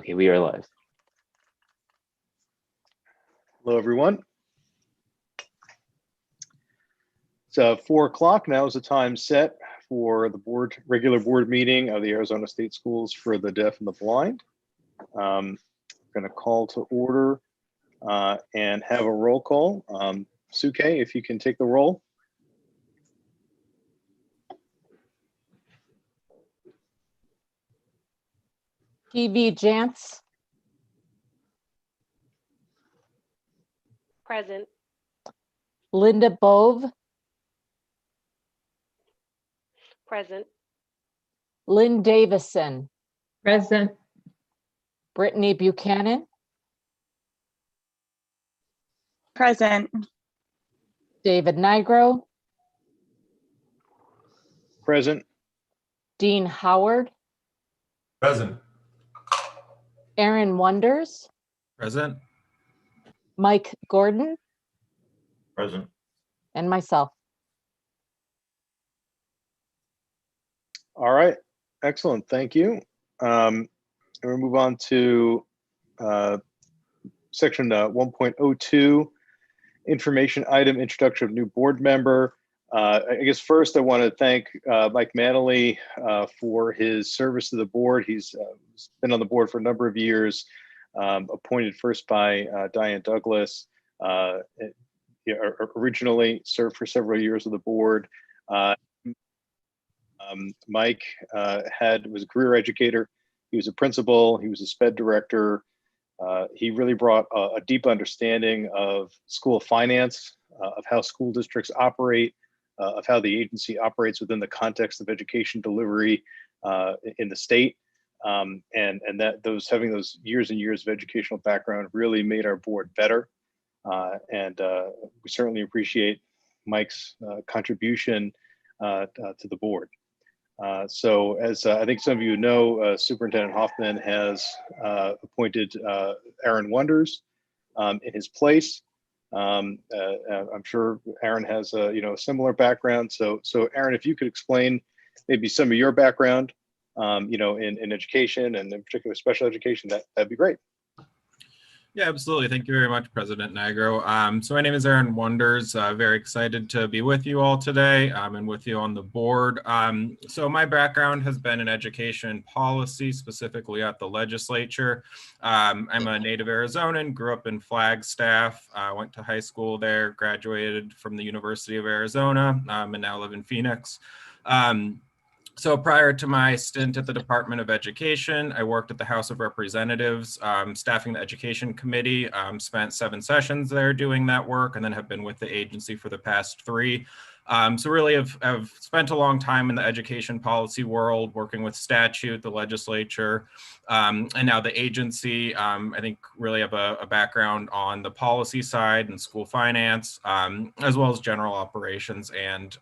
Okay, we are live. Hello, everyone. So 4 o'clock now is the time set for the regular board meeting of the Arizona State Schools for the Deaf and the Blind. I'm going to call to order and have a roll call. Suke, if you can take the roll. PV Jantz. Present. Linda Bove. Present. Lynn Davison. Present. Brittany Buchanan. Present. David Nigro. Present. Dean Howard. Present. Aaron Wonders. Present. Mike Gordon. Present. And myself. All right, excellent, thank you. And we'll move on to section 1.02, information item, introduction of new board member. I guess first I want to thank Mike Manley for his service to the board. He's been on the board for a number of years, appointed first by Diane Douglas, originally served for several years with the board. Mike was a career educator. He was a principal. He was a SPED director. He really brought a deep understanding of school finance, of how school districts operate, of how the agency operates within the context of education delivery in the state. And that having those years and years of educational background really made our board better. And we certainly appreciate Mike's contribution to the board. So as I think some of you know, Superintendent Hoffman has appointed Aaron Wonders in his place. I'm sure Aaron has a similar background. So Aaron, if you could explain maybe some of your background, in education and in particular special education, that'd be great. Yeah, absolutely. Thank you very much, President Nigro. So my name is Aaron Wonders. Very excited to be with you all today and with you on the board. So my background has been in education policy, specifically at the legislature. I'm a native Arizonan, grew up in Flagstaff, went to high school there, graduated from the University of Arizona, and now live in Phoenix. So prior to my stint at the Department of Education, I worked at the House of Representatives, staffing the Education Committee, spent 7 sessions there doing that work, and then have been with the agency for the past 3. So really have spent a long time in the education policy world, working with statute, the legislature, and now the agency. I think really have a background on the policy side and school finance, as well as general operations and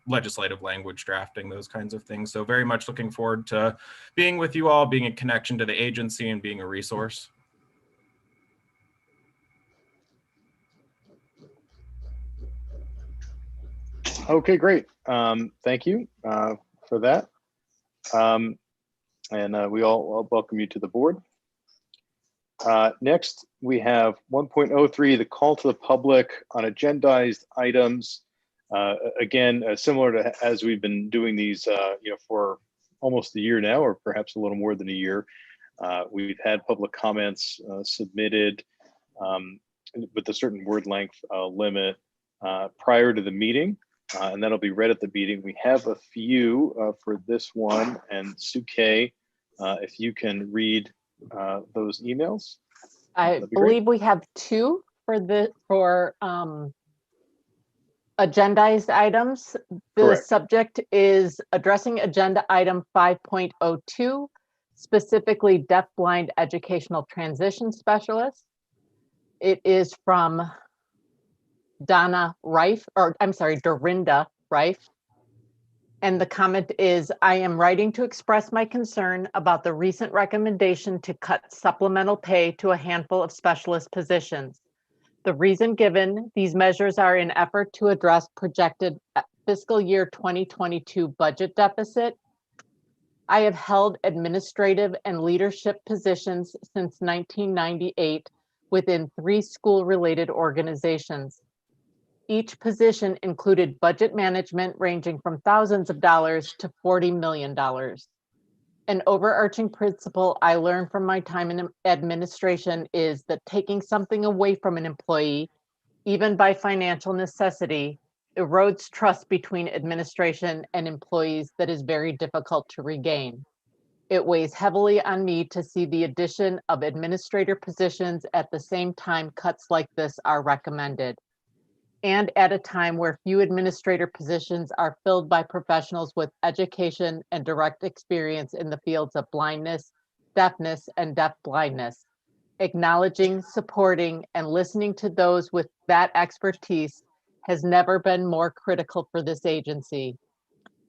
legislative language drafting, those kinds of things. So very much looking forward to being with you all, being a connection to the agency and being a resource. Okay, great. Thank you for that. And we all welcome you to the board. Next, we have 1.03, the call to the public on agendized items. Again, similar to as we've been doing these for almost a year now, or perhaps a little more than a year. We've had public comments submitted with a certain word length limit prior to the meeting. And that'll be read at the meeting. We have a few for this one, and Suke, if you can read those emails. I believe we have 2 for agendized items. The Correct. subject is addressing agenda item 5.02, specifically deaf-blind educational transition specialist. It is from Dorinda Rife. And the comment is, I am writing to express my concern about the recent recommendation to cut supplemental pay to a handful of specialist positions. The reason given, these measures are in effort to address projected fiscal year 2022 budget deficit. I have held administrative and leadership positions since 1998 within 3 school-related organizations. Each position included budget management ranging from thousands of dollars to $40 million. An overarching principle I learned from my time in administration is that taking something away from an employee, even by financial necessity, erodes trust between administration and employees that is very difficult to regain. It weighs heavily on me to see the addition of administrator positions at the same time cuts like this are recommended, and at a time where few administrator positions are filled by professionals with education and direct experience in the fields of blindness, deafness, and deafblindness. Acknowledging, supporting, and listening to those with that expertise has never been more critical for this agency.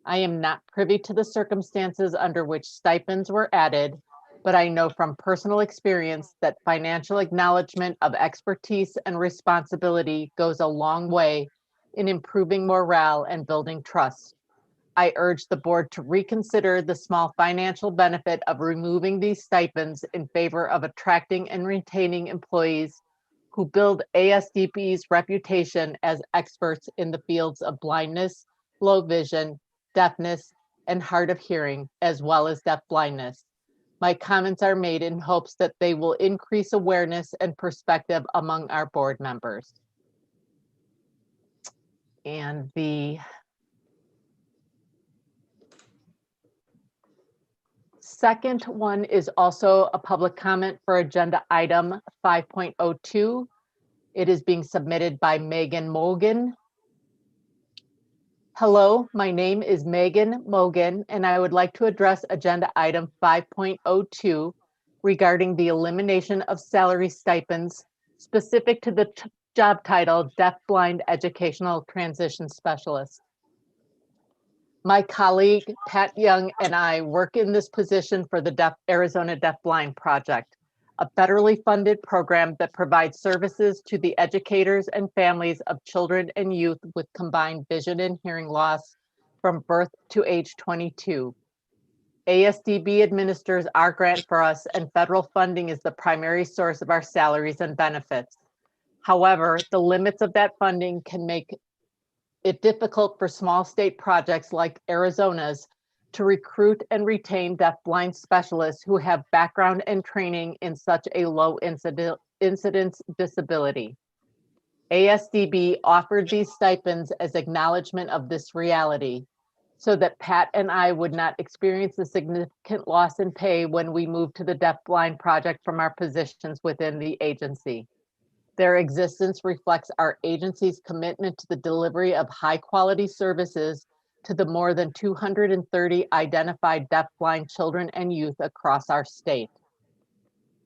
I am not privy to the circumstances under which stipends were added, but I know from personal experience that financial acknowledgement of expertise and responsibility goes a long way in improving morale and building trust. I urge the board to reconsider the small financial benefit of removing these stipends in favor of attracting and retaining employees who build ASDB's reputation as experts in the fields of blindness, low vision, deafness, and hard of hearing, as well as deafblindness. My comments are made in hopes that they will increase awareness and perspective among our board members. And the second one is also a public comment for agenda item 5.02. It is being submitted by Megan Mogan. Hello, my name is Megan Mogan, and I would like to address agenda item 5.02 regarding the elimination of salary stipends specific to the job title Deaf-Blind Educational Transition Specialist. My colleague, Pat Young, and I work in this position for the Arizona Deaf-Blind Project, a federally funded program that provides services to the educators and families of children and youth with combined vision and hearing loss from birth to age 22. ASDB administers our grant for us, and federal funding is the primary source of our salaries and benefits. However, the limits of that funding can make it difficult for small state projects like Arizona's to recruit and retain deaf-blind specialists who have background and training in such a low incidence disability. ASDB offered these stipends as acknowledgement of this reality so that Pat and I would not experience a significant loss in pay when we moved to the Deaf-Blind Project from our positions within the agency. Their existence reflects our agency's commitment to the delivery of high-quality services to the more than 230 identified deaf-blind children and youth across our state.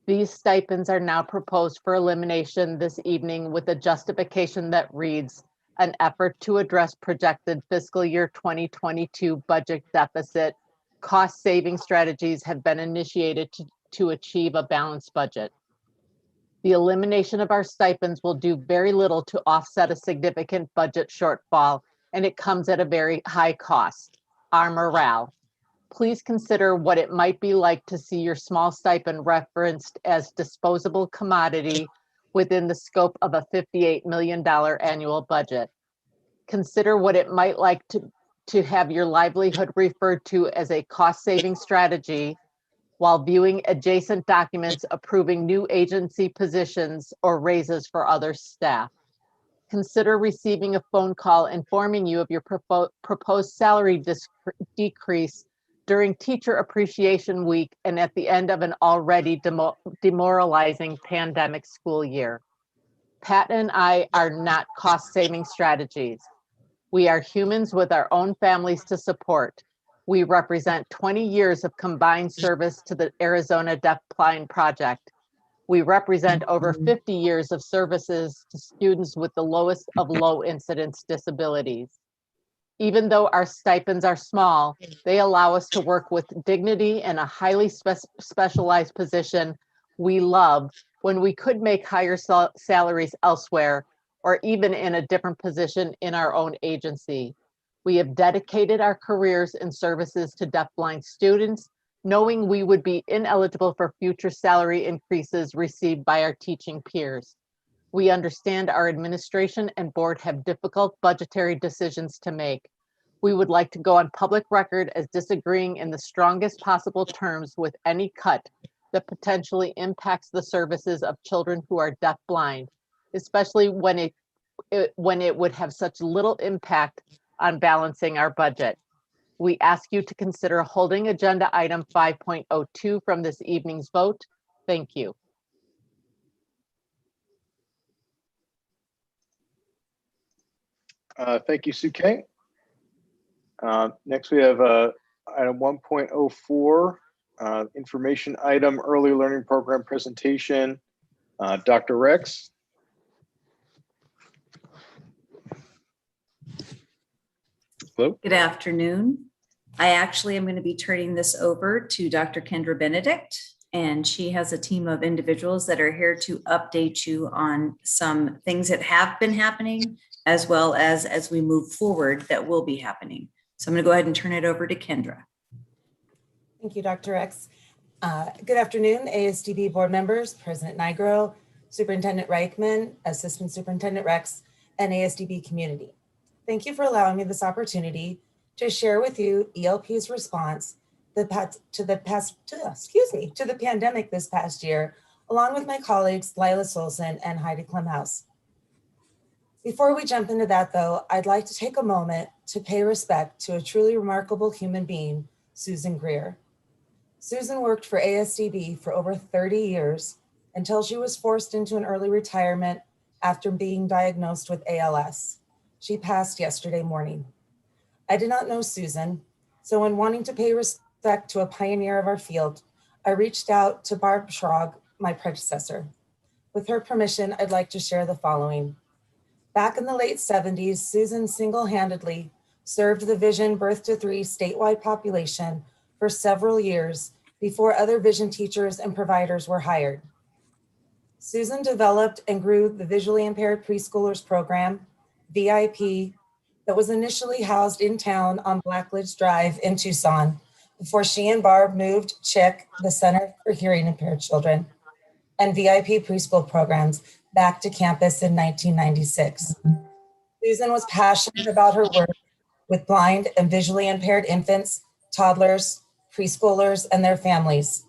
These stipends are now proposed for elimination this evening with a justification that reads, an effort to address projected fiscal year 2022 budget deficit. Cost-saving strategies have been initiated to achieve a balanced budget. The elimination of our stipends will do very little to offset a significant budget shortfall, and it comes at a very high cost, our morale. Please consider what it might be like to see your small stipend referenced as disposable commodity within the scope of a $58 million annual budget. Consider what it might like to have your livelihood referred to as a cost-saving strategy while viewing adjacent documents approving new agency positions or raises for other staff. Consider receiving a phone call informing you of your proposed salary decrease during Teacher Appreciation Week and at the end of an already demoralizing pandemic school year. Pat and I are not cost-saving strategies. We are humans with our own families to support. We represent 20 years of combined service to the Arizona Deaf-Blind Project. We represent over 50 years of services to students with the lowest of low incidence disabilities. Even though our stipends are small, they allow us to work with dignity in a highly specialized position we love when we could make higher salaries elsewhere or even in a different position in our own agency. We have dedicated our careers and services to deafblind students, knowing we would be ineligible for future salary increases received by our teaching peers. We understand our administration and board have difficult budgetary decisions to make. We would like to go on public record as disagreeing in the strongest possible terms with any cut that potentially impacts the services of children who are deafblind, especially when it would have such little impact on balancing our budget. We ask you to consider holding agenda item 5.02 from this evening's vote. Thank you. Thank you, Sue Kay. Next, we have item 1.04, information item, early learning program presentation. Dr. Rex. Hello. Good afternoon. I actually am going to be turning this over to Dr. Kendra Benedict, and she has a team of individuals that are here to update you on some things that have been happening, as well as we move forward that will be happening. So I'm going to go ahead and turn it over to Kendra. Thank you, Dr. Rex. Good afternoon, ASDB board members, President Nigro, Superintendent Reichman, Assistant Superintendent Rex, and ASDB community. Thank you for allowing me this opportunity to share with you ELP's response to the pandemic this past year, along with my colleagues Lila Solson and Heidi Klemhaus. Before we jump into that though, I'd like to take a moment to pay respect to a truly remarkable human being, Susan Greer. Susan worked for ASDB for over 30 years until she was forced into an early retirement after being diagnosed with ALS. She passed yesterday morning. I did not know Susan, so when wanting to pay respect to a pioneer of our field, I reached out to Barb Schrog, my predecessor. With her permission, I'd like to share the following. Back in the late 70s, Susan single-handedly served the Vision Birth to 3 statewide population for several years before other vision teachers and providers were hired. Susan developed and grew the visually impaired preschoolers program, VIP, that was initially housed in town on Blackledge Drive in Tucson before she and Barb moved CHIC, the Center for Hearing Impaired Children, and VIP preschool programs back to campus in 1996. Susan was passionate about her work with blind and visually impaired infants, toddlers, preschoolers, and their families.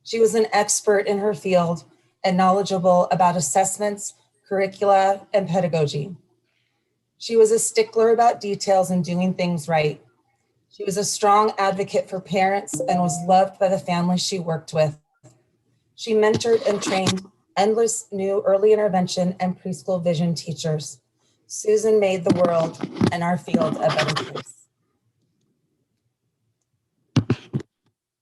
She was an expert in her field and knowledgeable about assessments, curricula, and pedagogy. She was a stickler about details and doing things right. She was a strong advocate for parents and was loved by the families she worked with. She mentored and trained endless new early intervention and preschool vision teachers. Susan made the world and our field a better place.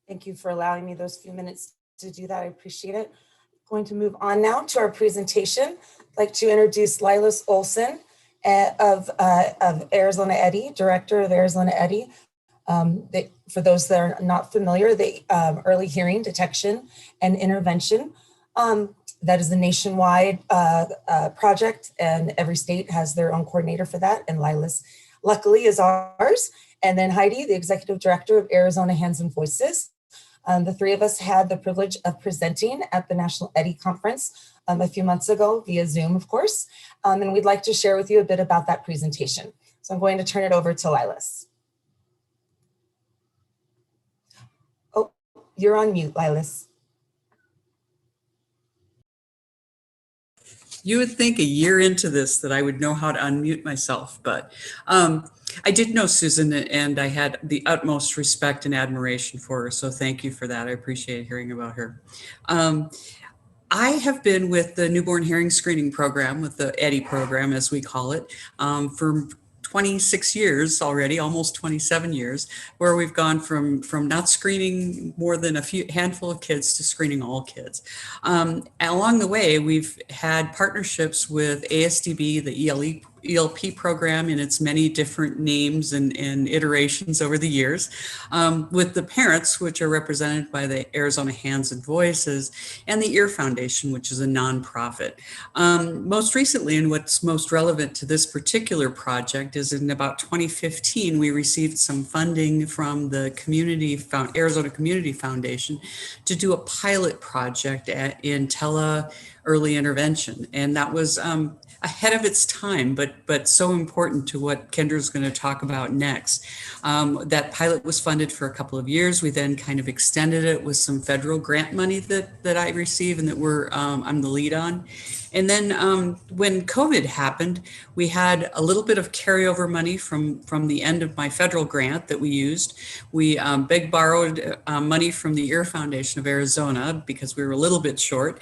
Thank you for allowing me those few minutes to do that. I appreciate it. I'm going to move on now to our presentation. I'd like to introduce Lila Olson of Arizona EDI, Director of Arizona EDI. For those that are not familiar, the early hearing detection and intervention. That is a nationwide project, and every state has their own coordinator for that, and Lila's luckily is ours. And then Heidi, the Executive Director of Arizona Hands and Voices. The three of us had the privilege of presenting at the National EDI Conference a few months ago via Zoom, of course. And we'd like to share with you a bit about that presentation. So I'm going to turn it over to Lilas. Oh, you're on mute, Lilas. You would think a year into this that I would know how to unmute myself, but I did know Susan and I had the utmost respect and admiration for her. So thank you for that. I appreciate hearing about her. I have been with the newborn hearing screening program, with the EDI program, as we call it, for 26 years already, almost 27 years, where we've gone from not screening more than a handful of kids to screening all kids. Along the way, we've had partnerships with ASDB, the ELP program in its many different names and iterations over the years, with the parents, which are represented by the Arizona Hands and Voices, and the EAR Foundation, which is a nonprofit. Most recently, and what's most relevant to this particular project, is in about 2015, we received some funding from the Arizona Community Foundation to do a pilot project in early intervention. And that was ahead of its time, but so important to what Kendra's going to talk about next. That pilot was funded for a couple of years. We then kind of extended it with some federal grant money that I receive and that I'm the lead on. And then when COVID happened, we had a little bit of carryover money from the end of my federal grant that we used. We borrowed money from the EAR Foundation of Arizona because we were a little bit short.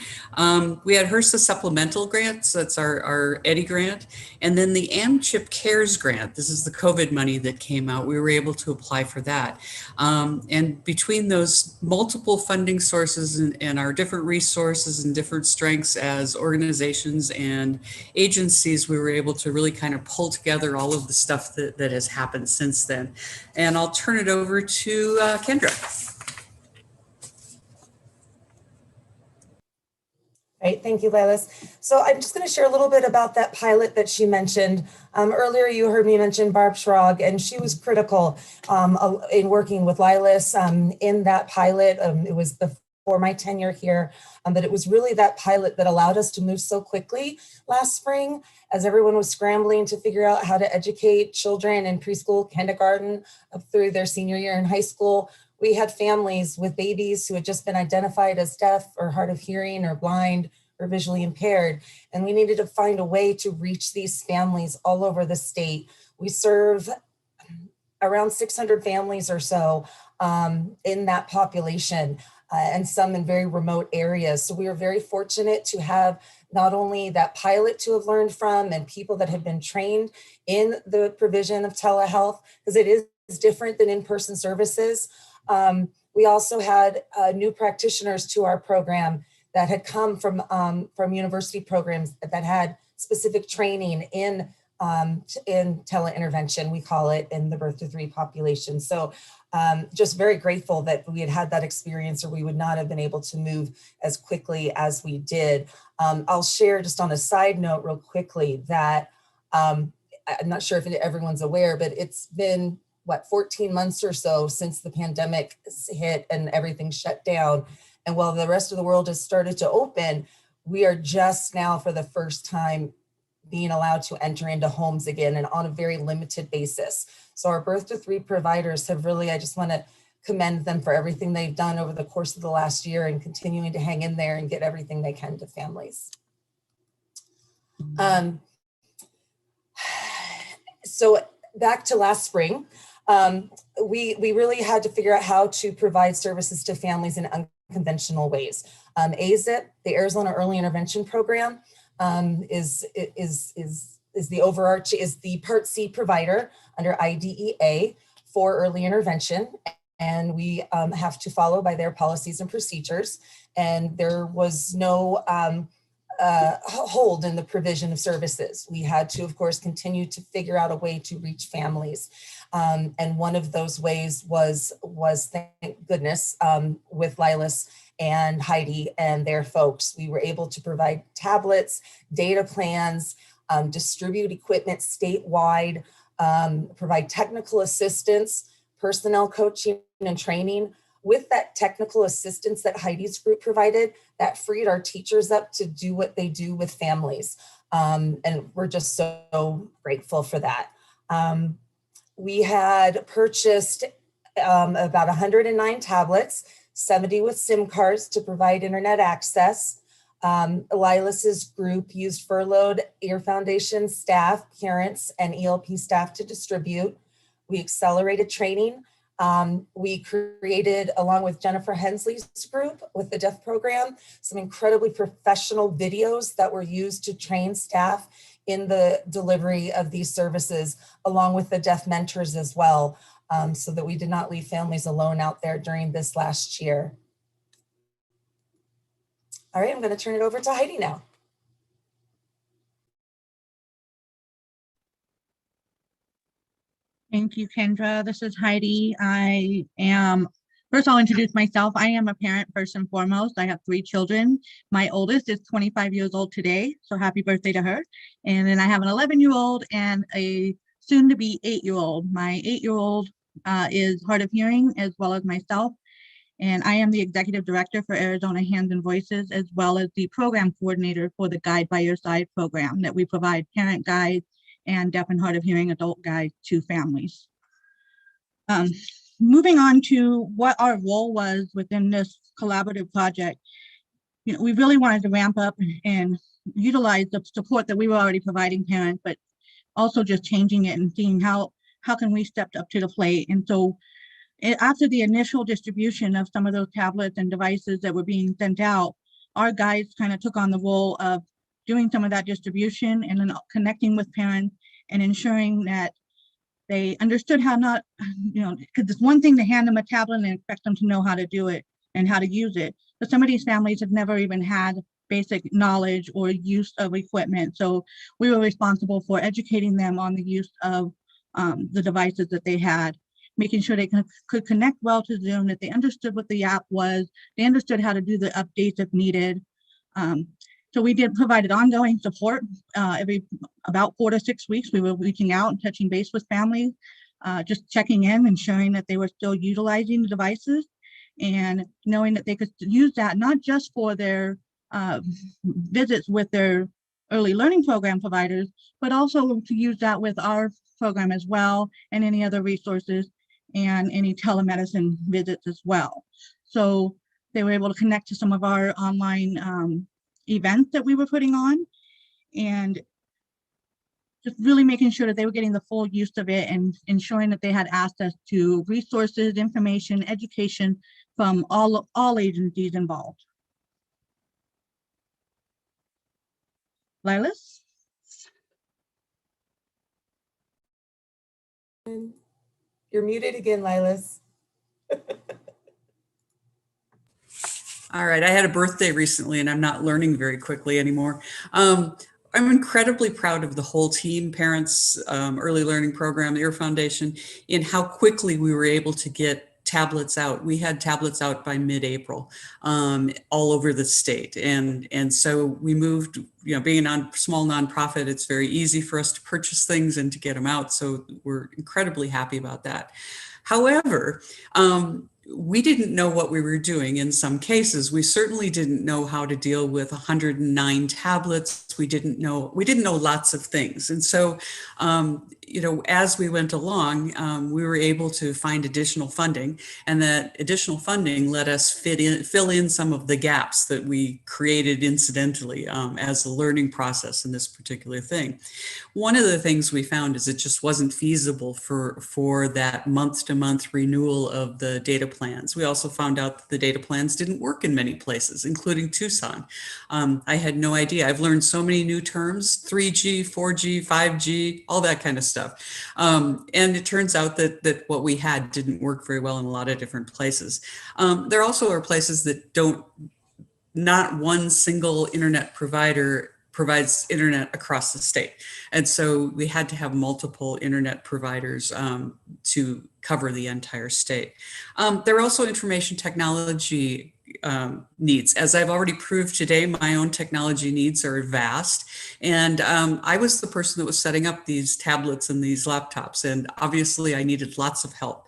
We had HRSA supplemental grants, that's our EDDI grant, and then the AmChip CARES grant. This is the COVID money that came out. We were able to apply for that. And between those multiple funding sources and our different resources and different strengths as organizations and agencies, we were able to really kind of pull together all of the stuff that has happened since then. And I'll turn it over to Kendra. Great, thank you, Lilas. So I'm just going to share a little bit about that pilot that she mentioned. Earlier, you heard me mention Barb Schrag, and she was critical in working with Lilas in that pilot. It was before my tenure here, but it was really that pilot that allowed us to move so quickly last spring as everyone was scrambling to figure out how to educate children in preschool, kindergarten, up through their senior year in high school. We had families with babies who had just been identified as deaf or hard of hearing or blind or visually impaired. And we needed to find a way to reach these families all over the state. We serve around 600 families or so in that population, and some in very remote areas. So we were very fortunate to have not only that pilot to have learned from and people that have been trained in the provision of telehealth, because it is different than in-person services. We also had new practitioners to our program that had come from university programs that had specific training in teleintervention, we call it, in the birth to 3 population. So just very grateful that we had that experience, or we would not have been able to move as quickly as we did. I'll share just on a side note real quickly that I'm not sure if everyone's aware, but it's been 14 months or so since the pandemic hit and everything shut down. And while the rest of the world has started to open, we are just now for the first time being allowed to enter into homes again, and on a very limited basis. So our birth to 3 providers have really, I just want to commend them for everything they've done over the course of the last year and continuing to hang in there and get everything they can to families. So back to last spring, we really had to figure out how to provide services to families in unconventional ways. AZIP, the Arizona Early Intervention Program, is the Part C provider under IDEA for early intervention, and we have to follow by their policies and procedures. And there was no hold in the provision of services. We had to, of course, continue to figure out a way to reach families. And one of those ways was thank goodness, with Lilas and Heidi and their folks, we were able to provide tablets, data plans, distribute equipment statewide, provide technical assistance, personnel coaching and training. With that technical assistance that Heidi's group provided, that freed our teachers up to do what they do with families. And we're just so grateful for that. We had purchased about 109 tablets, 70 with SIM cards to provide internet access. Lilas's group used furloughed EAR Foundation staff, parents, and ELP staff to distribute. We accelerated training. We created, along with Jennifer Hensley's group with the deaf program, some incredibly professional videos that were used to train staff in the delivery of these services, along with the deaf mentors as well, so that we did not leave families alone out there during this last year. All right, I'm going to turn it over to Heidi now. Thank you, Kendra. This is Heidi. First I'll introduce myself. I am a parent first and foremost. I have 3 children. My oldest is 25 years old today, so happy birthday to her. And then I have an 11-year-old and a soon-to-be 8-year-old. My 8-year-old is hard of hearing as well as myself. And I am the executive director for Arizona Hands and Voices, as well as the program coordinator for the Guide by Your Side program that we provide parent guides and deaf and hard of hearing adult guides to families. Moving on to what our role was within this collaborative project, we really wanted to ramp up and utilize the support that we were already providing parents, but also just changing it and seeing how can we step up to the plate. And so after the initial distribution of some of those tablets and devices that were being sent out, our guides kind of took on the role of doing some of that distribution and then connecting with parents and ensuring that they understood how not, because it's one thing to hand them a tablet and expect them to know how to do it and how to use it. But some of these families have never even had basic knowledge or use of equipment. So we were responsible for educating them on the use of the devices that they had, making sure they could connect well to Zoom, that they understood what the app was, they understood how to do the updates if needed. So we did provided ongoing support. Every about 4 to 6 weeks, we were reaching out and touching base with families, just checking in, ensuring that they were still utilizing the devices and knowing that they could use that not just for their visits with their early learning program providers, but also to use that with our program as well and any other resources and any telemedicine visits as well. So they were able to connect to some of our online events that we were putting on and just really making sure that they were getting the full use of it and ensuring that they had access to resources, information, education from all agencies involved. Lilas? You're muted again, Lilas. All right, I had a birthday recently and I'm not learning very quickly anymore. I'm incredibly proud of the whole team, parents, early learning program, the Ear Foundation, in how quickly we were able to get tablets out. We had tablets out by mid-April all over the state. And so we moved, being a small nonprofit, it's very easy for us to purchase things and to get them out. So we're incredibly happy about that. However, we didn't know what we were doing in some cases. We certainly didn't know how to deal with 109 tablets. We didn't know lots of things. And so, as we went along, we were able to find additional funding, and that additional funding let us fill in some of the gaps that we created incidentally as a learning process in this particular thing. One of the things we found is it just wasn't feasible for that month-to-month renewal of the data plans. We also found out that the data plans didn't work in many places, including Tucson. I had no idea. I've learned so many new terms: 3G, 4G, 5G, all that kind of stuff. And it turns out that what we had didn't work very well in a lot of different places. There also are places that not one single internet provider provides internet across the state. And so we had to have multiple internet providers to cover the entire state. There are also information technology needs. As I've already proved today, my own technology needs are vast. And I was the person that was setting up these tablets and these laptops. And obviously I needed lots of help.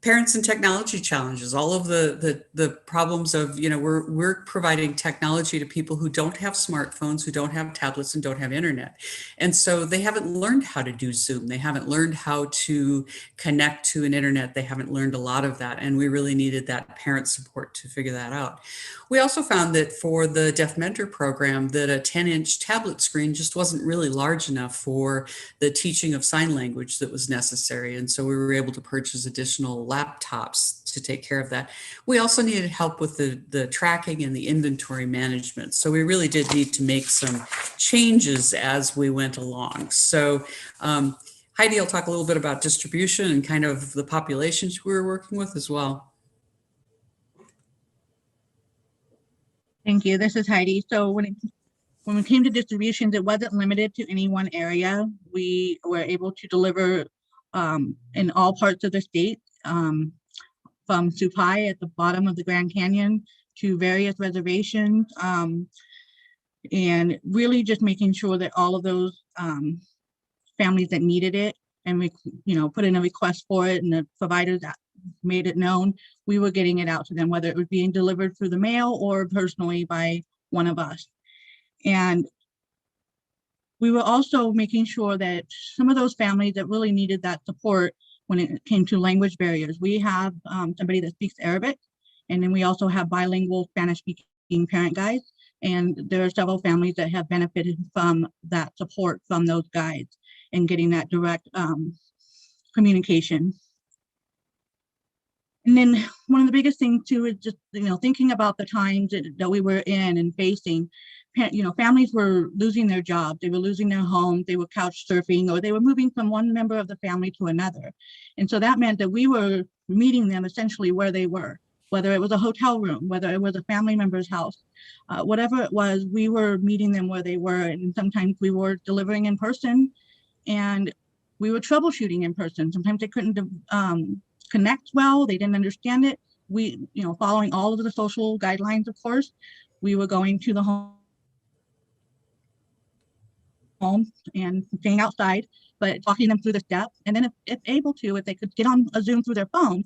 Parents and technology challenges, all of the problems of, we're providing technology to people who don't have smartphones, who don't have tablets and don't have internet. And so they haven't learned how to do Zoom. They haven't learned how to connect to an internet. They haven't learned a lot of that. And we really needed that parent support to figure that out. We also found that for the Deaf Mentor program, that a 10-inch tablet screen just wasn't really large enough for the teaching of sign language that was necessary. And so we were able to purchase additional laptops to take care of that. We also needed help with the tracking and the inventory management. So we really did need to make some changes as we went along. So Heidi will talk a little bit about distribution and kind of the populations we were working with as well. Thank you. This is Heidi. So when we came to distributions, it wasn't limited to any one area. We were able to deliver in all parts of the state, from Supai at the bottom of the Grand Canyon to various reservations, and really just making sure that all of those families that needed it, and we, put in a request for it, and the providers that made it known, we were getting it out to them, whether it was being delivered through the mail or personally by one of us. And we were also making sure that some of those families that really needed that support when it came to language barriers, we have somebody that speaks Arabic, and then we also have bilingual Spanish-speaking parent guides. And there are several families that have benefited from that support from those guides and getting that direct communication. And then one of the biggest things too is just, thinking about the times that we were in and facing. Families were losing their jobs, they were losing their homes, they were couch surfing, or they were moving from one member of the family to another. And so that meant that we were meeting them essentially where they were, whether it was a hotel room, whether it was a family member's house, whatever it was, we were meeting them where they were. And sometimes we were delivering in person, and we were troubleshooting in person. Sometimes they couldn't connect well, they didn't understand it. We, following all of the social guidelines, of course, we were going to the home and staying outside, but talking them through the steps. And then if able to, if they could get on a Zoom through their phone,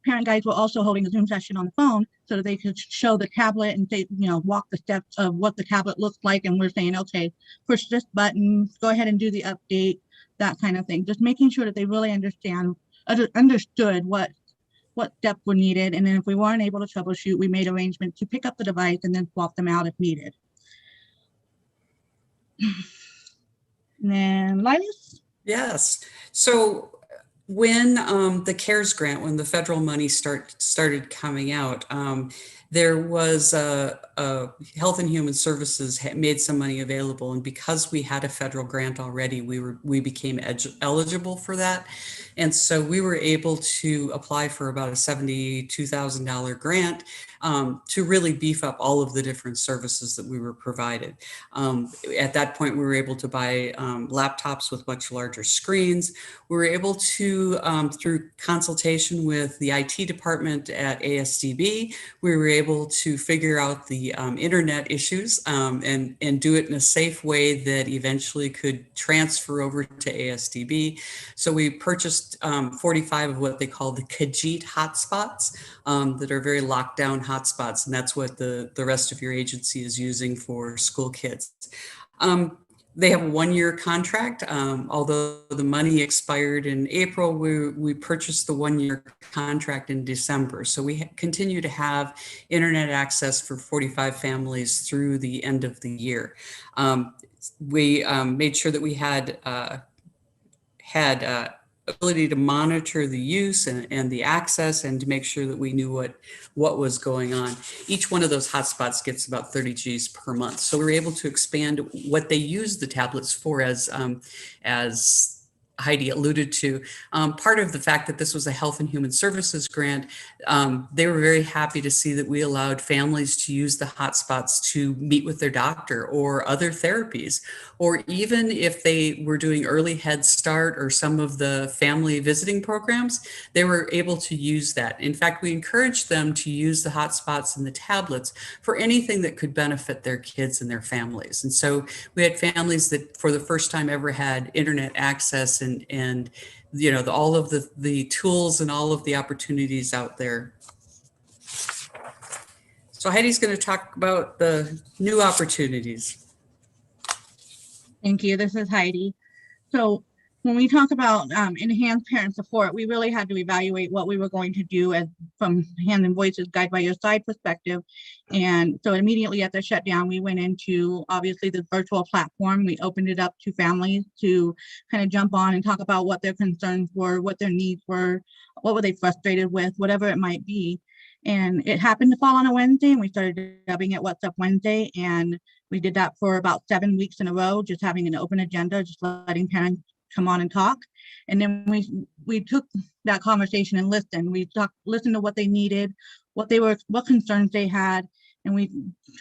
parent guides were also holding a Zoom session on the phone so that they could show the tablet and say, walk the steps of what the tablet looks like. And we're saying, okay, push this button, go ahead and do the update, that kind of thing. Just making sure that they really understood what steps were needed. And then if we weren't able to troubleshoot, we made arrangements to pick up the device and then swap them out if needed. And then Linus? Yes. So when the CARES grant, when the federal money started coming out, there was Health and Human Services made some money available, and because we had a federal grant already, we became eligible for that, and so we were able to apply for about a $72,000 grant to really beef up all of the different services that we were provided. At that point, we were able to buy laptops with much larger screens. We were able to, through consultation with the IT department at ASDB, we were able to figure out the internet issues and do it in a safe way that eventually could transfer over to ASDB. So we purchased 45 of what they call the Khajiit hotspots that are very locked down hotspots, and that's what the rest of your agency is using for school kids. They have a 1-year contract. Although the money expired in April, we purchased the 1-year contract in December. So we continue to have internet access for 45 families through the end of the year. We made sure that we had ability to monitor the use and the access, and to make sure that we knew what was going on. Each one of those hotspots gets about 30 Gs per month. So we were able to expand what they use the tablets for, as Heidi alluded to. Part of the fact that this was a Health and Human Services grant, they were very happy to see that we allowed families to use the hotspots to meet with their doctor or other therapies, or even if they were doing early Head Start or some of the family visiting programs, they were able to use that. In fact, we encouraged them to use the hotspots and the tablets for anything that could benefit their kids and their families. And so we had families that for the first time ever had internet access and all of the tools and all of the opportunities out there. So Heidi's going to talk about the new opportunities. Thank you. This is Heidi. So when we talk about enhanced parent support, we really had to evaluate what we were going to do as from Hand and Voices Guide by Your Side perspective. And so immediately at the shutdown, we went into obviously the virtual platform. We opened it up to families to kind of jump on and talk about what their concerns were, what their needs were, what were they frustrated with, whatever it might be. And it happened to fall on a Wednesday, and we started dubbing it What's Up Wednesday. And we did that for about 7 weeks in a row, just having an open agenda, just letting parents come on and talk. And then we took that conversation and listened. We listened to what they needed, what concerns they had, and we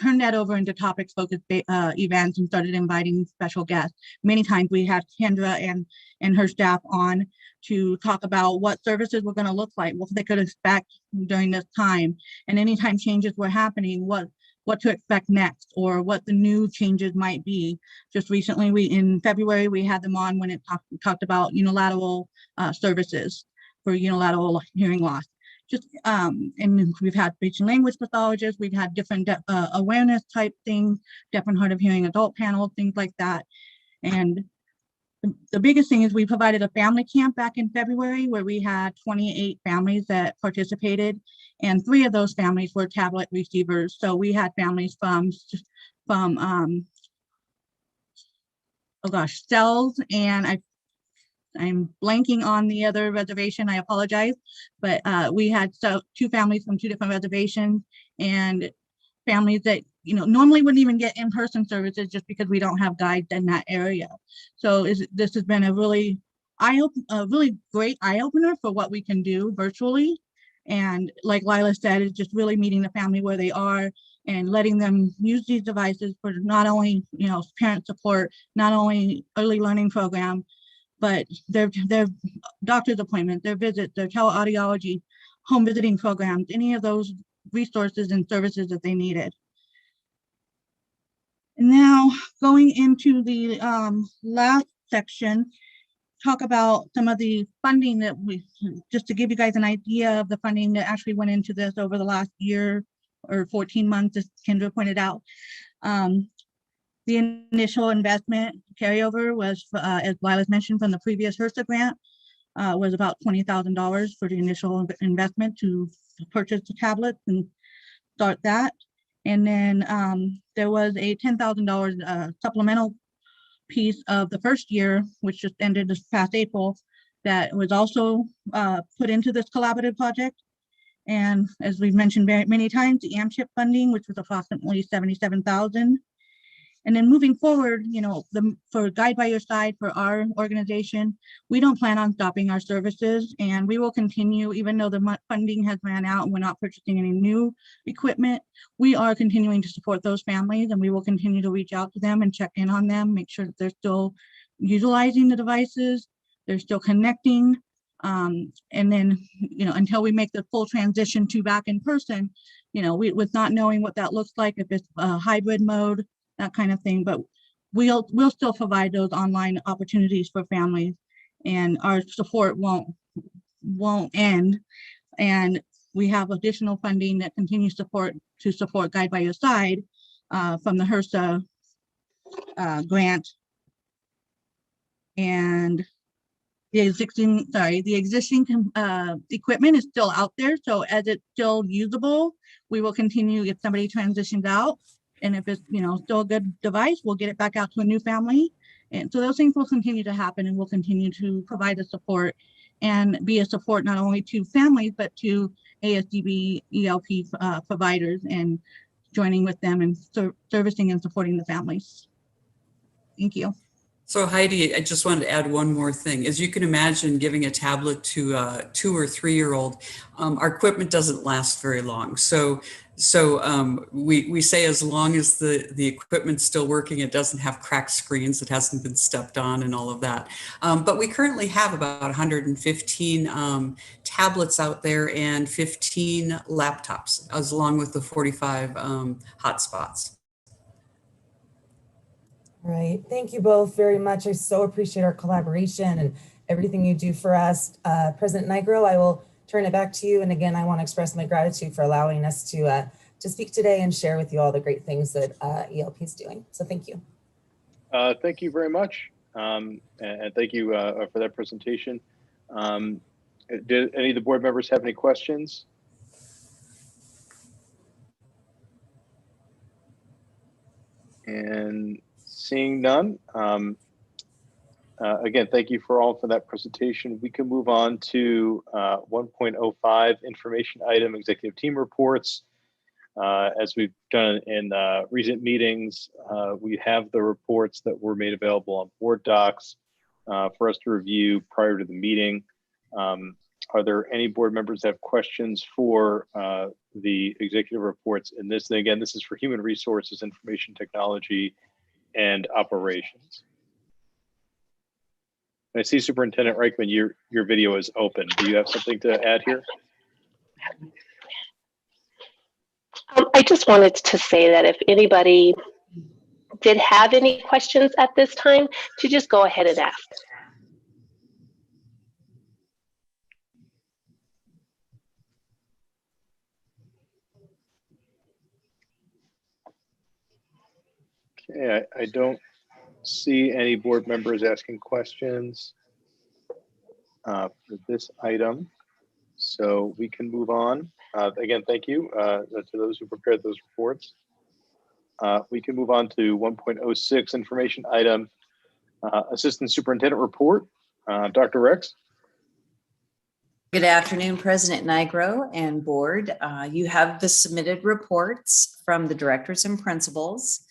turned that over into topics-focused events and started inviting special guests. Many times we had Kendra and her staff on to talk about what services were going to look like, what they could expect during this time, and anytime changes were happening, what to expect next, or what the new changes might be. Just recently, in February, we had them on when it talked about unilateral services for unilateral hearing loss. And we've had speech and language pathologists, we've had different awareness type things, deaf and hard of hearing adult panels, things like that. And the biggest thing is we provided a family camp back in February where we had 28 families that participated, and 3 of those families were tablet receivers. So we had families from Cells, and I'm blanking on the other reservation, I apologize, but we had 2 families from 2 different reservations, and families that normally wouldn't even get in-person services just because we don't have guides in that area. So this has been a really great eye-opener for what we can do virtually. And like Lila said, it's just really meeting the family where they are and letting them use these devices for not only parent support, not only early learning program, but their doctor's appointments, their visits, their teleaudiology, home visiting programs, any of those resources and services that they needed. And now going into the last section, talk about some of the funding that just to give you guys an idea of the funding that actually went into this over the last year or 14 months, as Kendra pointed out. The initial investment carryover was, as Lila's mentioned, from the previous HRSA grant, was about $20,000 for the initial investment to purchase the tablets and start that. And then there was a $10,000 supplemental piece of the first year, which just ended this past April, that was also put into this collaborative project. And as we've mentioned many times, the AMCHIP funding, which was approximately $77,000. And then moving forward, for Guide by Your Side, for our organization, we don't plan on stopping our services, and we will continue, even though the funding has ran out and we're not purchasing any new equipment, we are continuing to support those families, and we will continue to reach out to them and check in on them, make sure that they're still utilizing the devices, they're still connecting. And then, until we make the full transition to back in person, with not knowing what that looks like, if it's a hybrid mode, that kind of thing, but we'll still provide those online opportunities for families, and our support won't end. And we have additional funding that continues to support Guide by Your Side from the HRSA grant, and the existing equipment is still out there. So as it's still usable, we will continue. If somebody transitions out, and if it's still a good device, we'll get it back out to a new family. And so those things will continue to happen, and we'll continue to provide the support and be a support not only to families, but to ASDB ELP providers, and joining with them and servicing and supporting the families. Thank you. So Heidi, I just wanted to add one more thing. As you can imagine, giving a tablet to a 2 or 3 year old, our equipment doesn't last very long. So we say as long as the equipment's still working, it doesn't have cracked screens, it hasn't been stepped on and all of that. But we currently have about 115 tablets out there and 15 laptops, as along with the 45 hotspots. Right. Thank you both very much. I so appreciate our collaboration and everything you do for us. President Nigro, I will turn it back to you. And again, I want to express my gratitude for allowing us to speak today and share with you all the great things that ELP is doing. So thank you. Thank you very much. And thank you for that presentation. Did any of the board members have any questions? And seeing none, again, thank you for that presentation. We can move on to 1.05 information item, executive team reports. As we've done in recent meetings, we have the reports that were made available on board docs for us to review prior to the meeting. Are there any board members that have questions for the executive reports in this? And again, this is for human resources, information technology, and operations. I see Superintendent Reichman, your video is open. Do you have something to add here? I just wanted to say that if anybody did have any questions at this time, to just go ahead and ask. Okay, I don't see any board members asking questions for this item, so we can move on. Again, thank you to those who prepared those reports. We can move on to 1.06 information item, Assistant Superintendent Report. Dr. Rex. Good afternoon, President Nigro and board. You have the submitted reports from the directors and principals.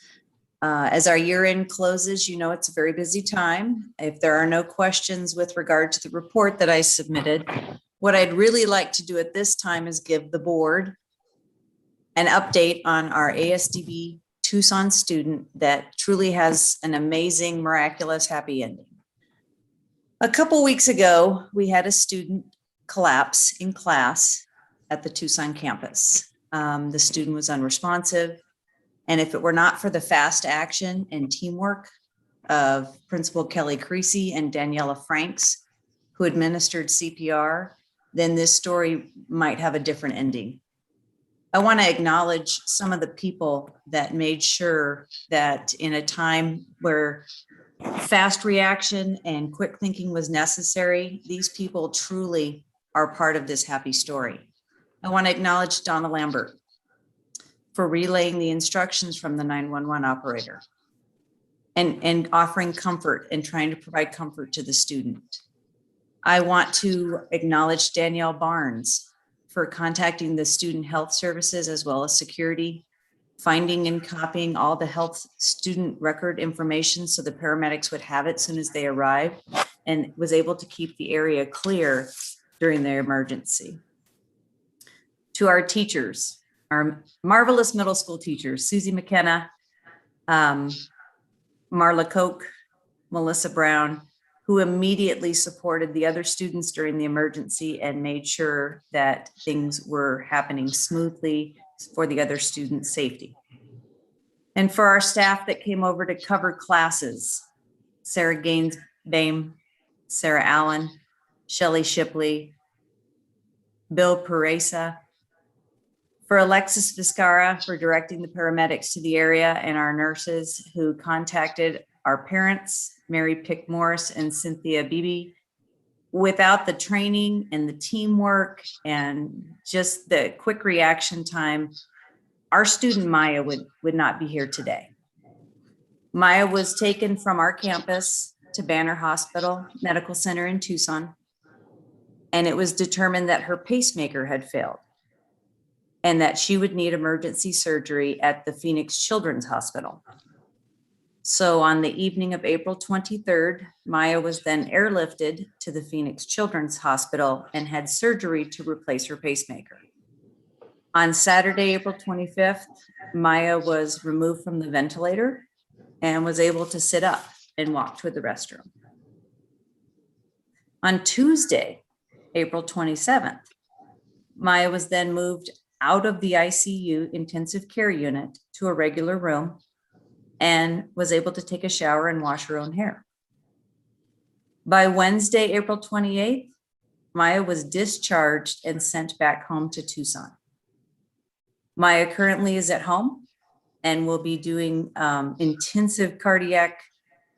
As our year end closes, you know it's a very busy time. If there are no questions with regard to the report that I submitted, what I'd really like to do at this time is give the board an update on our ASDB Tucson student that truly has an amazing, miraculous, happy ending. A couple weeks ago, we had a student collapse in class at the Tucson campus. The student was unresponsive. And if it were not for the fast action and teamwork of Principal Kelly Creasy and Daniela Franks, who administered CPR, then this story might have a different ending. I want to acknowledge some of the people that made sure that in a time where fast reaction and quick thinking was necessary, these people truly are part of this happy story. I want to acknowledge Donna Lambert for relaying the instructions from the 911 operator and offering comfort and trying to provide comfort to the student. I want to acknowledge Danielle Barnes for contacting the student health services as well as security, finding and copying all the health student record information so the paramedics would have it as soon as they arrived, and was able to keep the area clear during the emergency. To our teachers, our marvelous middle school teachers, Susie McKenna, Marla Koch, Melissa Brown, who immediately supported the other students during the emergency and made sure that things were happening smoothly for the other students' safety. And for our staff that came over to cover classes, Sarah Gaines Bame, Sarah Allen, Shelley Shipley, Bill Peresa, for Alexis Viscara for directing the paramedics to the area, and our nurses who contacted our parents, Mary Pick Morris and Cynthia Beebe. Without the training and the teamwork and just the quick reaction time, our student Maya would not be here today. Maya was taken from our campus to Banner Hospital Medical Center in Tucson, and it was determined that her pacemaker had failed and that she would need emergency surgery at the Phoenix Children's Hospital. So on the evening of April 23rd, Maya was then airlifted to the Phoenix Children's Hospital and had surgery to replace her pacemaker. On Saturday, April 25th, Maya was removed from the ventilator and was able to sit up and walk to the restroom. On Tuesday, April 27th, Maya was then moved out of the ICU intensive care unit to a regular room and was able to take a shower and wash her own hair. By Wednesday, April 28th, Maya was discharged and sent back home to Tucson. Maya currently is at home and will be doing intensive cardiac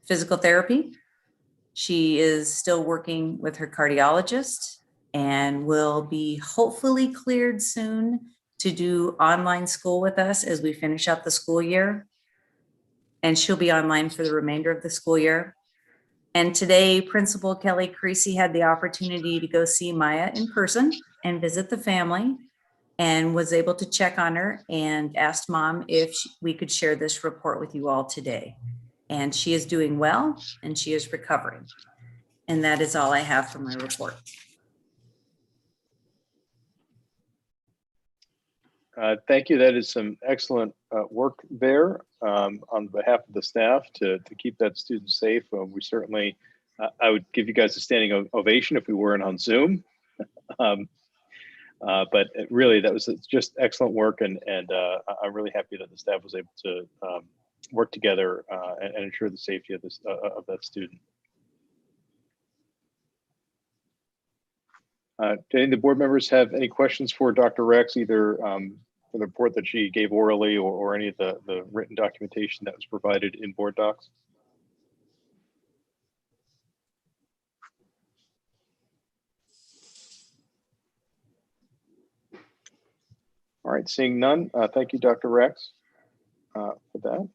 physical therapy. She is still working with her cardiologist and will be hopefully cleared soon to do online school with us as we finish out the school year. And she'll be online for the remainder of the school year. And today, Principal Kelly Creasy had the opportunity to go see Maya in person and visit the family, and was able to check on her and asked Mom if we could share this report with you all today. And she is doing well and she is recovering. And that is all I have for my report. Thank you. That is some excellent work there on behalf of the staff to keep that student safe. We certainly I would give you guys a standing ovation if we weren't on Zoom. But really, that was just excellent work, and I'm really happy that the staff was able to work together and ensure the safety of this of that student. Do any of the board members have any questions for Dr. Rex, either for the report that she gave orally or any of the written documentation that was provided in board docs? All right, seeing none, thank you, Dr. Rex, for that.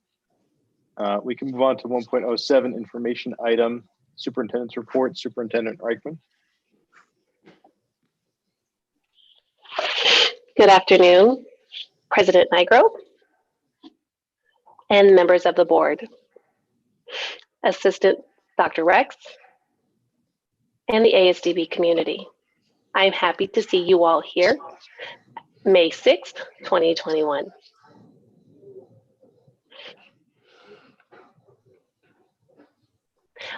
We can move on to 1.07 information item, Superintendent's report, Superintendent Reichman. Good afternoon, President Nigro and members of the board, Assistant Dr. Rex, and the ASDB community. I'm happy to see you all here, May 6th, 2021.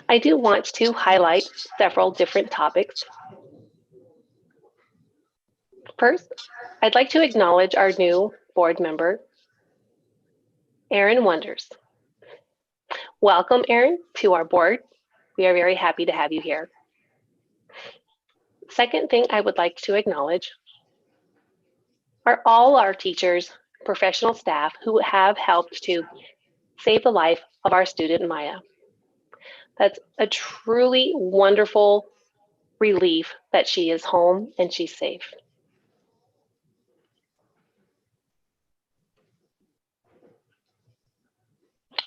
I do want to highlight several different topics. First, I'd like to acknowledge our new board member, Erin Wonders. Welcome, Erin, to our board. We are very happy to have you here. Second thing I would like to acknowledge are all our teachers, professional staff who have helped to save the life of our student Maya. That's a truly wonderful relief that she is home and she's safe.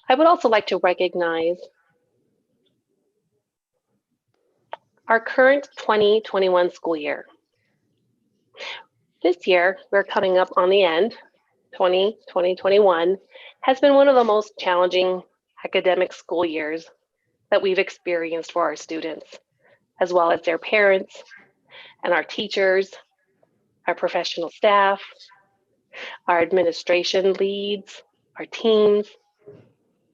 I would also like to recognize our current 2021 school year. This year, we're coming up on the end. 2021 has been one of the most challenging academic school years that we've experienced for our students, as well as their parents and our teachers, our professional staff, our administration leads, our teams.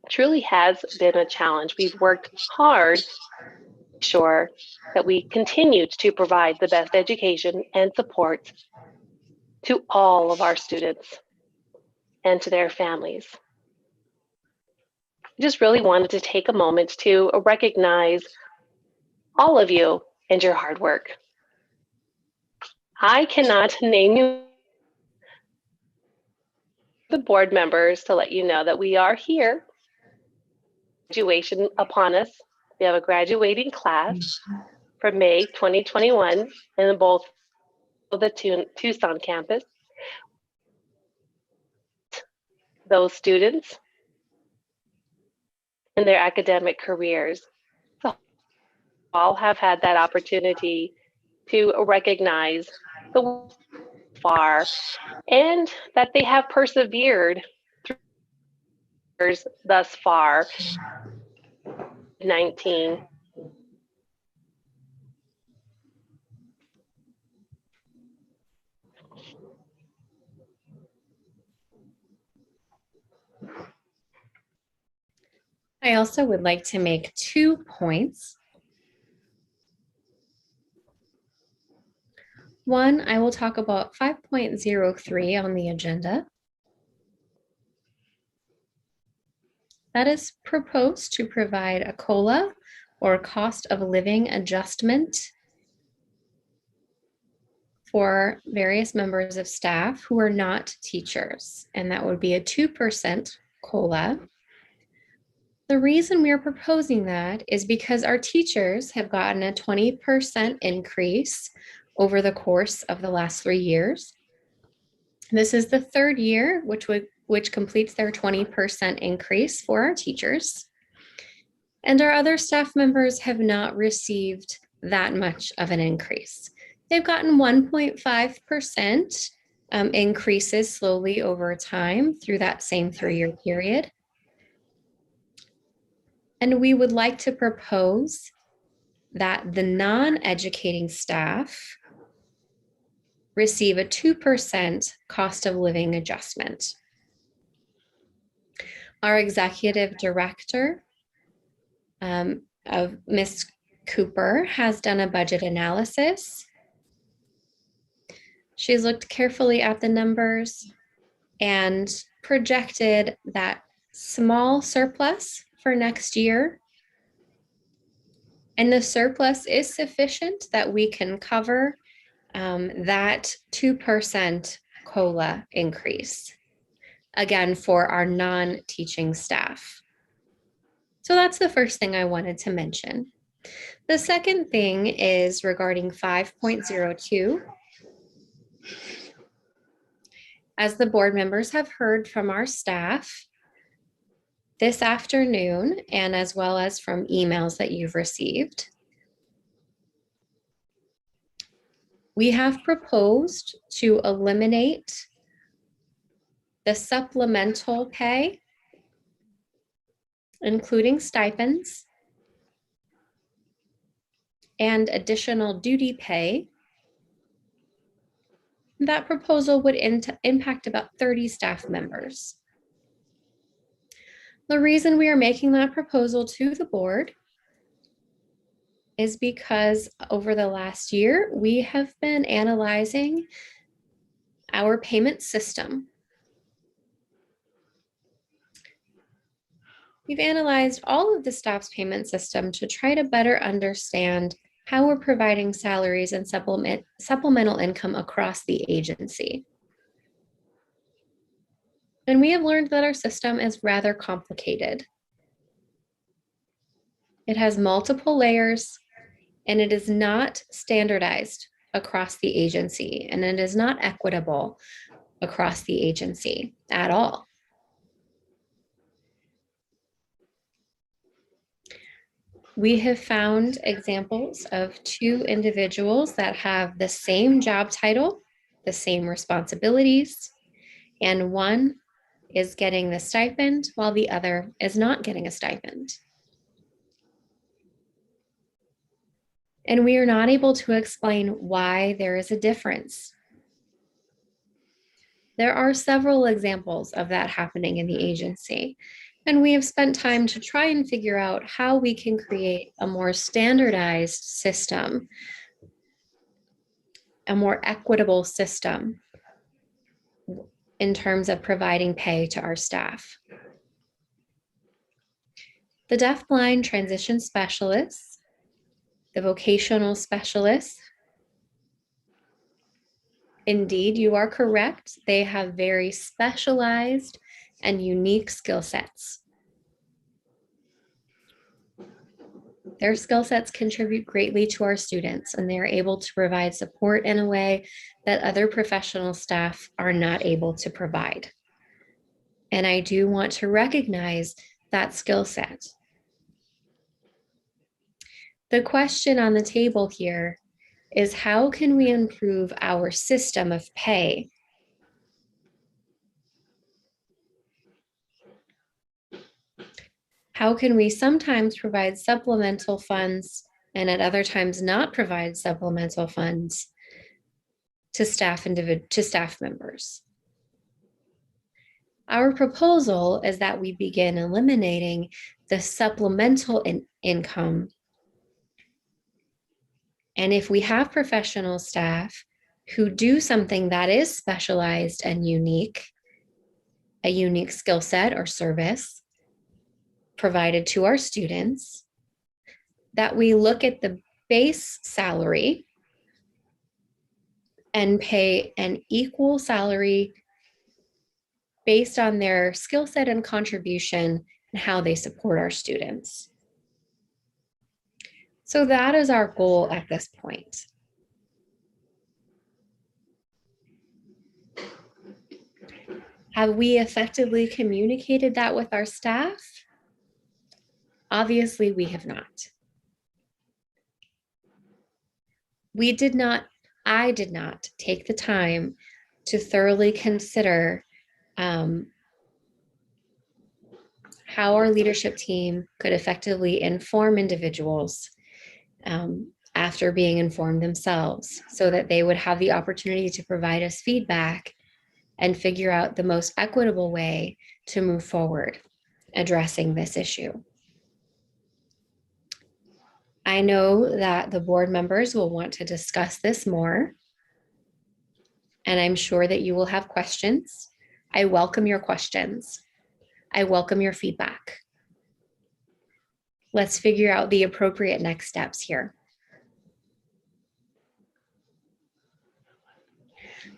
It truly has been a challenge. We've worked hard to ensure that we continued to provide the best education and support to all of our students and to their families. I just really wanted to take a moment to recognize all of you and your hard work. I cannot name you the board members to let you know that we are here. Graduation upon us. We have a graduating class for May 2021 in both the Tucson campus. Those students in their academic careers. So all have had that opportunity to recognize the far and that they have persevered through years thus far. 19. I also would like to make 2 points. One, I will talk about 5.03 on the agenda. That is proposed to provide a COLA or cost of living adjustment for various members of staff who are not teachers, and that would be a 2% COLA. The reason we are proposing that is because our teachers have gotten a 20% increase over the course of the last 3 years. This is the 3rd year, which completes their 20% increase for our teachers. And our other staff members have not received that much of an increase. They've gotten 1.5% increases slowly over time through that same 3-year period. And we would like to propose that the non-educating staff receive a 2% cost of living adjustment. Our executive director Ms. Cooper has done a budget analysis. She's looked carefully at the numbers and projected that small surplus for next year. And the surplus is sufficient that we can cover that 2% COLA increase, again, for our non-teaching staff. So that's the first thing I wanted to mention. The second thing is regarding 5.02. As the board members have heard from our staff this afternoon, and as well as from emails that you've received, we have proposed to eliminate the supplemental pay, including stipends and additional duty pay. That proposal would impact about 30 staff members. The reason we are making that proposal to the board is because over the last year, we have been analyzing our payment system. We've analyzed all of the staff's payment system to try to better understand how we're providing salaries and supplemental income across the agency. And we have learned that our system is rather complicated. It has multiple layers, and it is not standardized across the agency, and it is not equitable across the agency at all. We have found examples of 2 individuals that have the same job title, the same responsibilities, and one is getting the stipend while the other is not getting a stipend. And we are not able to explain why there is a difference. There are several examples of that happening in the agency, and we have spent time to try and figure out how we can create a more standardized system, a more equitable system in terms of providing pay to our staff. The deaf-blind transition specialists, the vocational specialists, indeed, you are correct. They have very specialized and unique skill sets. Their skill sets contribute greatly to our students, and they are able to provide support in a way that other professional staff are not able to provide. And I do want to recognize that skill set. The question on the table here is, how can we improve our system of pay? How can we sometimes provide supplemental funds and at other times not provide supplemental funds to staff members? Our proposal is that we begin eliminating the supplemental income. And if we have professional staff who do something that is specialized and unique, a unique skill set or service provided to our students, that we look at the base salary and pay an equal salary based on their skill set and contribution and how they support our students. So that is our goal at this point. Have we effectively communicated that with our staff? Obviously, we have not. I did not take the time to thoroughly consider how our leadership team could effectively inform individuals after being informed themselves, so that they would have the opportunity to provide us feedback and figure out the most equitable way to move forward addressing this issue. I know that the board members will want to discuss this more, and I'm sure that you will have questions. I welcome your questions. I welcome your feedback. Let's figure out the appropriate next steps here.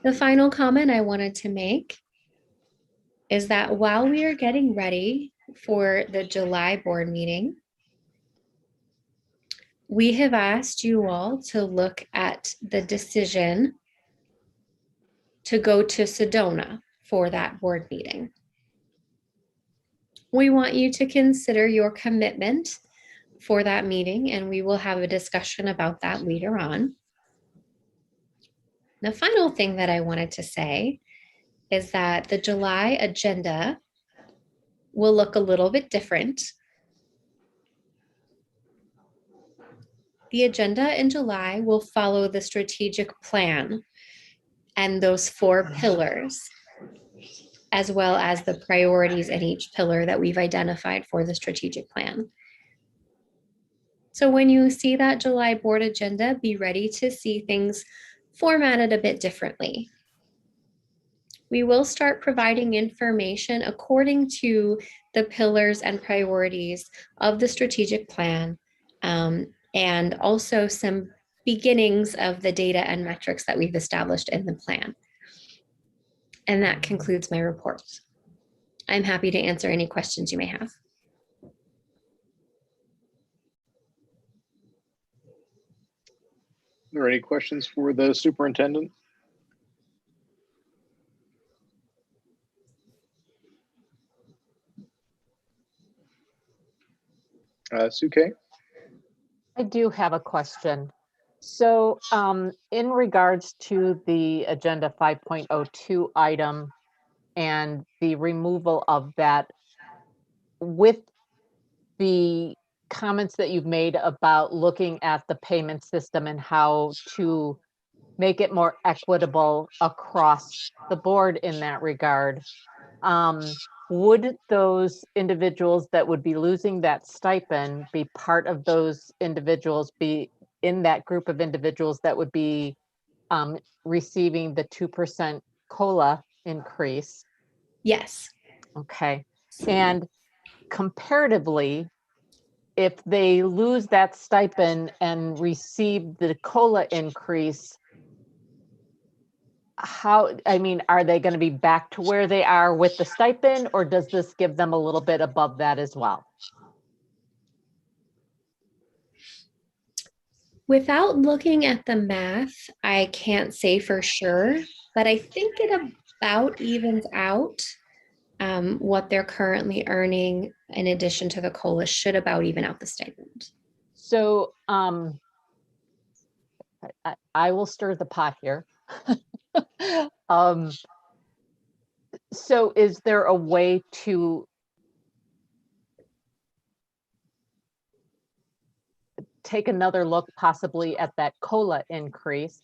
The final comment I wanted to make is that while we are getting ready for the July board meeting, we have asked you all to look at the decision to go to Sedona for that board meeting. We want you to consider your commitment for that meeting, and we will have a discussion about that later on. The final thing that I wanted to say is that the July agenda will look a little bit different. The agenda in July will follow the strategic plan and those 4 pillars, as well as the priorities in each pillar that we've identified for the strategic plan. So when you see that July board agenda, be ready to see things formatted a bit differently. We will start providing information according to the pillars and priorities of the strategic plan, and also some beginnings of the data and metrics that we've established in the plan. And that concludes my report. I'm happy to answer any questions you may have. Are there any questions for the superintendent? Suke? I do have a question. So in regards to the Agenda 5.02 item and the removal of that, with the comments that you've made about looking at the payment system and how to make it more equitable across the board in that regard, would those individuals that would be losing that stipend be part of those individuals, be in that group of individuals that would be receiving the 2% COLA increase? Yes. Okay. And comparatively, if they lose that stipend and receive the COLA increase, how, I mean, are they going to be back to where they are with the stipend, or does this give them a little bit above that as well? Without looking at the math, I can't say for sure, but I think it about evens out. What they're currently earning in addition to the COLA should about even out the stipend. So I will stir the pot here. So is there a way to take another look possibly at that COLA increase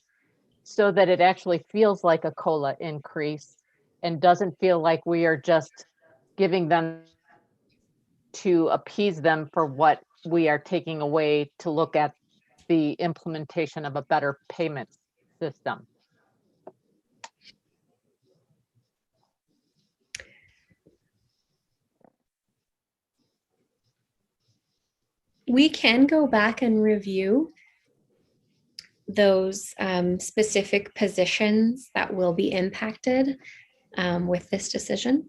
so that it actually feels like a COLA increase and doesn't feel like we are just giving them to appease them for what we are taking away to look at the implementation of a better payment system? We can go back and review those specific positions that will be impacted with this decision.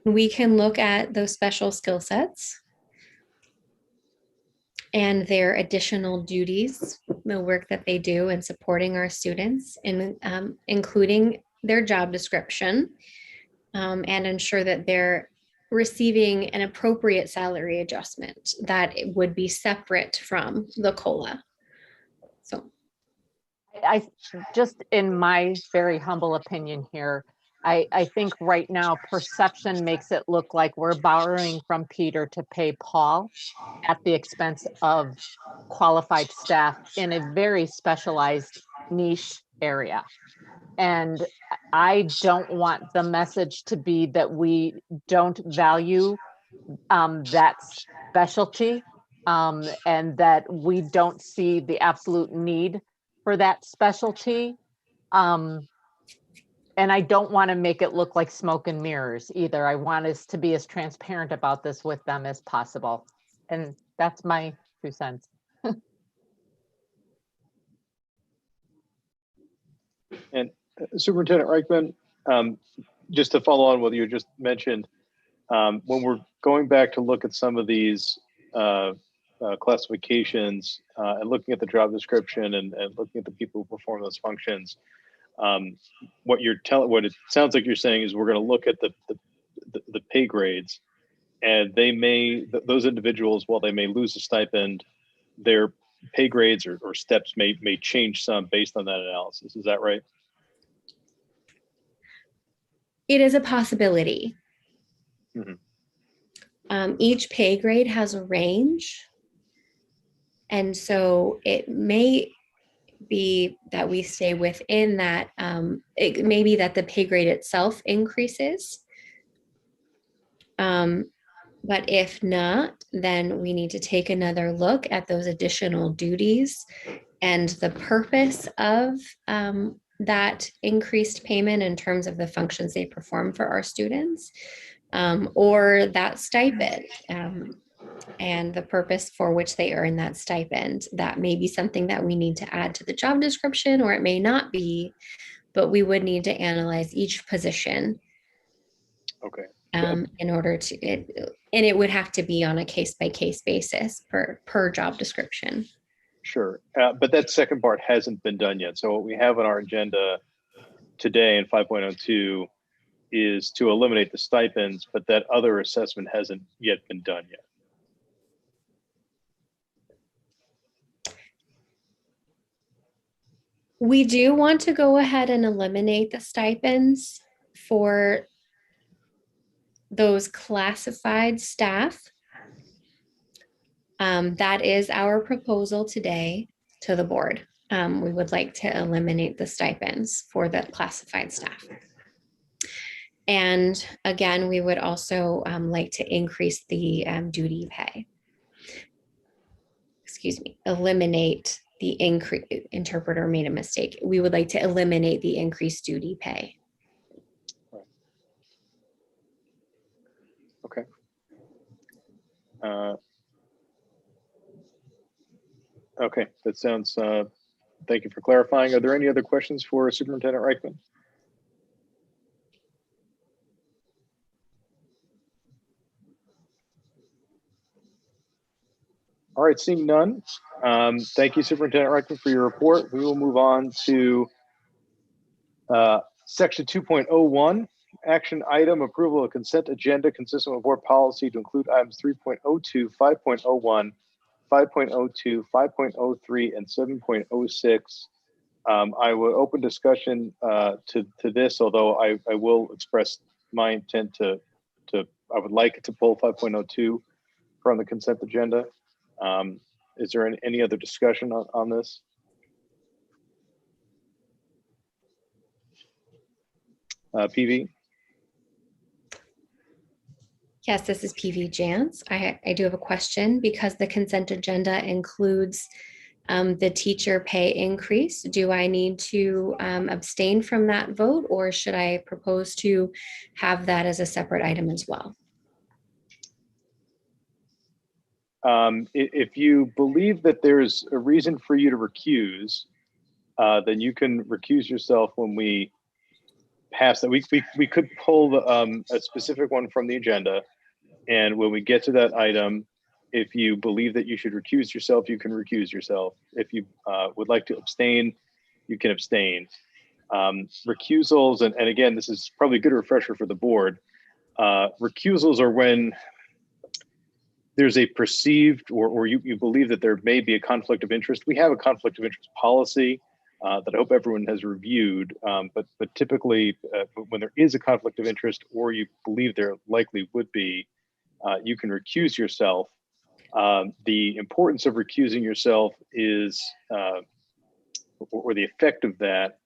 We can look at those special skill sets and their additional duties, the work that they do in supporting our students, and including their job description, and ensure that they're receiving an appropriate salary adjustment that it would be separate from the COLA. So I just, in my very humble opinion here, I think right now perception makes it look like we're borrowing from Peter to pay Paul at the expense of qualified staff in a very specialized niche area. And I don't want the message to be that we don't value that specialty, and that we don't see the absolute need for that specialty. And I don't want to make it look like smoke and mirrors either. I want us to be as transparent about this with them as possible. And that's my 2 cents. And Superintendent Reichman, just to follow on what you just mentioned, when we're going back to look at some of these classifications and looking at the job description and looking at the people who perform those functions, what it sounds like you're saying is we're going to look at the pay grades, and those individuals, while they may lose a stipend, their pay grades or steps may change some based on that analysis. Is that right? It is a possibility. Mm-hmm. Each pay grade has a range. And so it may be that we stay within that. It may be that the pay grade itself increases. But if not, then we need to take another look at those additional duties and the purpose of that increased payment in terms of the functions they perform for our students, or that stipend and the purpose for which they earn that stipend. That may be something that we need to add to the job description, or it may not be, but we would need to analyze each position. Okay. In order to, and it would have to be on a case-by-case basis per job description. Sure, but that second part hasn't been done yet. So what we have on our agenda today in 5.02 is to eliminate the stipends, but that other assessment hasn't yet been done yet. We do want to go ahead and eliminate the stipends for those classified staff. That is our proposal today to the board. We would like to eliminate the stipends for the classified staff. And again, we would also like to increase the duty pay. Excuse me, eliminate the increase. Interpreter made a mistake. We would like to eliminate the increased duty pay. Okay. Okay, that sounds, thank you for clarifying. Are there any other questions for Superintendent Reichman? All right, seeing none. Thank you, Superintendent Reichman, for your report. We will move on to section 2.01, action item, approval of consent agenda consistent with board policy to include items 3.02, 5.01, 5.02, 5.03, and 7.06. I will open discussion to this, although I will express my intent I would like it to pull 5.02 from the consent agenda. Is there any other discussion on this? PV? Yes, this is PV Jantz. I do have a question because the consent agenda includes the teacher pay increase. Do I need to abstain from that vote, or should I propose to have that as a separate item as well? If you believe that there's a reason for you to recuse, then you can recuse yourself when we pass that. We could pull a specific one from the agenda, and when we get to that item, if you believe that you should recuse yourself, you can recuse yourself. If you would like to abstain, you can abstain. Recusals, and again, this is probably a good refresher for the board. Recusals are when there's a perceived or you believe that there may be a conflict of interest. We have a conflict of interest policy that I hope everyone has reviewed, but typically when there is a conflict of interest or you believe there likely would be, you can recuse yourself. The importance of recusing yourself is, or the effect of that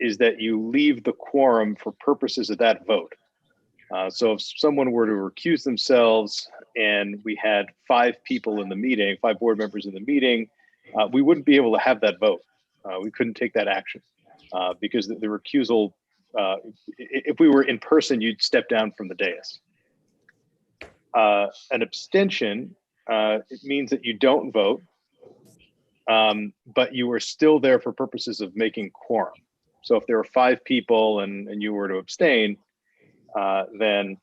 is that you leave the quorum for purposes of that vote. So if someone were to recuse themselves and we had 5 people in the meeting, 5 board members in the meeting, we wouldn't be able to have that vote. We couldn't take that action because the recusal, if we were in person, you'd step down from the dais. An abstention, it means that you don't vote, but you are still there for purposes of making quorum. So if there are 5 people and you were to abstain, then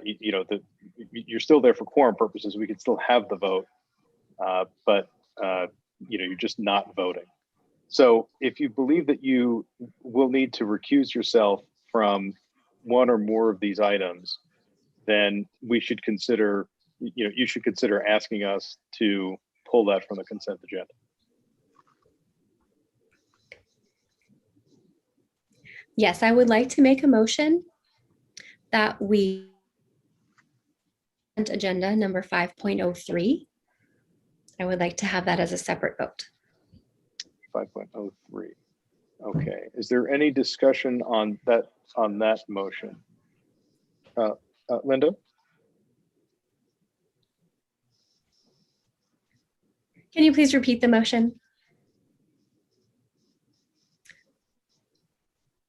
you're still there for quorum purposes. We could still have the vote, but you're just not voting. So if you believe that you will need to recuse yourself from one or more of these items, then we should consider, you should consider asking us to pull that from the consent agenda. Yes, I would like to make a motion that we agenda number 5.03. I would like to have that as a separate vote. 5.03. Okay. Is there any discussion on that motion? Linda? Can you please repeat the motion?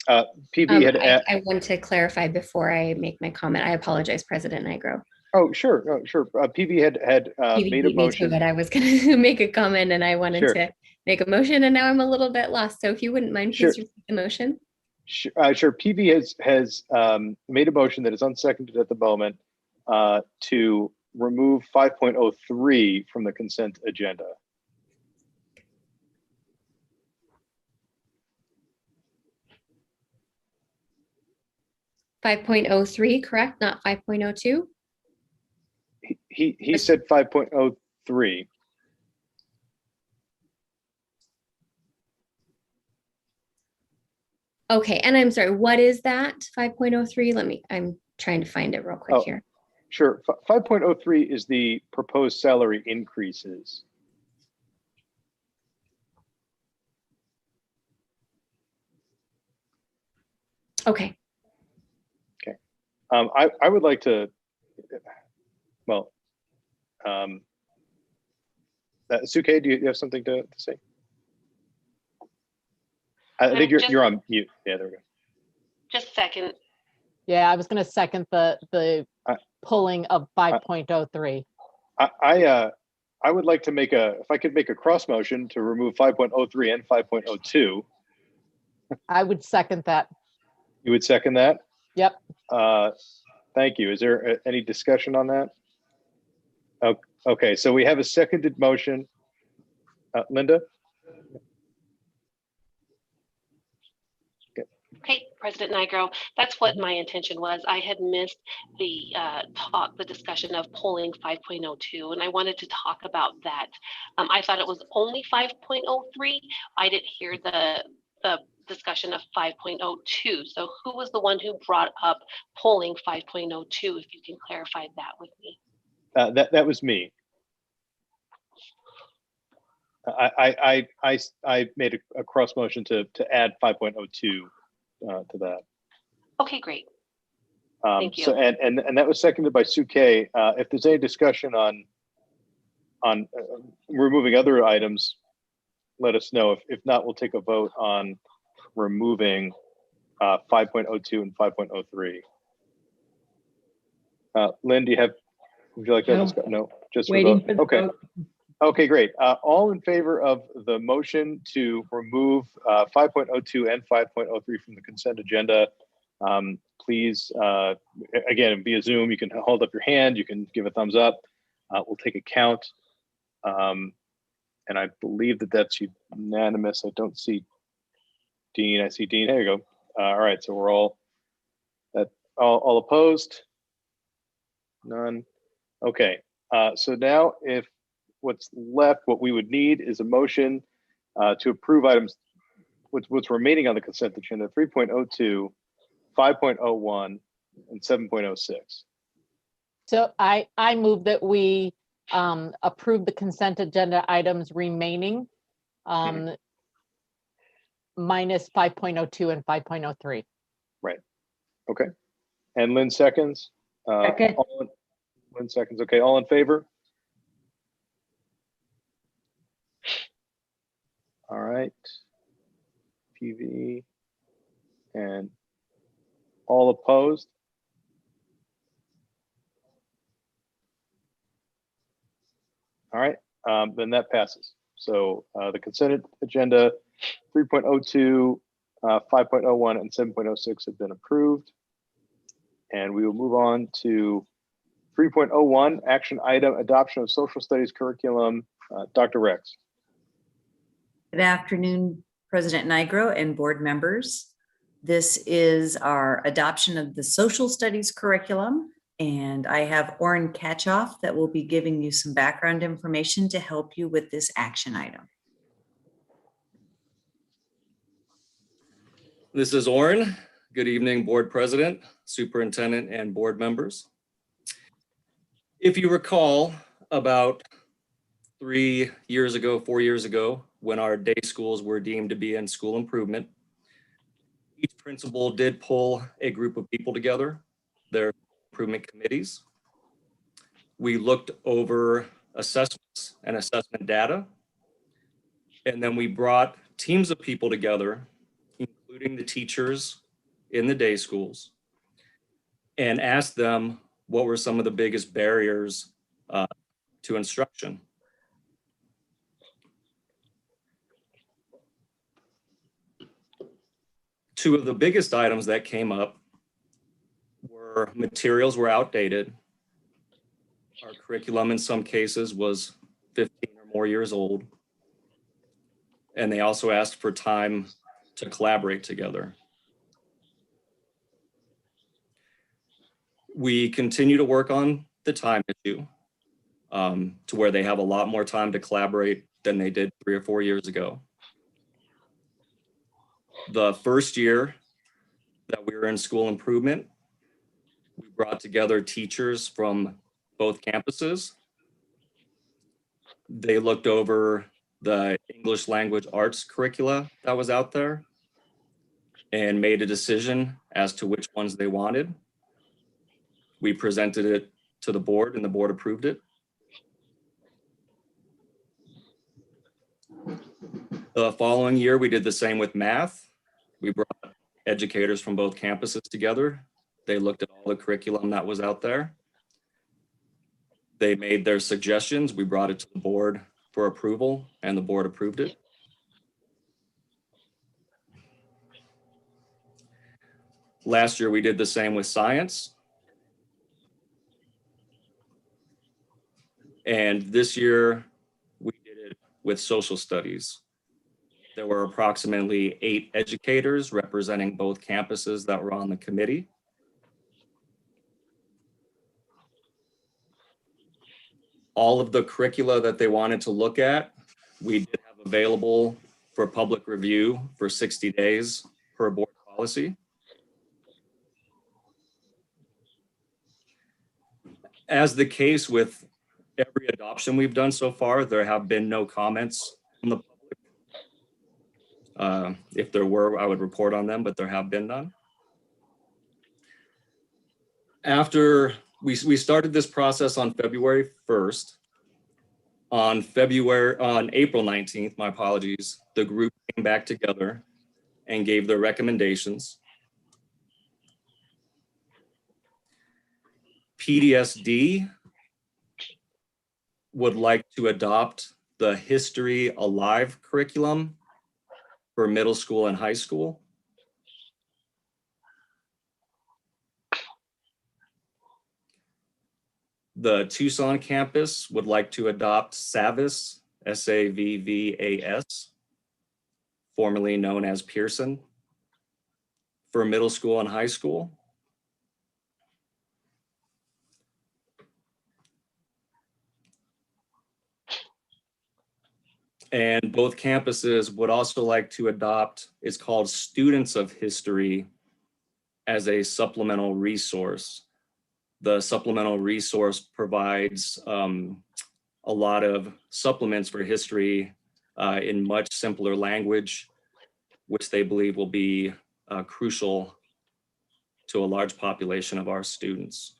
PB had I want to clarify before I make my comment. I apologize, President Nigro. Oh, sure. PB had made a motion. But I was going to make a comment and I wanted Sure. to make a motion and now I'm a little bit lost. So if you wouldn't mind, please repeat the motion. Sure. PB has made a motion that is unseconded at the moment to remove 5.03 from the consent agenda. .03, correct? Not 5.02? He said 5.03. Okay, and I'm sorry, what is that? 5.03? I'm trying to find it real quick here. Sure. 5.03 is the proposed salary increases. Okay. Okay. I would like to, well, Suke, do you have something to say? I think you're on mute. Yeah, there we go. Just a second. Yeah, I was going to second the pulling of 5.03. I would like to if I could make a cross motion to remove 5.03 and 5.02. I would second that. You would second that? Yep. Thank you. Is there any discussion on that? Okay, so we have a seconded motion. Linda? Okay, President Nigro, that's what my intention was. I had missed the discussion of polling 5.02, and I wanted to talk about that. I thought it was only 5.03. I didn't hear the discussion of 5.02. So who was the one who brought up polling 5.02? If you can clarify that with me. That was me. I made a cross motion to add 5.02 to that. Okay, great. Thank you. So and that was seconded by Suke. If there's any discussion on removing other items, let us know. If not, we'll take a vote on removing 5.02 and 5.03. Lynn, would you like that? No, just waiting for for the okay. vote. Okay, great. All in favor of the motion to remove 5.02 and 5.03 from the consent agenda, please, again, via Zoom, you can hold up your hand, you can give a thumbs up. We'll take a count. And I believe that that's unanimous. I don't see Dean. I see Dean. There you go. All right, so we're all opposed? None. Okay, so now if what's left, what we would need is a motion to approve items, what's remaining on the consent agenda: 3.02, 5.01, and 7.06. So I move that we approve the consent agenda items remaining minus 5.02 and 5.03. Right. Okay. And Lynn seconds. Second. Lynn seconds. Okay, all in favor? All right. PV and all opposed? All right, then that passes. So the consent agenda 3.02, 5.01, and 7.06 have been approved. And we will move on to 3.01, action item, adoption of social studies curriculum. Dr. Rex. Good afternoon, President Nigro and board members. This is our adoption of the social studies curriculum, and I have Orrin Katchoff that will be giving you some background information to help you with this action item. This is Orrin. Good evening, board president, superintendent, and board members. If you recall, about 3 years ago, 4 years ago, when our day schools were deemed to be in school improvement, each principal did pull a group of people together, their improvement committees. We looked over assessments and assessment data, and then we brought teams of people together, including the teachers in the day schools, and asked them what were some of the biggest barriers to instruction. Two of the biggest items that came up were materials were outdated. Our curriculum in some cases was 15 or more years old. And they also asked for time to collaborate together. We continue to work on the time issue to where they have a lot more time to collaborate than they did 3 or 4 years ago. The first year that we were in school improvement, we brought together teachers from both campuses. They looked over the English language arts curricula that was out there and made a decision as to which ones they wanted. We presented it to the board and the board approved it. The following year, we did the same with math. We brought educators from both campuses together. They looked at all the curriculum that was out there. They made their suggestions. We brought it to the board for approval and the board approved it. Last year, we did the same with science. And this year, we did it with social studies. There were approximately 8 educators representing both campuses that were on the committee. All of the curricula that they wanted to look at, we did have available for public review for 60 days per board policy. As the case with every adoption we've done so far, there have been no comments from the public. If there were, I would report on them, but there have been none. After we started this process on February 1st, on April 19th, my apologies, the group came back together and gave their recommendations. PDSD would like to adopt the History Alive curriculum for middle school and high school. The Tucson campus would like to adopt SAVVAS, S-A-V-V-A-S, formerly known as Pearson, for middle school and high school. And both campuses would also like to adopt, it's called Students of History, as a supplemental resource. The supplemental resource provides a lot of supplements for history in much simpler language, which they believe will be crucial to a large population of our students.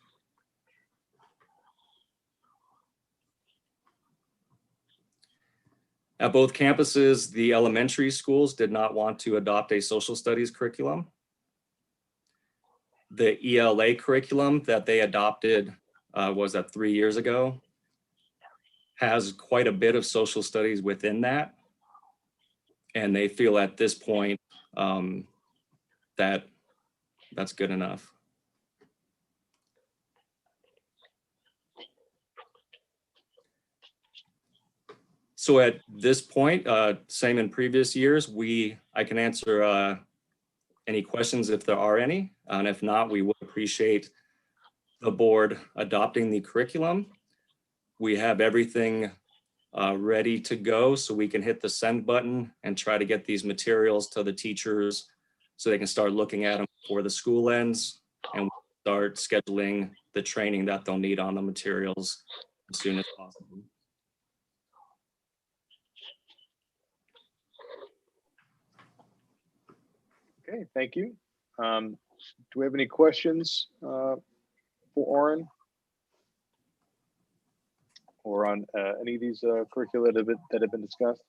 At both campuses, the elementary schools did not want to adopt a social studies curriculum. The ELA curriculum that they adopted was that 3 years ago, has quite a bit of social studies within that. And they feel at this point that that's good enough. So at this point, same in previous years, I can answer any questions if there are any. And if not, we would appreciate the board adopting the curriculum. We have everything ready to go, so we can hit the send button and try to get these materials to the teachers so they can start looking at them before the school ends, and we'll start scheduling the training that they'll need on the materials as soon as possible. Okay, thank you. Do we have any questions for Oren or on any of these curricula that have been discussed?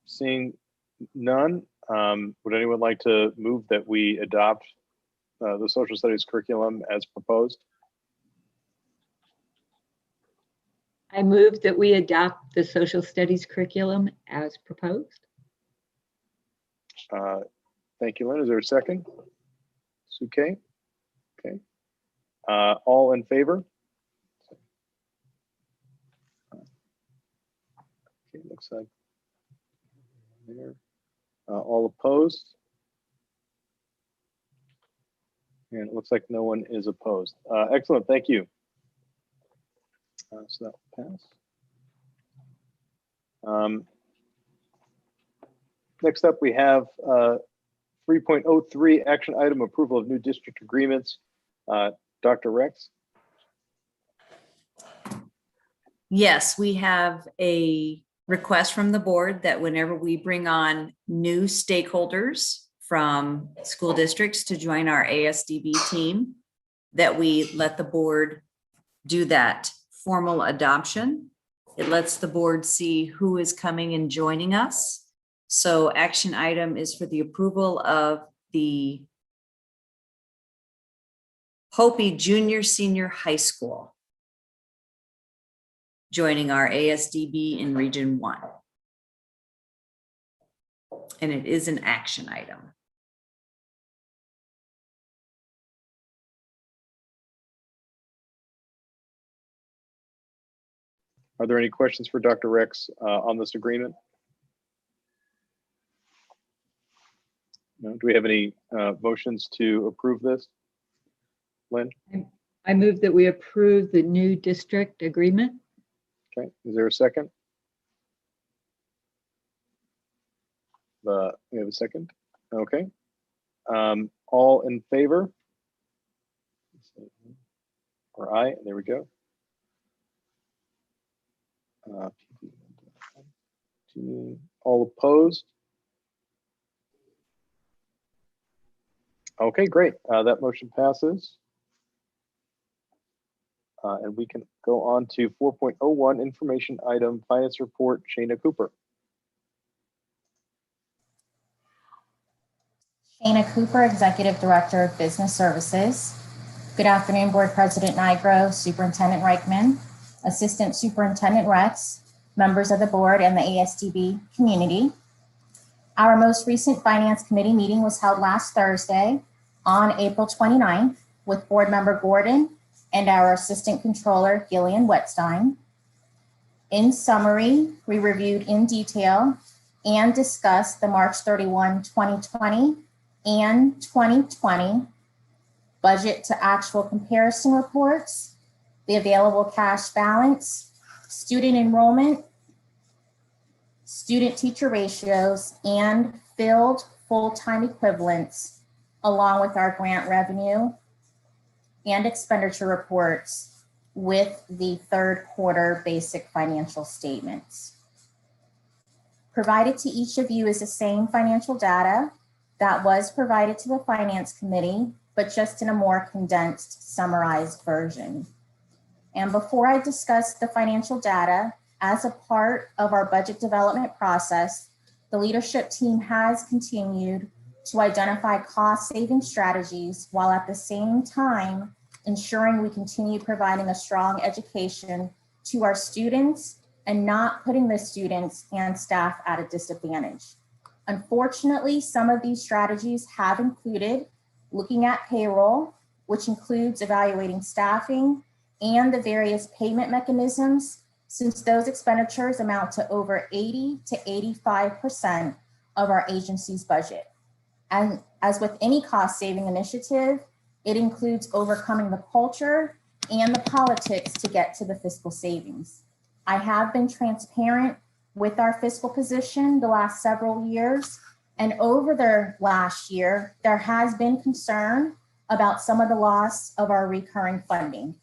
Seeing none, would anyone like to move that we adopt the social studies curriculum as proposed? I move that we adopt the social studies curriculum as proposed. Thank you, Lynn. Is there a second? It's okay. Okay. All in favor? Okay, looks like there. All opposed? And it looks like no one is opposed. Excellent, thank you. So that will pass. Next up, we have 3.03 action item approval of new district agreements. Dr. Rex. Yes, we have a request from the board that whenever we bring on new stakeholders from school districts to join our ASDB team, that we let the board do that formal adoption. It lets the board see who is coming and joining us. So action item is for the approval of the Hopi Junior Senior High School joining our ASDB in Region 1. And it is an action item. Are there any questions for Dr. Rex on this agreement? No. Do we have any motions to approve this? Lynn? I move that we approve the new district agreement. Okay, is there a second? We have a second. Okay. All in favor? Or aye, there we go. All opposed? Okay, great. That motion passes. And we can go on to 4.01 information item finance report, Shayna Cooper. Shayna Cooper, Executive Director of Business Services. Good afternoon, Board President Nigro, Superintendent Reichman, Assistant Superintendent Rex, members of the board and the ASDB community. Our most recent Finance Committee meeting was held last Thursday on April 29th with Board Member Gordon and our Assistant Controller, Gillian Wetstein. In summary, we reviewed in detail and discussed the March 31, 2020 and 2020 budget to actual comparison reports, the available cash balance, student enrollment, student teacher ratios, and filled full-time equivalents, along with our grant revenue and expenditure reports with the third quarter basic financial statements. Provided to each of you is the same financial data that was provided to the Finance Committee, but just in a more condensed, summarized version. And before I discuss the financial data, as a part of our budget development process, the leadership team has continued to identify cost-saving strategies while at the same time ensuring we continue providing a strong education to our students and not putting the students and staff at a disadvantage. Unfortunately, some of these strategies have included looking at payroll, which includes evaluating staffing and the various payment mechanisms, since those expenditures amount to over 80 to 85% of our agency's budget. And as with any cost-saving initiative, it includes overcoming the culture and the politics to get to the fiscal savings. I have been transparent with our fiscal position the last several years, and over the last year, there has been concern about some of the loss of our recurring funding.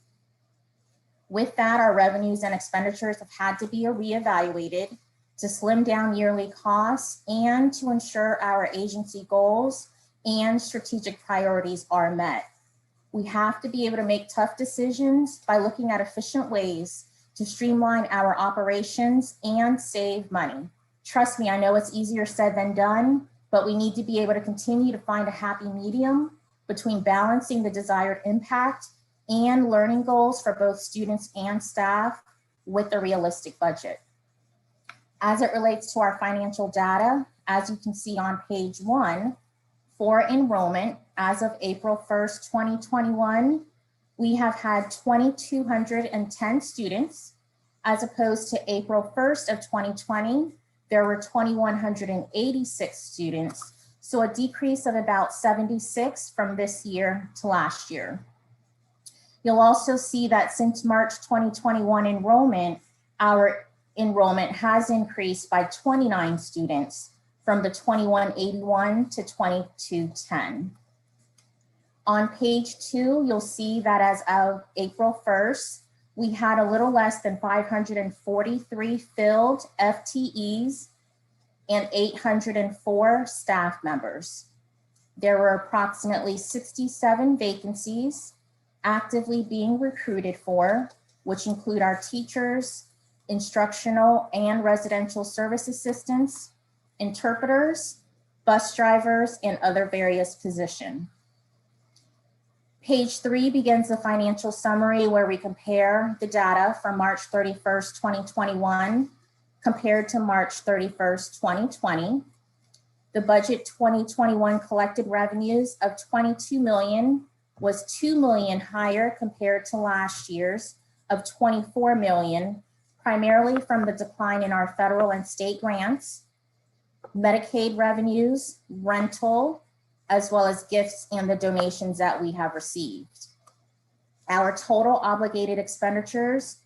With that, our revenues and expenditures have had to be reevaluated to slim down yearly costs and to ensure our agency goals and strategic priorities are met. We have to be able to make tough decisions by looking at efficient ways to streamline our operations and save money. Trust me, I know it's easier said than done, but we need to be able to continue to find a happy medium between balancing the desired impact and learning goals for both students and staff with a realistic budget. As it relates to our financial data, as you can see on page 1, for enrollment, as of April 1st, 2021, we have had 2,210 students, as opposed to April 1st of 2020, there were 2,186 students, so a decrease of about 76 from this year to last year. You'll also see that since March 2021 enrollment, our enrollment has increased by 29 students from the 2181 to 2210. On page 2, you'll see that as of April 1st, we had a little less than 543 filled FTEs and 804 staff members. There were approximately 67 vacancies actively being recruited for, which include our teachers, instructional and residential service assistants, interpreters, bus drivers, and other various positions. Page 3 begins the financial summary where we compare the data from March 31st, 2021 compared to March 31st, 2020. The budget 2021 collected revenues of $22 million was $2 million higher compared to last year's of $24 million, primarily from the decline in our federal and state grants, Medicaid revenues, rental, as well as gifts and the donations that we have received. Our total obligated expenditures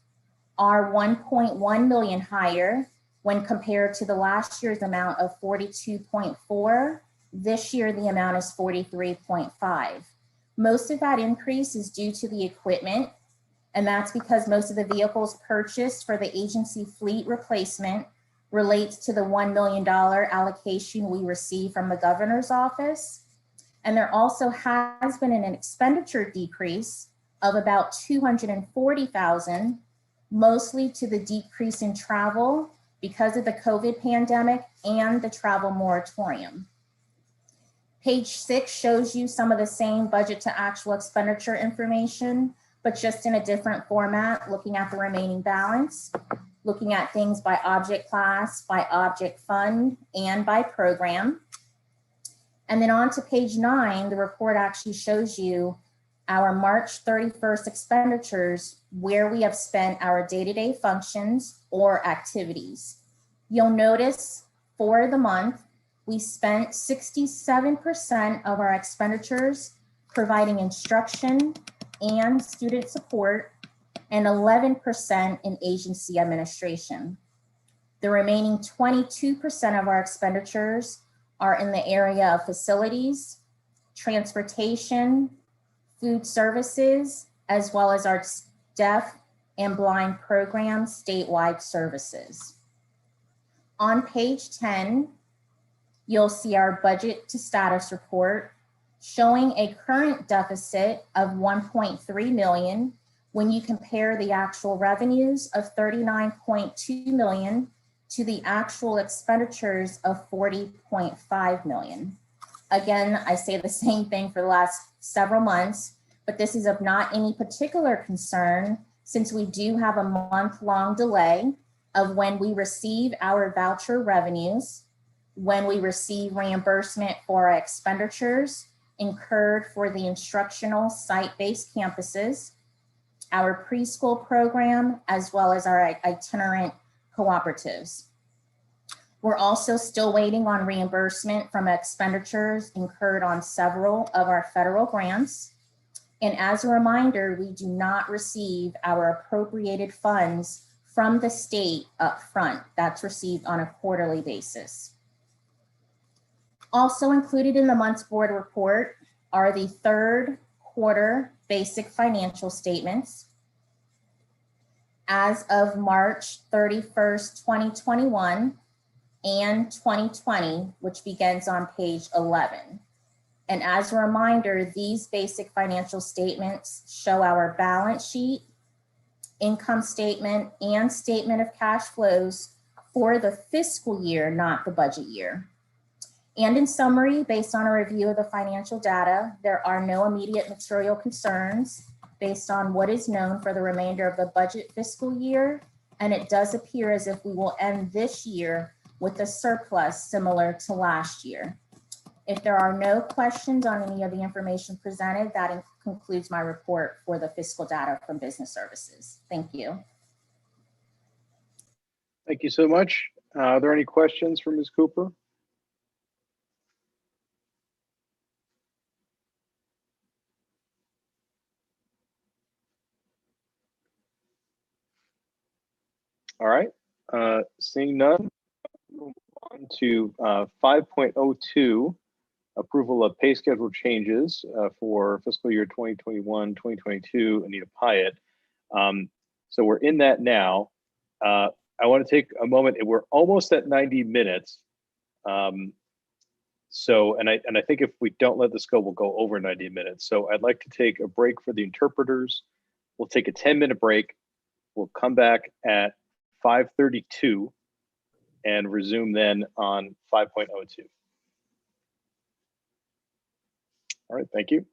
are 1.1 million higher when compared to the last year's amount of 42.4. This year, the amount is 43.5. Most of that increase is due to the equipment, and that's because most of the vehicles purchased for the agency fleet replacement relates to the $1 million allocation we received from the governor's office. And there also has been an expenditure decrease of about $240,000, mostly to the decrease in travel because of the COVID pandemic and the travel moratorium. Page 6 shows you some of the same budget to actual expenditure information, but just in a different format, looking at the remaining balance, looking at things by object class, by object fund, and by program. And then on to page 9, the report actually shows you our March 31st expenditures, where we have spent our day-to-day functions or activities. You'll notice for the month, we spent 67% of our expenditures providing instruction and student support, and 11% in agency administration. The remaining 22% of our expenditures are in the area of facilities, transportation, food services, as well as our deaf, and blind program statewide services. On page 10, you'll see our budget to status report showing a current deficit of 1.3 million when you compare the actual revenues of 39.2 million to the actual expenditures of 40.5 million. Again, I say the same thing for the last several months, but this is of not any particular concern since we do have a month-long delay of when we receive our voucher revenues, when we receive reimbursement for our expenditures incurred for the instructional site-based campuses, our preschool program, as well as our itinerant cooperatives. We're also still waiting on reimbursement from expenditures incurred on several of our federal grants. And as a reminder, we do not receive our appropriated funds from the state up front. That's received on a quarterly basis. Also included in the month's board report are the third quarter basic financial statements as of March 31st, 2021 and 2020, which begins on page 11. And as a reminder, these basic financial statements show our balance sheet, income statement, and statement of cash flows for the fiscal year, not the budget year. And in summary, based on a review of the financial data, there are no immediate material concerns based on what is known for the remainder of the budget fiscal year. And it does appear as if we will end this year with a surplus similar to last year. If there are no questions on any of the information presented, that concludes my report for the fiscal data from business services. Thank you. Thank you so much. Are there any questions for Ms. Cooper? All right, seeing none, move on to 5.02, approval of pay schedule changes for fiscal year 2021, 2022, Anita Pyatt. So we're in that now. I want to take a moment, and we're almost at 90 minutes. So, and I think if we don't let this go, we'll go over 90 minutes. So I'd like to take a break for the interpreters. We'll take a 10-minute break. We'll come back at 5:32 and resume then on 5.02. All right, thank you.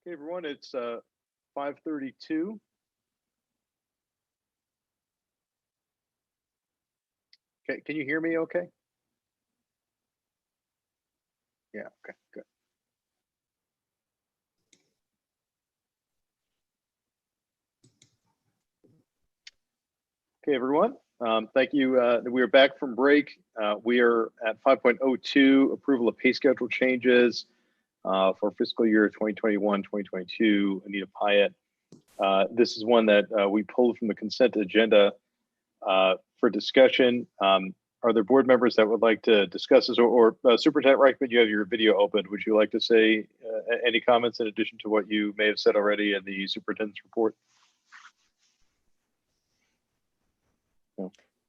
Okay, everyone, it's 5:32. Okay, can you hear me okay? Yeah, okay, good. Okay, everyone, thank you. We are back from break. We are at 5.02, approval of pay schedule changes for fiscal year 2021-2022. Anita Pyatt. This is one that we pulled from the consent agenda for discussion. Are there board members that would like to discuss this, or Superintendent Reichman, you have your video open. Would you like to say any comments in addition to what you may have said already in the superintendent's report?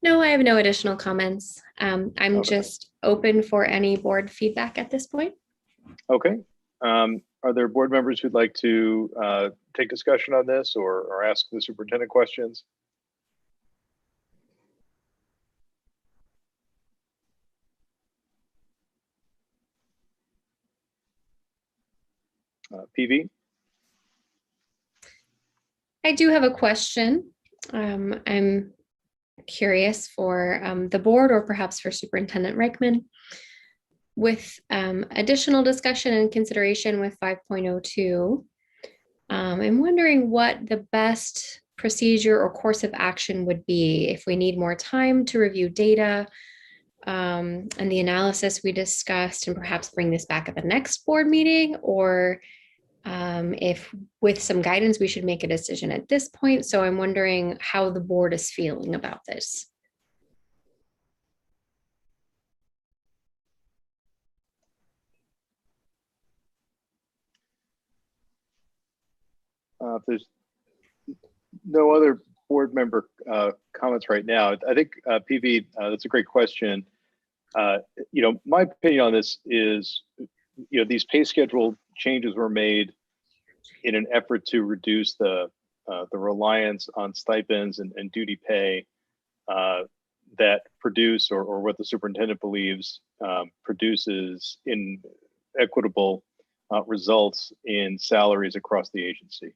No, I have no additional comments. I'm Okay. just open for any board feedback at this point. Okay. Are there board members who'd like to take discussion on this or ask the superintendent questions? PV? I do have a question. I'm curious for the board or perhaps for Superintendent Reichman. With additional discussion and consideration with 5.02, I'm wondering what the best procedure or course of action would be if we need more time to review data and the analysis we discussed and perhaps bring this back at the next board meeting, or if with some guidance we should make a decision at this point. So I'm wondering how the board is feeling about this. If there's no other board member comments right now, I think PV, that's a great question. My opinion on this is, these pay schedule changes were made in an effort to reduce the reliance on stipends and duty pay that produce, or what the superintendent believes produces inequitable results in salaries across the agency.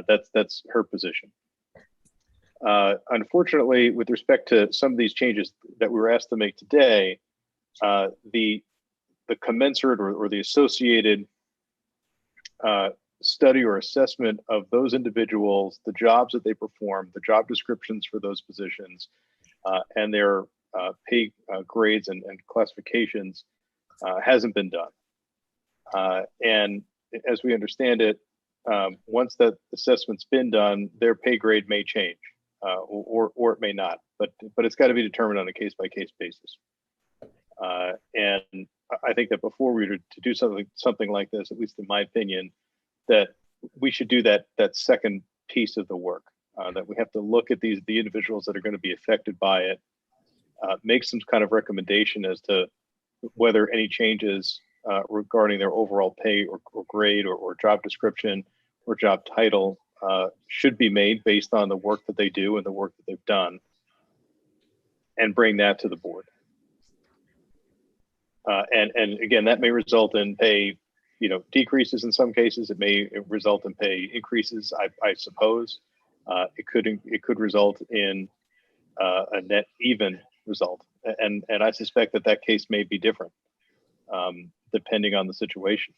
That's her position. Unfortunately, with respect to some of these changes that we were asked to make today, the commensurate or the associated study or assessment of those individuals, the jobs that they perform, the job descriptions for those positions, and their pay grades and classifications hasn't been done. And as we understand it, once that assessment's been done, their pay grade may change, or it may not, but it's got to be determined on a case-by-case basis. And I think that before we were to do something like this, at least in my opinion, that we should do that second piece of the work, that we have to look at the individuals that are going to be affected by it, make some kind of recommendation as to whether any changes regarding their overall pay or grade or job description or job title should be made based on the work that they do and the work that they've done, and bring that to the board. And again, that may result in pay, decreases in some cases. It may result in pay increases, I suppose. It could result in a net even result, and I suspect that case may be different depending on the situation.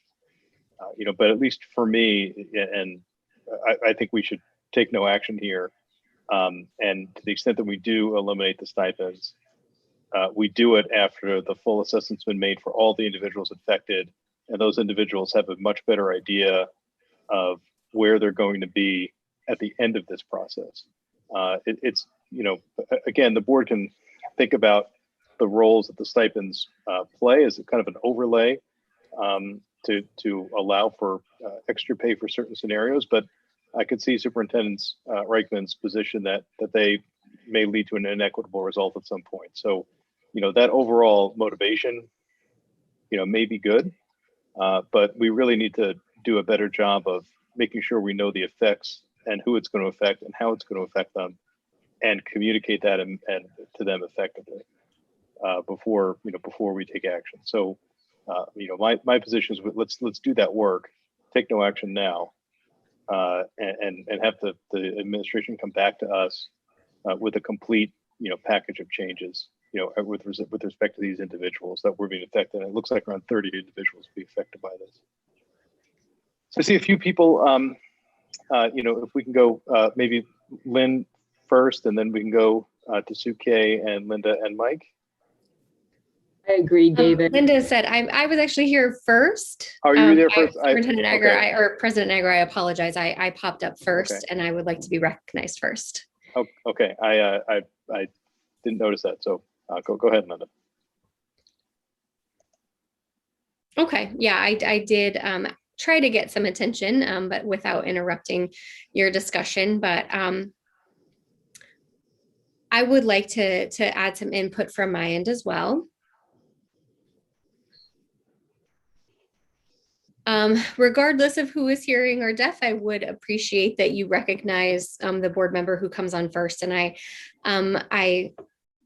But at least for me, and I think we should take no action here. And to the extent that we do eliminate the stipends, we do it after the full assessment's been made for all the individuals affected, and those individuals have a much better idea of where they're going to be at the end of this process. It's again, the board can think about the roles that the stipends play as a kind of an overlay to allow for extra pay for certain scenarios, but I could see Superintendent Reichman's position that they may lead to an inequitable result at some point. So, that overall motivation, may be good, but we really need to do a better job of making sure we know the effects and who it's going to affect and how it's going to affect them, and communicate that and to them effectively before we take action. So, my position is let's do that work take no action now, and have the administration come back to us with a complete, package of changes, with respect to these individuals that were being affected. And it looks like around 30 individuals will be affected by this. So I see a few people, if we can go maybe Lynn first, and then we can go to Sue K and Linda and Mike. I agree, David. Linda said, I was actually here first. Oh, you were there first? Superintendent Niagro, or President Niagro, I apologize. I popped up first, and I would like to be recognized first. Oh, okay. I didn't notice that. So go ahead, Linda. Okay. Yeah, I did try to get some attention, but without interrupting your discussion. But I would like to add some input from my end as well. Regardless of who is hearing or deaf, I would appreciate that you recognize the board member who comes on first. And I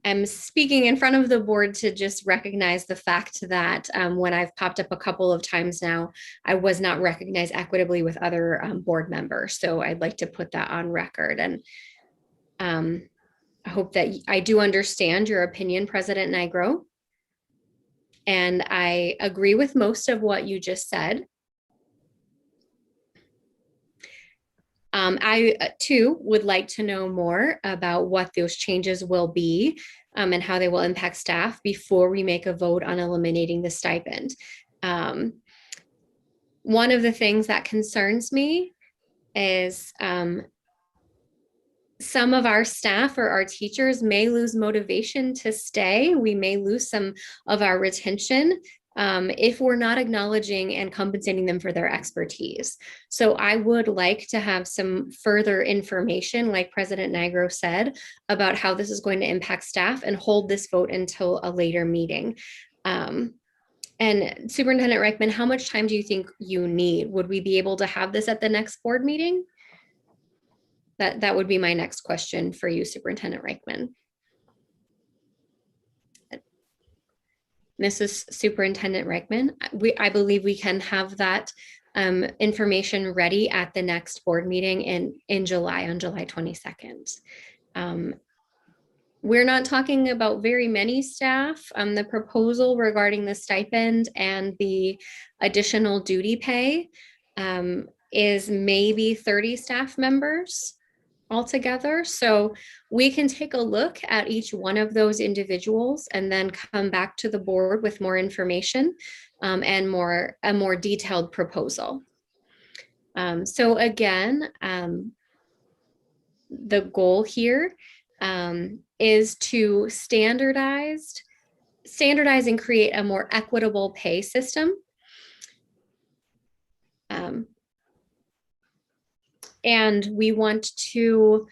am speaking in front of the board to just recognize the fact that when I've popped up a couple of times now, I was not recognized equitably with other board members. So I'd like to put that on record. And I hope that I do understand your opinion, President Niagro. And I agree with most of what you just said. I too would like to know more about what those changes will be and how they will impact staff before we make a vote on eliminating the stipend. One of the things that concerns me is some of our staff or our teachers may lose motivation to stay. We may lose some of our retention if we're not acknowledging and compensating them for their expertise. So I would like to have some further information, like President Niagro said, about how this is going to impact staff, and hold this vote until a later meeting. And Superintendent Reichman, how much time do you think you need? Would we be able to have this at the next board meeting? That would be my next question for you, Superintendent Reichman. Mrs. Superintendent Reichman, I believe we can have that information ready at the next board meeting in July, on July 22nd. We're not talking about very many staff. The proposal regarding the stipend and the additional duty pay is maybe 30 staff members altogether. So we can take a look at each one of those individuals and then come back to the board with more information and a more detailed proposal. So again, the goal here is to standardize and create a more equitable pay system. And we want to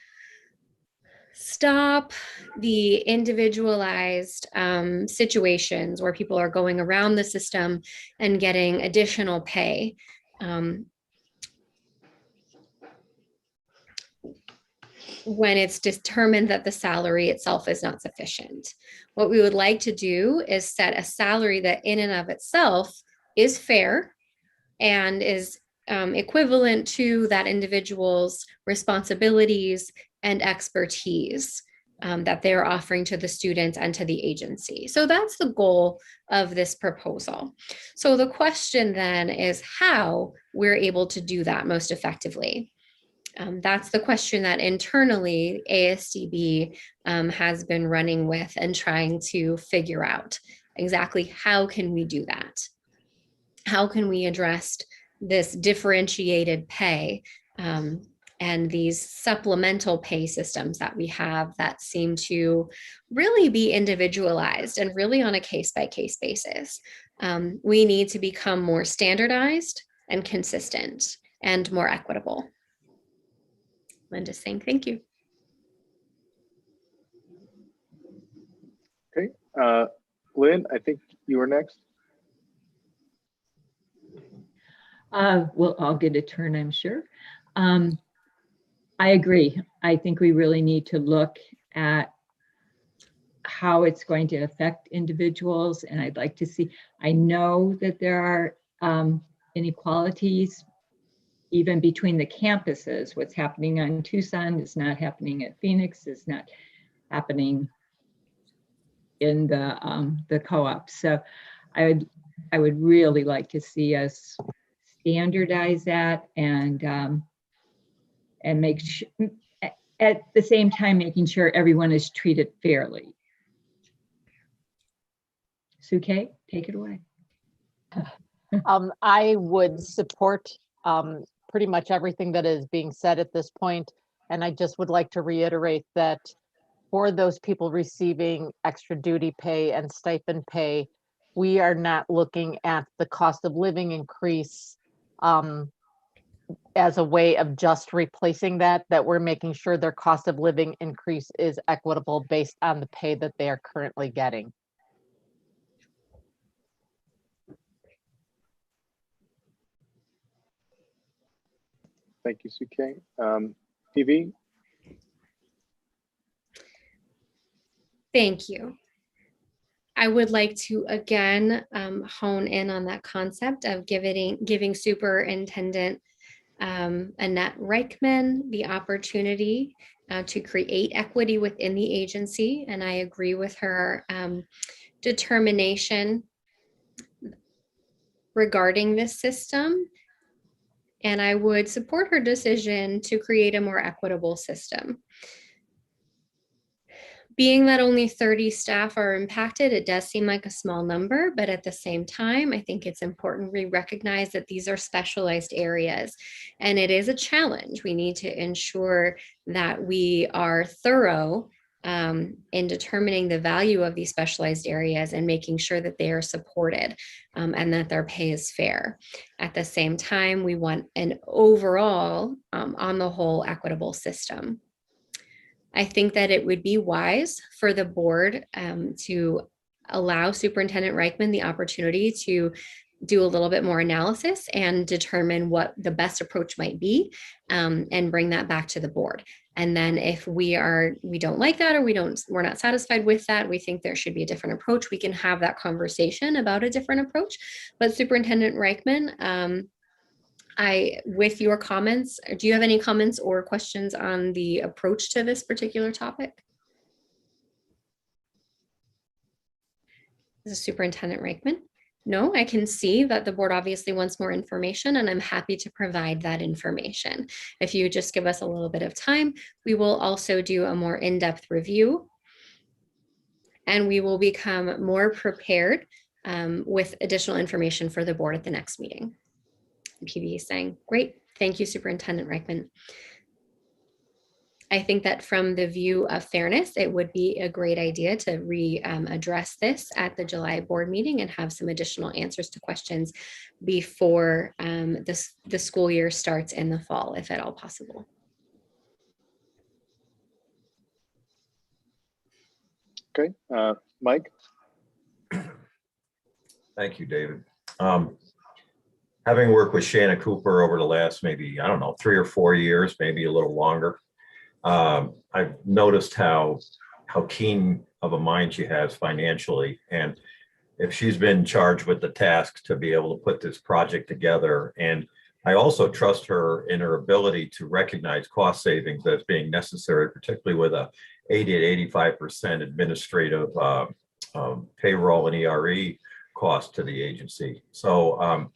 stop the individualized situations where people are going around the system and getting additional pay. When it's determined that the salary itself is not sufficient. What we would like to do is set a salary that in and of itself is fair and is equivalent to that individual's responsibilities and expertise that they're offering to the students and to the agency. So that's the goal of this proposal. So the question then is how we're able to do that most effectively. That's the question that internally ASDB has been running with and trying to figure out exactly how can we do that? How can we address this differentiated pay and these supplemental pay systems that we have that seem to really be individualized and really on a case-by-case basis. We need to become more standardized and consistent and more equitable. Linda's saying thank you. Okay, Lynn, I think you were next. Well, I'll get a turn, I'm sure. I agree. I think we really need to look at how it's going to affect individuals. And I'd like to see, I know that there are inequalities even between the campuses, what's happening on Tucson is not happening at Phoenix, is not happening in the co-op. So I would really like to see us standardize that and make sure, at the same time, making sure everyone is treated fairly. Suke, take it away. I would support pretty much everything that is being said at this point. And I just would like to reiterate that for those people receiving extra duty pay and stipend pay, we are not looking at the cost of living increase as a way of just replacing that we're making sure their cost of living increase is equitable based on the pay that they are currently getting. Thank you, Suke. PV? Thank you. I would like to again hone in on that concept of giving Superintendent Annette Reichman the opportunity to create equity within the agency. And I agree with her determination regarding this system. And I would support her decision to create a more equitable system. Being that only 30 staff are impacted, it does seem like a small number, but at the same time, I think it's important we recognize that these are specialized areas and it is a challenge. We need to ensure that we are thorough in determining the value of these specialized areas and making sure that they are supported and that their pay is fair. At the same time, we want an overall, on the whole, equitable system. I think that it would be wise for the board to allow Superintendent Reichman the opportunity to do a little bit more analysis and determine what the best approach might be and bring that back to the board. And then if we don't like that or we're not satisfied with that, we think there should be a different approach, we can have that conversation about a different approach. But Superintendent Reichman, with your comments, do you have any comments or questions on the approach to this particular topic? This is Superintendent Reichman. No, I can see that the board obviously wants more information and I'm happy to provide that information. If you just give us a little bit of time, we will also do a more in-depth review and we will become more prepared with additional information for the board at the next meeting. PV is saying, great, thank you, Superintendent Reichman. I think that from the view of fairness, it would be a great idea to address this at the July board meeting and have some additional answers to questions before the school year starts in the fall, if at all possible. Okay, Mike? Thank you, David. Having worked with Shanna Cooper over the last maybe, I don't know, 3 or 4 years, maybe a little longer, I've noticed how keen of a mind she has financially. And if she's been charged with the task to be able to put this project together, and I also trust her in her ability to recognize cost savings as being necessary, particularly with a 80 to 85% administrative payroll and ERE cost to the agency. So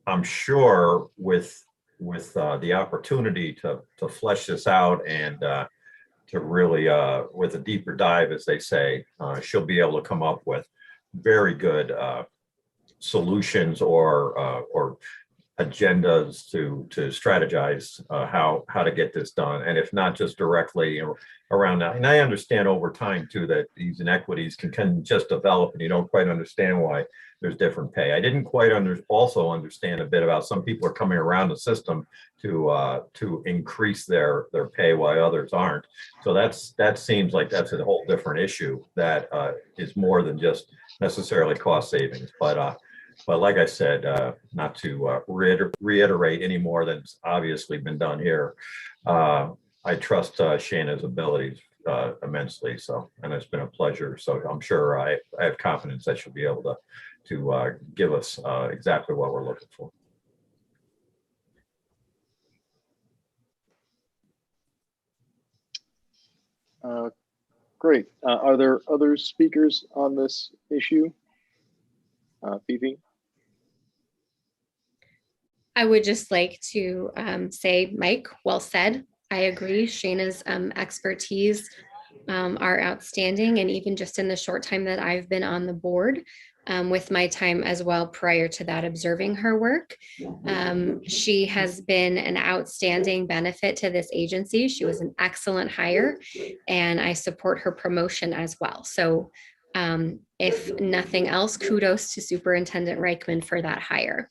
I'm sure with the opportunity to flesh this out and to really, with a deeper dive, as they say, she'll be able to come up with very good solutions or agendas to strategize how to get this done. And if not just directly around that. And I understand over time too that these inequities can just develop and you don't quite understand why there's different pay. I didn't quite also understand a bit about some people are coming around the system to increase their pay while others aren't. So that seems like that's a whole different issue that is more than just necessarily cost savings. But like I said, not to reiterate any more than's obviously been done here. I trust Shanna's abilities immensely. So, and it's been a pleasure. So I'm sure I have confidence that she'll be able to give us exactly what we're looking for. Great. Are there other speakers on this issue? Phoebe? I would just like to say, Mike, well said. I agree. Shayna's expertise are outstanding. And even just in the short time that I've been on the board, with my time as well prior to that, observing her work, she has been an outstanding benefit to this agency. She was an excellent hire, and I support her promotion as well. So if nothing else, kudos to Superintendent Reichman for that hire.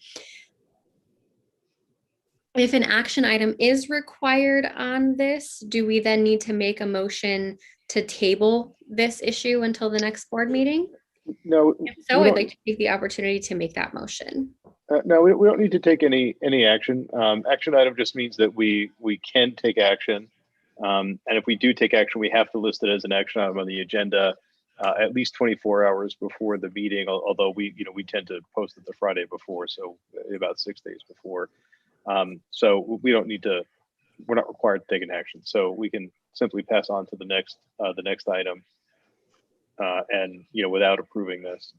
If an action item is required on this, do we then need to make a motion to table this issue until the next board meeting? No. If so, I'd like to take the opportunity to make that motion. No, we don't need to take any action. Action item just means that we can take action. And if we do take action, we have to list it as an action item on the agenda at least 24 hours before the meeting, although we tend to post it the Friday before, so about 6 days before. So we don't need to, we're not required to take an action. So we can simply pass on to the next item and, without approving this.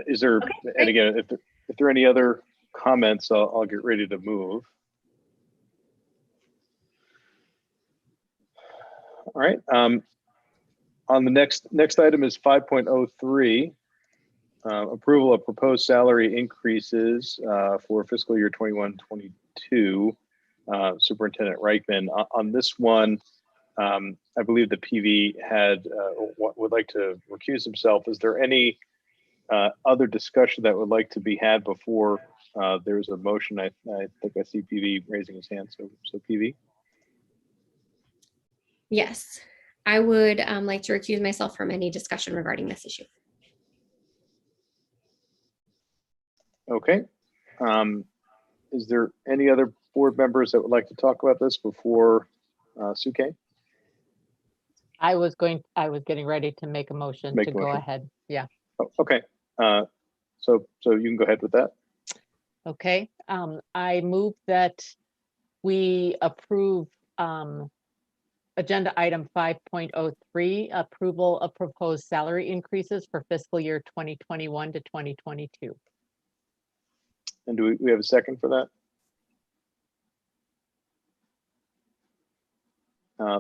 Is there, okay, and again, if there are any other comments, I'll get ready to move. All right. On the next item is 5.03. Approval of proposed salary increases for fiscal year 21-22. Superintendent Reichman. On this one, I believe the PV would like to recuse himself. Is there any other discussion that would like to be had before there's a motion? I think I see PV raising his hand. So PV. Yes, I would like to recuse myself from any discussion regarding this issue. Okay. Is there any other board members that would like to talk about this before Suke? I was getting ready to make a motion to go ahead. Yeah. Oh, okay. So you can go ahead with that. Okay. I move that we approve agenda item 5.03, approval of proposed salary increases for fiscal year 2021 to 2022. And do we have a second for that?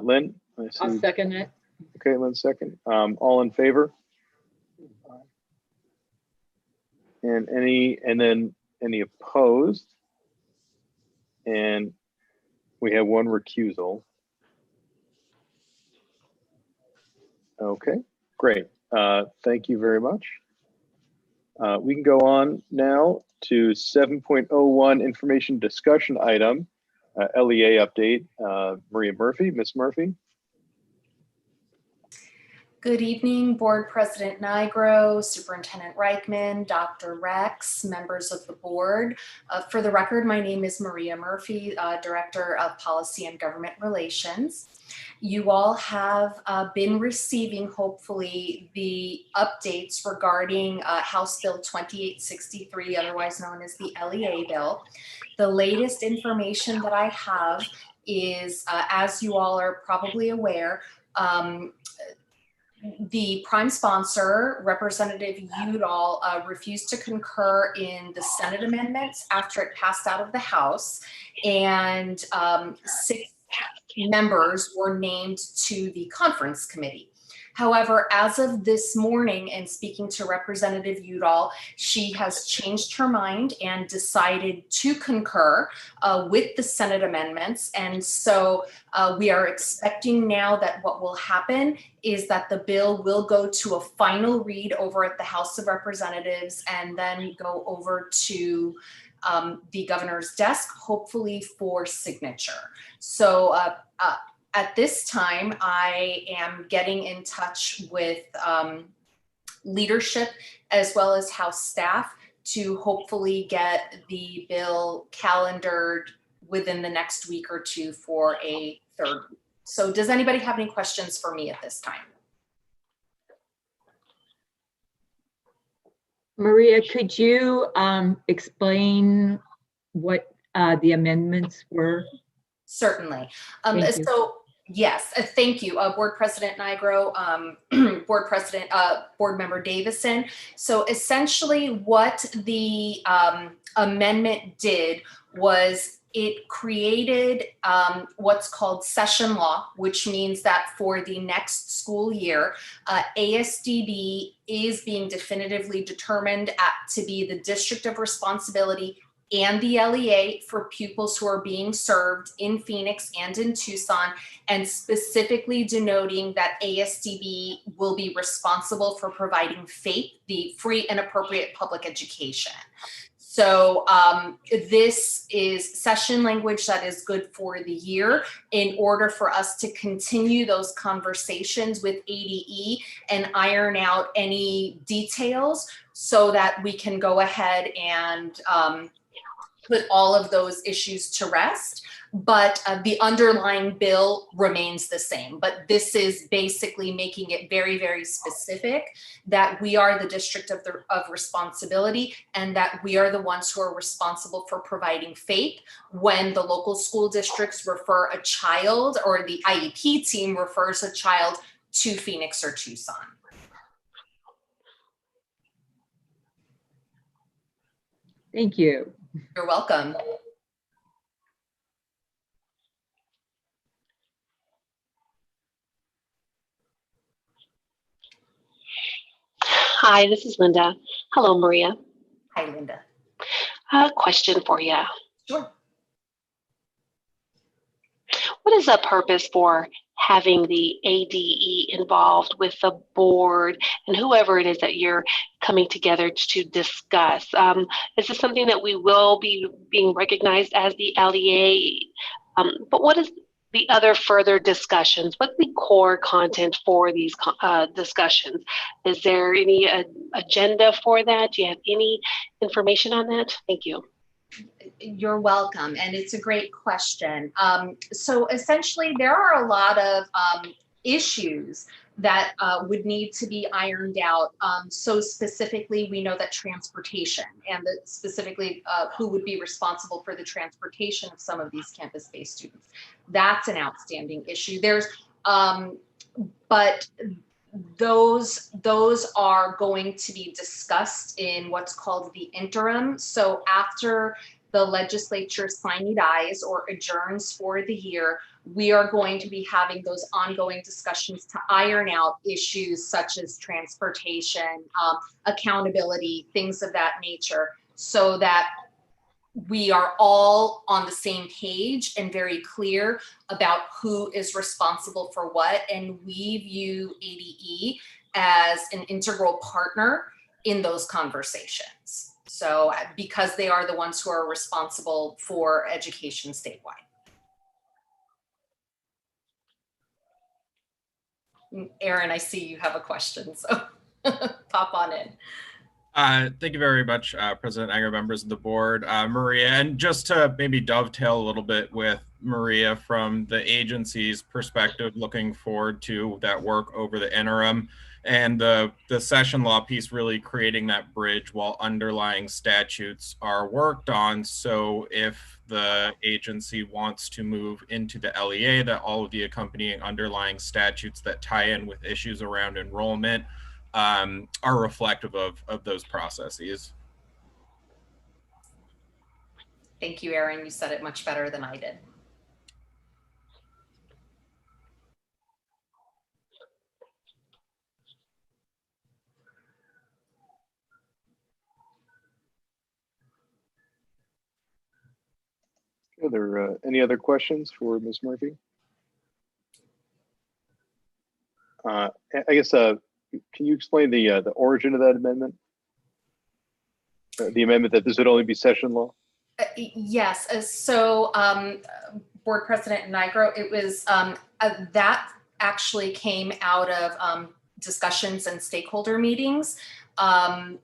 Lynn? I'll second it. Okay, Lynn, second. All in favor? And any opposed? And we have one recusal. Okay, great. Thank you very much. We can go on now to 7.01 information discussion item, LEA update. Maria Murphy, Ms. Murphy. Good evening, Board President Nigro, Superintendent Reichman, Dr. Rex, members of the board. For the record, my name is Maria Murphy, Director of Policy and Government Relations. You all have been receiving, hopefully, the updates regarding House Bill 2863, otherwise known as the LEA bill. The latest information that I have is, as you all are probably aware, the prime sponsor, Representative Udall, refused to concur in the Senate amendments after it passed out of the House, and 6 members were named to the conference committee. However, as of this morning, and speaking to Representative Udall, she has changed her mind and decided to concur with the Senate amendments. And so we are expecting now that what will happen is that the bill will go to a final read over at the House of Representatives and then go over to the governor's desk, hopefully for signature. So at this time, I am getting in touch with leadership as well as House staff to hopefully get the bill calendared within the next week or two for a third week. So does anybody have any questions for me at this time? Maria, could you explain what the amendments were? Certainly. Yes, thank you, Board President Nigro, Board Member Davison. So essentially what the amendment did was it created what's called session law, which means that for the next school year, ASDB is being definitively determined to be the district of responsibility and the LEA for pupils who are being served in Phoenix and in Tucson, and specifically denoting that ASDB will be responsible for providing FAPE, the free and appropriate public education. So this is session language that is good for the year in order for us to continue those conversations with ADE and iron out any details so that we can go ahead and put all of those issues to rest, but the underlying bill remains the same. But this is basically making it very, very specific that we are the district of responsibility and that we are the ones who are responsible for providing FAPE when the local school districts refer a child or the IEP team refers a child to Phoenix or Tucson. Thank you. You're welcome. Hi, this is Linda. Hello, Maria. Hi, Linda. Question for you. Sure. What is the purpose for having the ADE involved with the board and whoever it is that you're coming together to discuss? Is this something that we will be being recognized as the LEA? But what is the other further discussions? What's the core content for these discussions? Is there any agenda for that? Do you have any information on that? Thank you. You're welcome, and it's a great question. So essentially, there are a lot of issues that would need to be ironed out. So specifically, we know that transportation and specifically who would be responsible for the transportation of some of these campus-based students. That's an outstanding issue. There's, but those are going to be discussed in what's called the interim. So after the legislature dies or adjourns for the year, we are going to be having those ongoing discussions to iron out issues such as transportation, accountability, things of that nature, so that we are all on the same page and very clear about who is responsible for what. And we view ADE as an integral partner in those conversations. So because they are the ones who are responsible for education statewide. Aaron, I see you have a question, so pop on in. Thank you very much, President Anger, members of the board, Maria. And just to maybe dovetail a little bit with Maria from the agency's perspective, looking forward to that work over the interim and the session law piece, really creating that bridge while underlying statutes are worked on. So if the agency wants to move into the LEA, that all of the accompanying underlying statutes that tie in with issues around enrollment are reflective of those processes. Thank you, Aaron. You said it much better than I did. Are there any other questions for Ms. Murphy? I guess, can you explain the origin of that amendment? The amendment that this would only be session law? Yes. So Board President Nigro, it was that actually came out of discussions and stakeholder meetings, and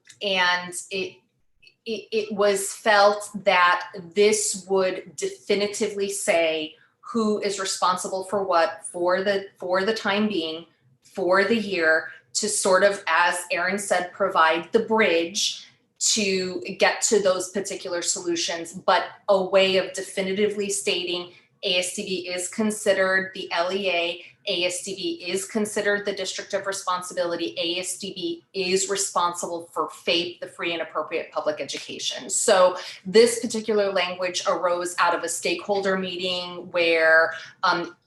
it was felt that this would definitively say who is responsible for what for the time being, for the year, to sort of, as Aaron said, provide the bridge to get to those particular solutions, but a way of definitively stating ASDB is considered the LEA. ASDB is considered the district of responsibility. ASDB is responsible for FAPE, the free and appropriate public education. So this particular language arose out of a stakeholder meeting where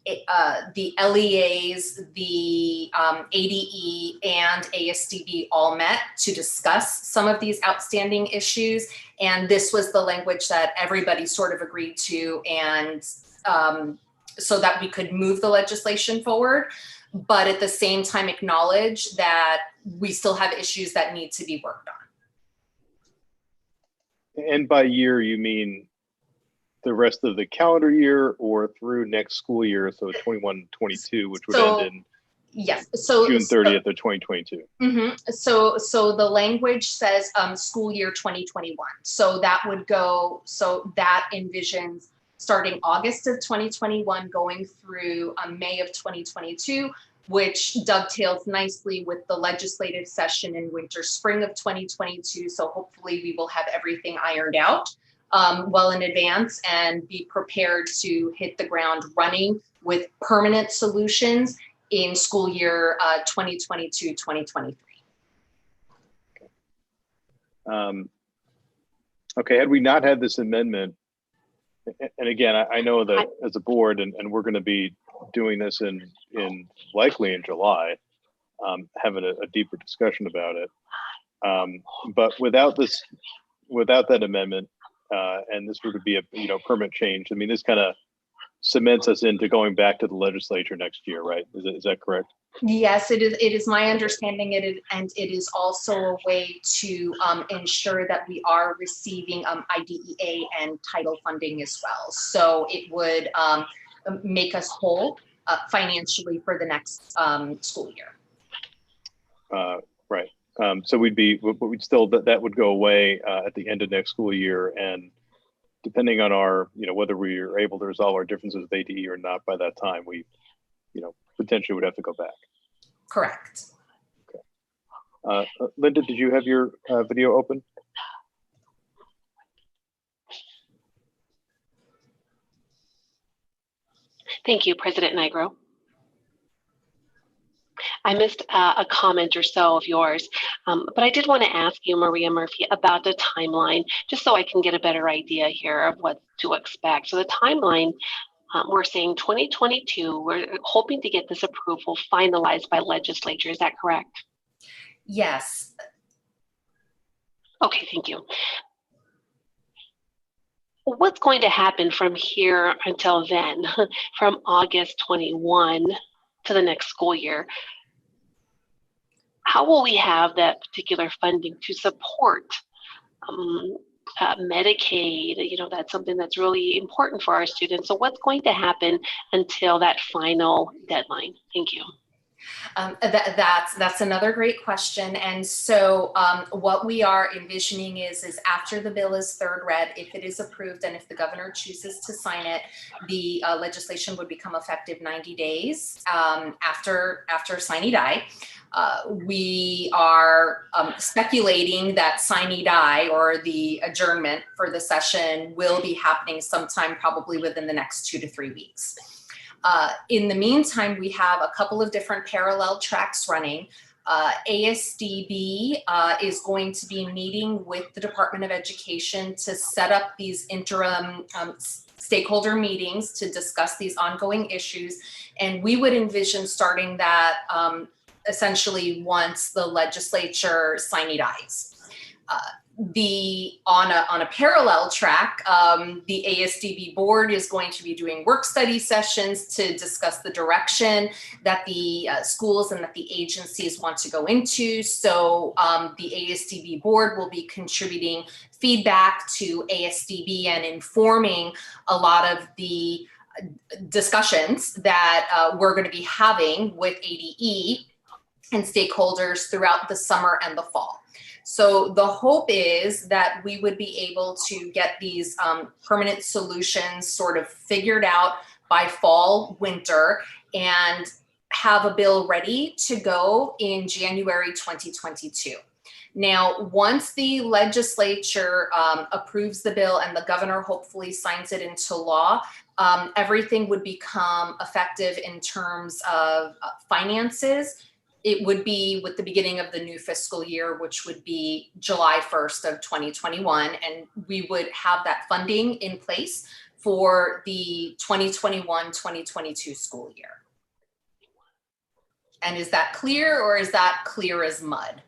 the LEAs, the ADE, and ASDB all met to discuss some of these outstanding issues. And this was the language that everybody sort of agreed to, and so that we could move the legislation forward, but at the same time acknowledge that we still have issues that need to be worked on. And by year, you mean the rest of the calendar year or through next school year, so 21-22, which would end in yes, so June 30th of 2022. So the language says school year 2021. So that would go, so that envisions starting August of 2021 going through May of 2022, which dovetails nicely with the legislative session in winter, spring of 2022. So hopefully we will have everything ironed out well in advance and be prepared to hit the ground running with permanent solutions in school year 2022-2023. Okay, had we not had this amendment, and again, I know that as a board, and we're going to be doing this in likely in July, having a deeper discussion about it. But without that amendment, and this were to be a permanent change, I mean, this kind of cements us into going back to the legislature next year, right? Is that correct? Yes, it is. It is my understanding and it is also a way to ensure that we are receiving IDEA and title funding as well. So it would make us whole financially for the next school year. Right. So we'd still, that would go away at the end of next school year, and depending on our, whether we are able to resolve our differences with ADE or not by that time, we, potentially would have to go back. Correct. Okay. Linda, did you have your video open? Thank you, President Nigro. I missed a comment or so of yours, but I did want to ask you, Maria Murphy, about the timeline, just so I can get a better idea here of what to expect. So the timeline, we're saying 2022, we're hoping to get this approval finalized by legislature. Is that correct? Yes. Okay, thank you. What's going to happen from here until then, from August 21 to the next school year? How will we have that particular funding to support Medicaid? That's something that's really important for our students. So what's going to happen until that final deadline? Thank you. That's another great question. And so what we are envisioning is after the bill is third read, if it is approved and if the governor chooses to sign it, the legislation would become effective 90 days after sine die. We are speculating that sine die, or the adjournment for the session, will be happening sometime probably within the next 2 to 3 weeks. In the meantime, we have a couple of different parallel tracks running. ASDB is going to be meeting with the Department of Education to set up these interim stakeholder meetings to discuss these ongoing issues. And we would envision starting that essentially once the legislature sine dies. On a parallel track, the ASDB board is going to be doing work study sessions to discuss the direction that the schools and that the agencies want to go into. So the ASDB board will be contributing feedback to ASDB and informing a lot of the discussions that we're going to be having with ADE and stakeholders throughout the summer and the fall. So the hope is that we would be able to get these permanent solutions sort of figured out by fall, winter, and have a bill ready to go in January 2022. Now, once the legislature approves the bill and the governor hopefully signs it into law, everything would become effective in terms of finances. It would be with the beginning of the new fiscal year, which would be July 1st of 2021. And we would have that funding in place for the 2021-2022 school year. And is that clear, or is that clear as mud?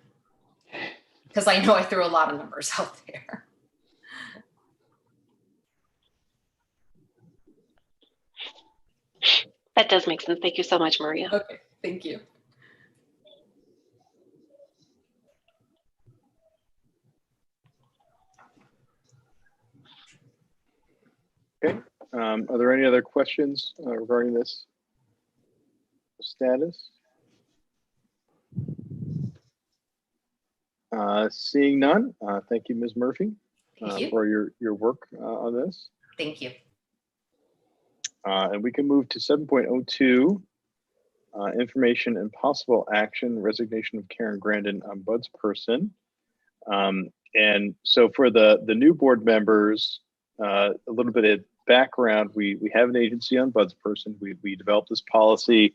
Because I know I threw a lot of numbers out there. That does make sense. Thank you so much, Maria. Okay, thank you. Okay. Are there any other questions regarding this status? Seeing none, thank you, Ms. Murphy, for your work on this. Thank you. And we can move to 7.02, information and possible action, resignation of Karen Grandin, ombudsperson. And so for the new board members, a little bit of background, we have an agency ombudsperson. We developed this policy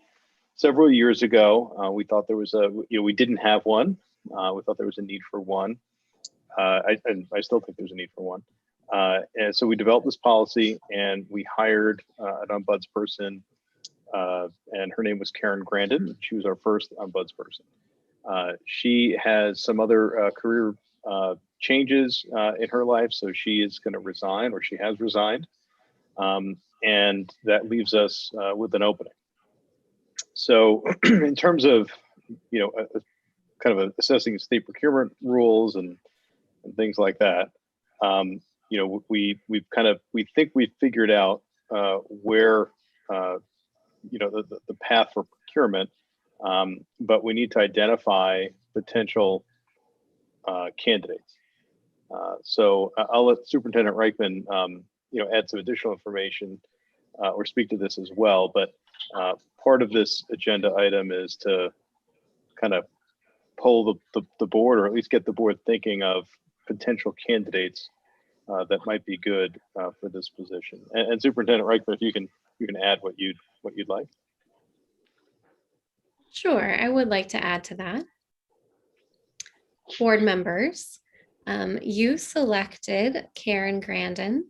several years ago. We thought there was we didn't have one. We thought there was a need for one. I still think there's a need for one. And so we developed this policy, and we hired an ombudsperson, and her name was Karen Grandin. She was our first ombudsperson. She has some other career changes in her life, so she is going to resign, or she has resigned, and that leaves us with an opening. So in terms of, kind of assessing state procurement rules and things like that, we think we've figured out where the path for procurement, but we need to identify potential candidates. So I'll let Superintendent Reichman add some additional information or speak to this as well. But part of this agenda item is to kind of poll the board, or at least get the board thinking of potential candidates that might be good for this position. And Superintendent Reichman, if you can add what you'd like. Sure, I would like to add to that. Board members, you selected Karen Grandin,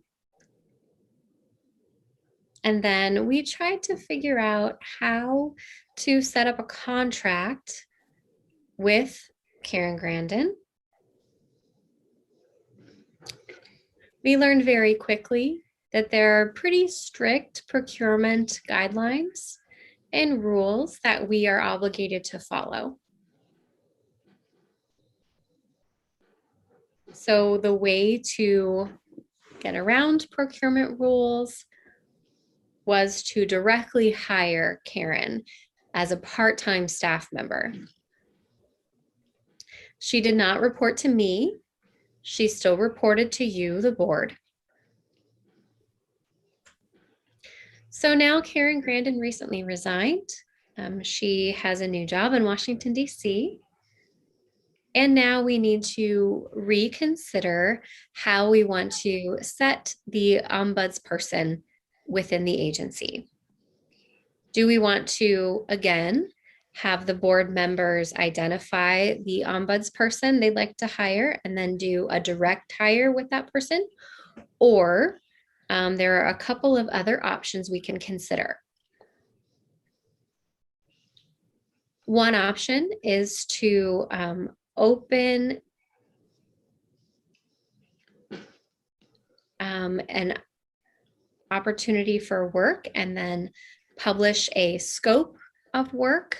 and then we tried to figure out how to set up a contract with Karen Grandin. We learned very quickly that there are pretty strict procurement guidelines and rules that we are obligated to follow. So the way to get around procurement rules was to directly hire Karen as a part-time staff member. She did not report to me. She still reported to you, the board. So now Karen Grandin recently resigned. She has a new job in Washington, D.C. And now we need to reconsider how we want to set the ombudsperson within the agency. Do we want to, again, have the board members identify the ombudsperson they'd like to hire and then do a direct hire with that person? Or there are a couple of other options we can consider. One option is to open an opportunity for work and then publish a scope of work.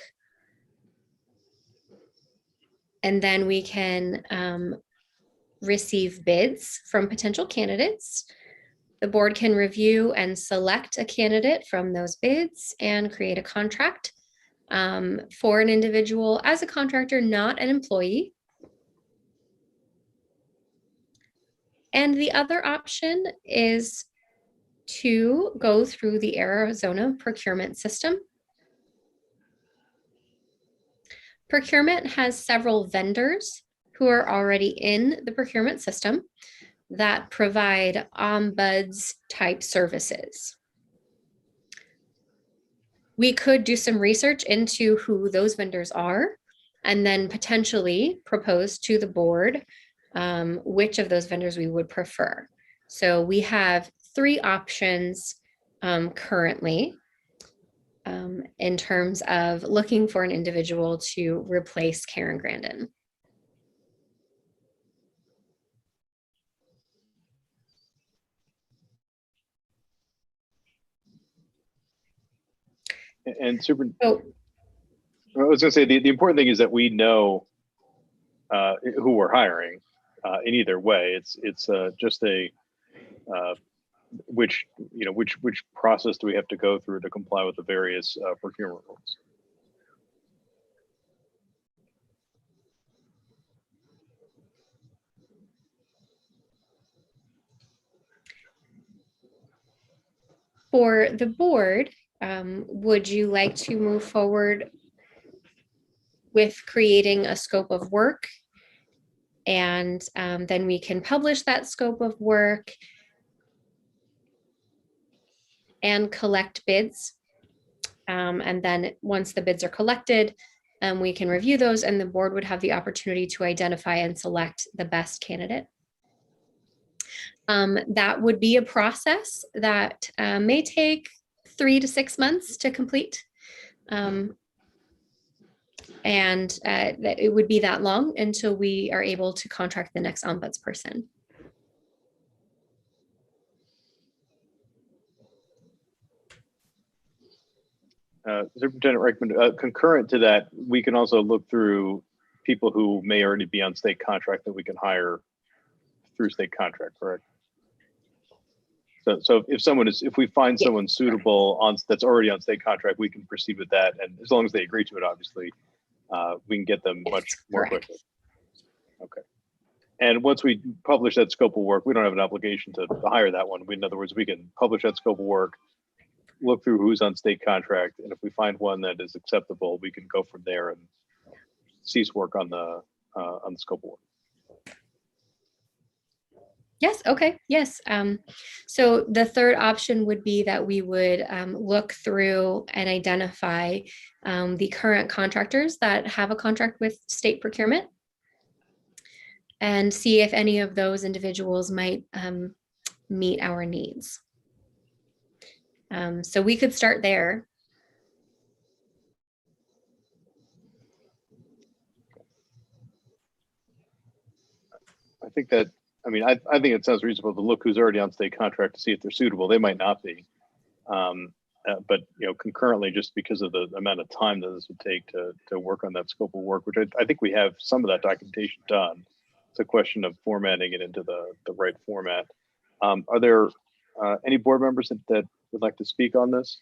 And then we can receive bids from potential candidates. The board can review and select a candidate from those bids and create a contract for an individual as a contractor, not an employee. And the other option is to go through the Arizona procurement system. Procurement has several vendors who are already in the procurement system that provide ombuds type services. We could do some research into who those vendors are and then potentially propose to the board which of those vendors we would prefer. So we have 3 options currently in terms of looking for an individual to replace Karen Grandin. And super. Oh. I was going to say the important thing is that we know who we're hiring in either way. It's just a which process do we have to go through to comply with the various procurement rules. For the board, would you like to move forward with creating a scope of work? And then we can publish that scope of work and collect bids. And then once the bids are collected, we can review those and the board would have the opportunity to identify and select the best candidate. That would be a process that may take 3 to 6 months to complete. And that it would be that long until we are able to contract the next ombudsperson. Superintendent Reichman, concurrent to that, we can also look through people who may already be on state contract that we can hire through state contract, correct? So if we find someone suitable that's already on state contract, we can proceed with that, and as long as they agree to it, obviously, we can get them much more quickly. Okay. And once we publish that scope of work, we don't have an obligation to hire that one. In other words, we can publish that scope of work, look through who's on state contract, and if we find one that is acceptable, we can go from there and cease work on the scope of work. Yes, okay, yes. So the third option would be that we would look through and identify the current contractors that have a contract with state procurement and see if any of those individuals might meet our needs. So we could start there. I think that, I think it sounds reasonable to look who's already on state contract to see if they're suitable. They might not be. But concurrently, just because of the amount of time that this would take to work on that scope of work, which I think we have some of that documentation done. It's a question of formatting it into the right format. Are there any board members that would like to speak on this?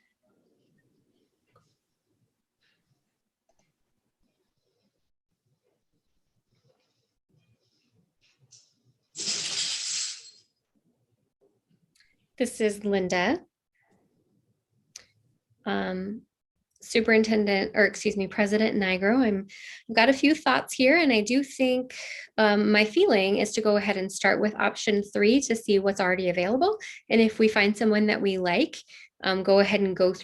This is Linda. Superintendent, or excuse me, President Nigro. I've got a few thoughts here, and I do think my feeling is to go ahead and start with option 3 to see what's already available. And if we find someone that we like, go ahead and go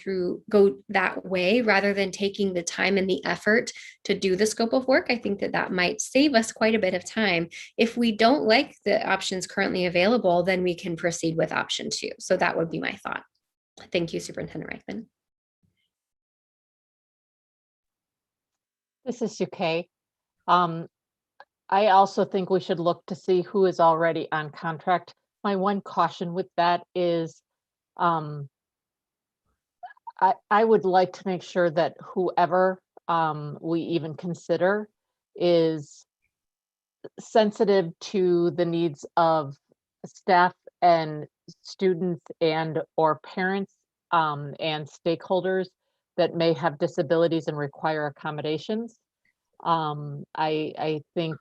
that way rather than taking the time and the effort to do the scope of work. I think that might save us quite a bit of time. If we don't like the options currently available, then we can proceed with option 2. So that would be my thought. Thank you, Superintendent Reichman. This is Sukay. I also think we should look to see who is already on contract. My one caution with that is I would like to make sure that whoever we even consider is sensitive to the needs of staff and students and or parents and stakeholders that may have disabilities and require accommodations. I think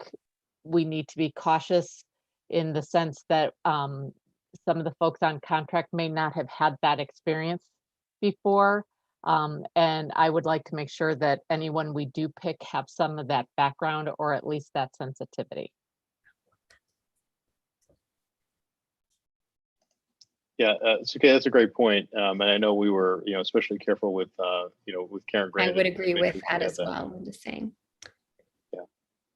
we need to be cautious in the sense that some of the folks on contract may not have had that experience before. And I would like to make sure that anyone we do pick have some of that background or at least that sensitivity. Yeah, it's okay. That's a great point. And I know we were, especially careful with, with Karen I Grant. would agree with that as well. I'm just saying.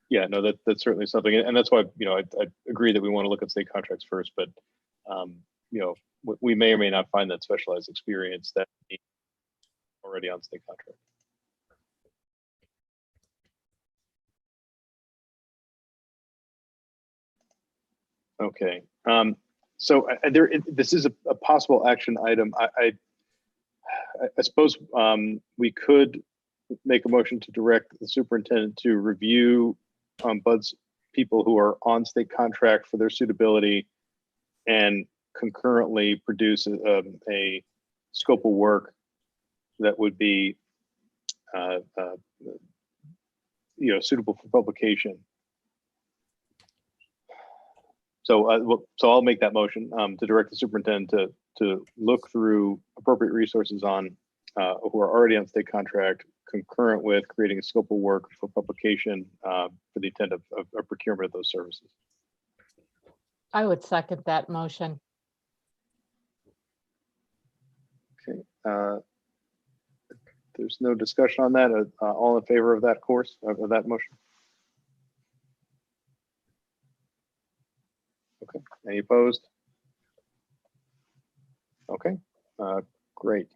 Yeah, no, that's certainly something. And that's why, I agree that we want to look at state contracts first, but, we may or may not find that specialized experience that already on state contract. Okay. So this is a possible action item. I suppose we could make a motion to direct the superintendent to review Bud's people who are on state contract for their suitability and concurrently produce a scope of work that would be suitable for publication. So I'll make that motion to direct the superintendent to look through appropriate resources on who are already on state contract, concurrent with creating a scope of work for publication for the intent of procurement of those services. I would second that motion. Okay. There's no discussion on that. All in favor of that course, of that motion? Okay. Any opposed? Okay. Great.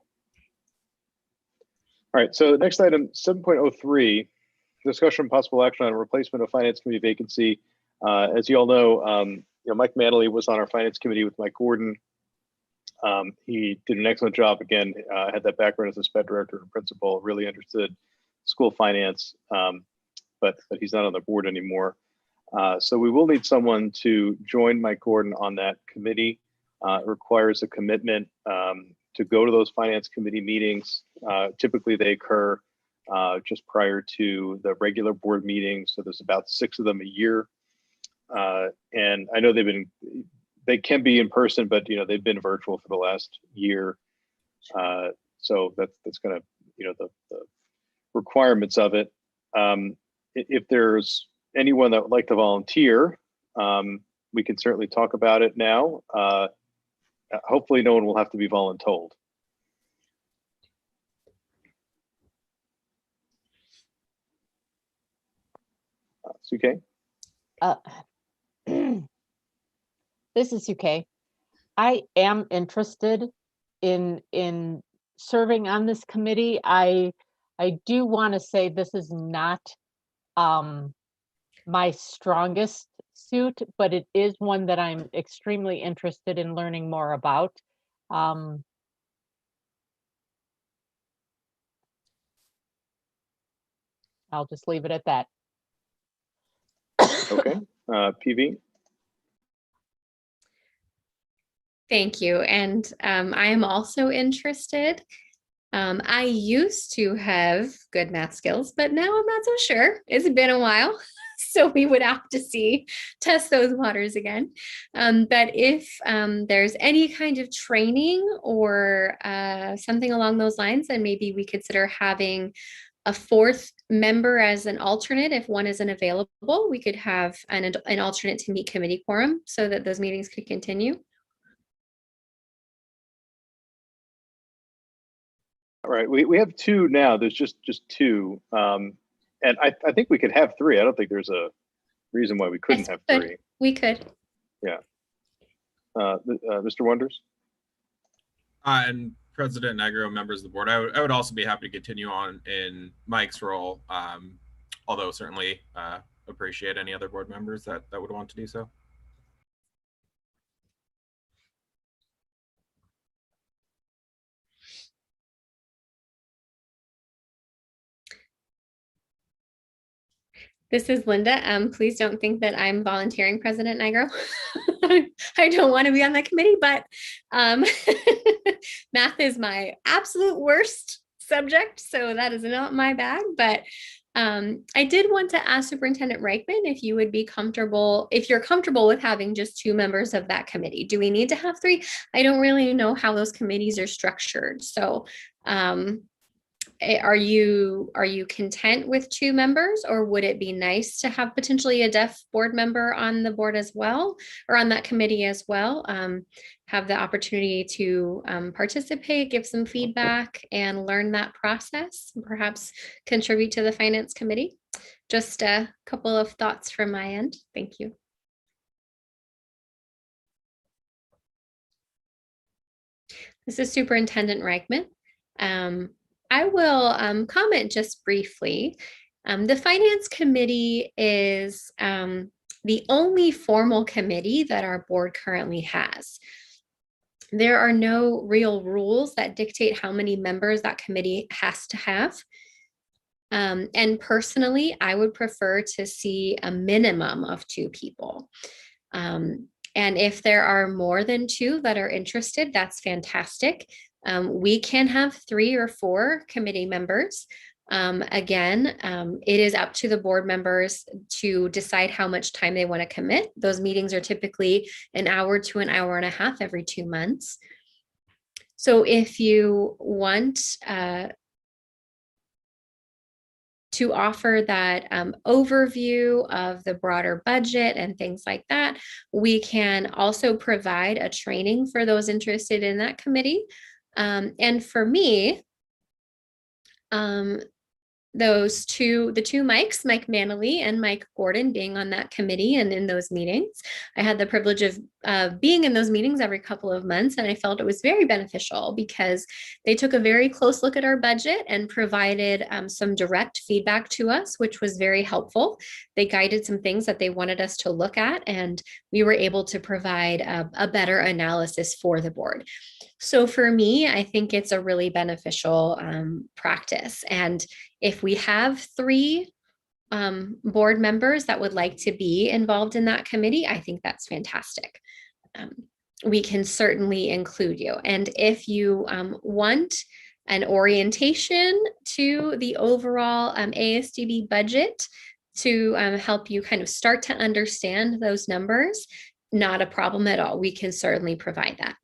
All right. So next item, 7.03, discussion and possible action on replacement of finance committee vacancy. As you all know, Mike Manley was on our finance committee with Mike Gordon. He did an excellent job. Again, had that background as a SPED director and principal, really understood school finance, but he's not on the board anymore. So we will need someone to join Mike Gordon on that committee. It requires a commitment to go to those finance committee meetings. Typically they occur just prior to the regular board meetings. So there's about 6 of them a year. And I know they can be in person, but they've been virtual for the last year. So that's kind of the requirements of it. If there's anyone that would like to volunteer, we can certainly talk about it now. Hopefully no one will have to be voluntold. Suke? This is UK. I am interested in serving on this committee. I do want to say this is not my strongest suit, but it is one that I'm extremely interested in learning more about. I'll just leave it at that. Okay, PV. Thank you. And I am also interested. I used to have good math skills, but now I'm not so sure. It's been a while. So we would have to test those waters again. But if there's any kind of training or something along those lines, then maybe we consider having a 4th member as an alternate. If one isn't available, we could have an alternate to meet committee quorum so that those meetings could continue. All right, we have 2 now. There's just 2. And I think we could have 3. I don't think there's a reason why we couldn't have 3. We could. Yeah. Mr. Wonders? And President Negro, members of the board, I would also be happy to continue on in Mike's role, although certainly appreciate any other board members that would want to do so. This is Linda. Please don't think that I'm volunteering, President Nigro. I don't want to be on that committee, but math is my absolute worst subject, so that is not my bag. But I did want to ask Superintendent Reichman if you would be comfortable, if you're comfortable with having just 2 members of that committee. Do we need to have 3? I don't really know how those committees are structured. So Are you content with 2 members, or would it be nice to have potentially a deaf board member on the board as well, or on that committee as well? Have the opportunity to participate, give some feedback, and learn that process, and perhaps contribute to the finance committee. Just a couple of thoughts from my end. Thank you. This is Superintendent Reichman. I will comment just briefly. The Finance Committee is the only formal committee that our board currently has. There are no real rules that dictate how many members that committee has to have. And personally, I would prefer to see a minimum of 2 people. And if there are more than 2 that are interested, that's fantastic. We can have 3 or 4 committee members. Again, it is up to the board members to decide how much time they want to commit. Those meetings are typically an hour to an hour and a half every 2 months. So if you want to offer that overview of the broader budget and things like that, we can also provide a training for those interested in that committee. And for me, the 2 Mikes, Mike Manley and Mike Gordon, being on that committee and in those meetings, I had the privilege of being in those meetings every couple of months, and I felt it was very beneficial because they took a very close look at our budget and provided some direct feedback to us, which was very helpful. They guided some things that they wanted us to look at, and we were able to provide a better analysis for the board. So for me, I think it's a really beneficial practice. And if we have 3 board members that would like to be involved in that committee, I think that's fantastic. We can certainly include you. And if you want an orientation to the overall ASDB budget to help you kind of start to understand those numbers, not a problem at all. We can certainly provide that.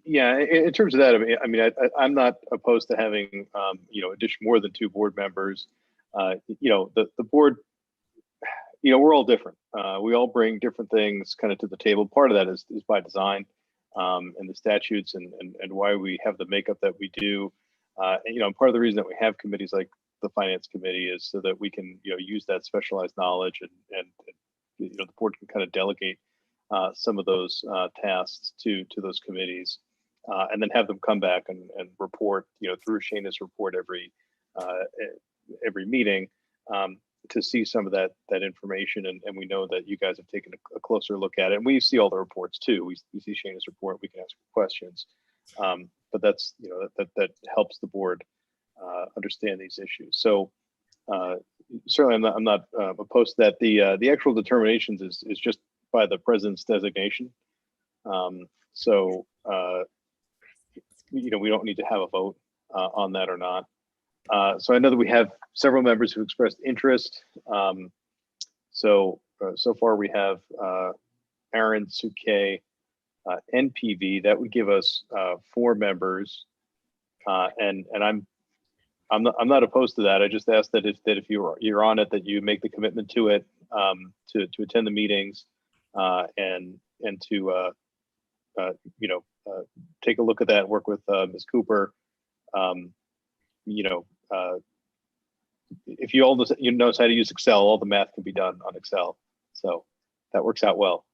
Yeah, in terms of that, I'm not opposed to having, more than 2 board members. The board, we're all different. We all bring different things kind of to the table. Part of that is by design, and the statutes and why we have the makeup that we do. And part of the reason that we have committees like the Finance Committee is so that we can, use that specialized knowledge and the board can kind of delegate some of those tasks to those committees, and then have them come back and report, through Shana's report every meeting, to see some of that information. And we know that you guys have taken a closer look at it. And we see all the reports too. We see Shana's report. We can ask questions, but that's that helps the board understand these issues. So certainly, I'm not opposed to that. The actual determinations is just by the president's designation. So, we don't need to have a vote on that or not. So I know that we have several members who expressed interest. So far we have Aaron, Suke, NPV. That would give us 4 members. And I'm not opposed to that. I just ask that if you're on it, that you make the commitment to it, to attend the meetings, and to take a look at that, work with Ms. Cooper. If you all knows how to use Excel, all the math can be done on Excel, so that works out well.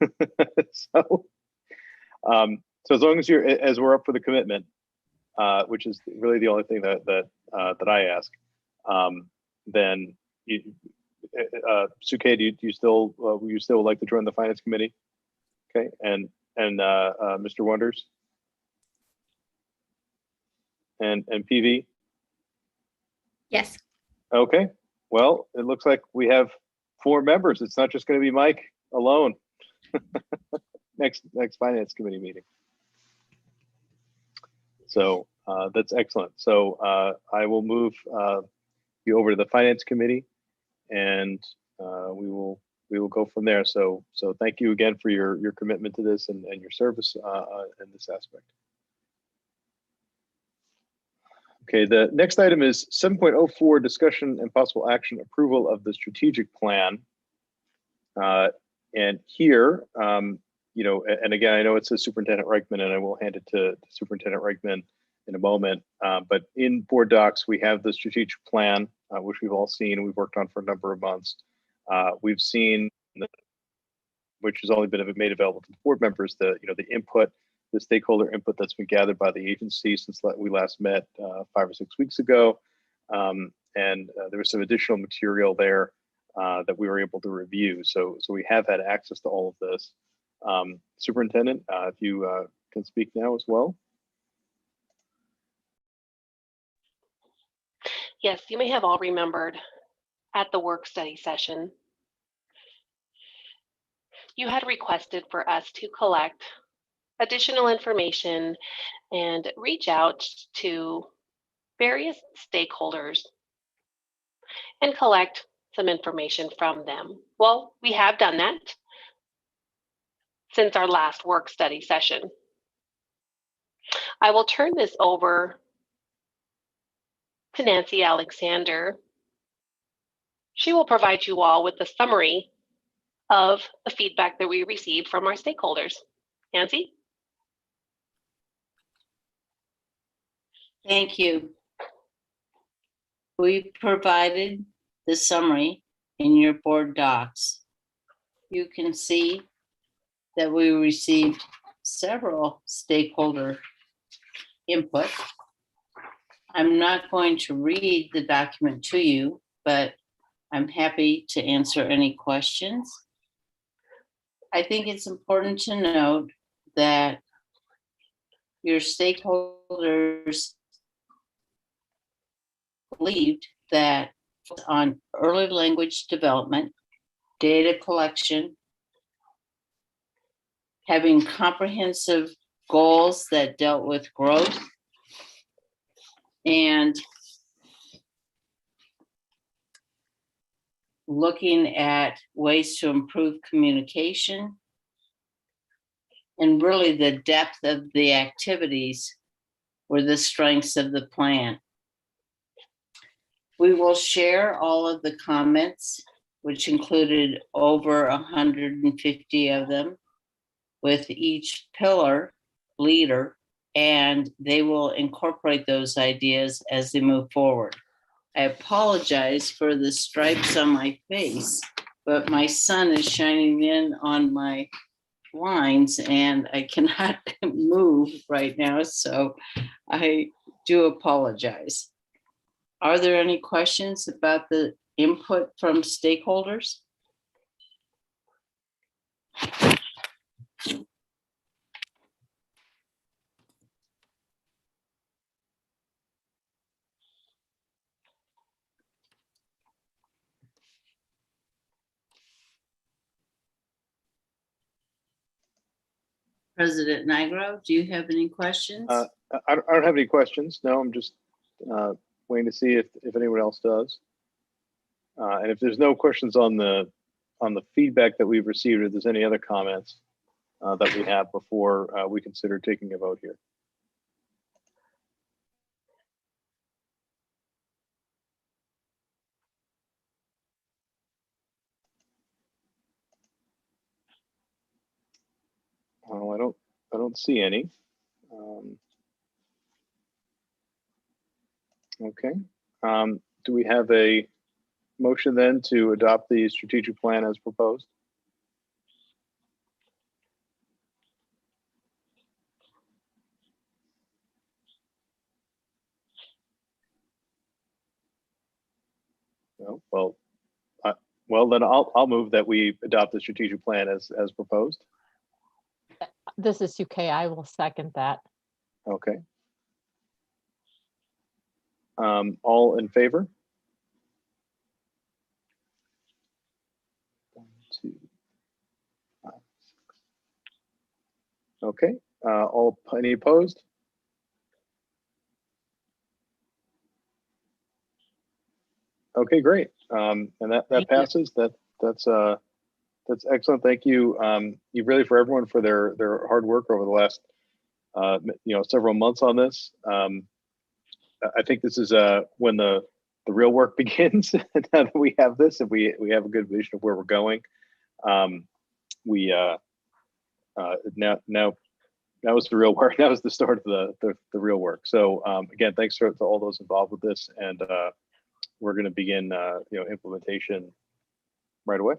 So as long as we're up for the commitment, which is really the only thing that I ask, then Suke, do you still like to join the Finance Committee? Okay, and Mr. Wonders and PV? Yes. Okay, well, it looks like we have 4 members. It's not just going to be Mike alone. next Finance Committee meeting. So that's excellent. So I will move you over to the Finance Committee, and we will we will go from there. So thank you again for your commitment to this and your service in this aspect. Okay, the next item is 7.04, discussion and possible action approval of the strategic plan. And here, you know, and again, I know it says Superintendent Reichman, and I will hand it to Superintendent Reichman in a moment. But in board docs, we have the strategic plan, which we've all seen and we've worked on for a number of months. We've seen, which has only been made available to the board members, the input, the stakeholder input that's been gathered by the agency since we last met 5 or 6 weeks ago. And there was some additional material there that we were able to review. So we have had access to all of this. Superintendent, if you can speak now as well. Yes, you may have all remembered at the work study session, you had requested for us to collect additional information and reach out to various stakeholders and collect some information from them. Well, we have done that since our last work study session. I will turn this over to Nancy Alexander. She will provide you all with a summary of the feedback that we received from our stakeholders. Nancy? Thank you. We provided the summary in your board docs. You can see that we received several stakeholder input. I'm not going to read the document to you, but I'm happy to answer any questions. I think it's important to note that your stakeholders believed that on early language development, data collection, having comprehensive goals that dealt with growth, and looking at ways to improve communication, and really the depth of the activities were the strengths of the plan. We will share all of the comments, which included over 150 of them, with each pillar leader, and they will incorporate those ideas as they move forward. I apologize for the stripes on my face, but my sun is shining in on my blinds and I cannot move right now, so I do apologize. Are there any questions about the input from stakeholders? President Nigro, do you have any questions? I don't have any questions. No, I'm just waiting to see if anyone else does. And if there's no questions on the feedback that we've received, or if there's any other comments that we have before we consider taking a vote here. Well, I don't see any. Okay. Do we have a motion then to adopt the strategic plan as proposed? No. Well, then I'll move that we adopt the strategic plan as proposed. This is UK. I will second that. Okay. All in favor? 1, 2, 5, 6. Okay. Any opposed? Okay, great. And that passes. That's That's excellent. Thank you. You really for everyone for their hard work over the last several months on this. I think this is when the real work begins. Now that we have this and we have a good vision of where we're going. Now is the real work. That was the start of the real work. So again, thanks to all those involved with this, and we're going to begin implementation right away.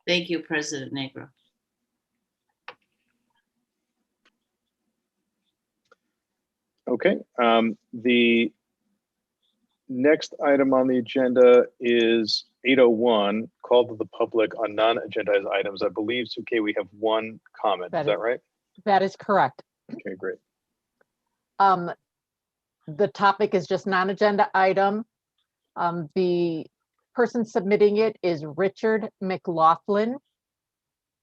Thank you, President Negro. Okay. The next item on the agenda is 801, call to the public on non-agendized items. I believe, Suke, we have one comment. Is that right? That is correct. Okay, great. The topic is just non-agenda item. The person submitting it is Richard McLaughlin.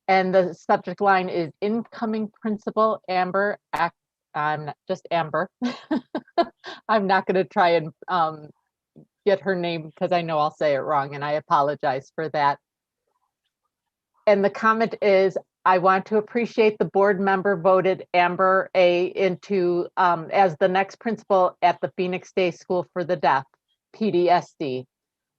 And the subject line is incoming principal Amber. I'm not just Amber. I'm not going to try and get her name because I know I'll say it wrong, and I apologize for that. And the comment is, I want to appreciate the board member voted Amber A into as the next principal at the Phoenix Day School for the Deaf, PDSD.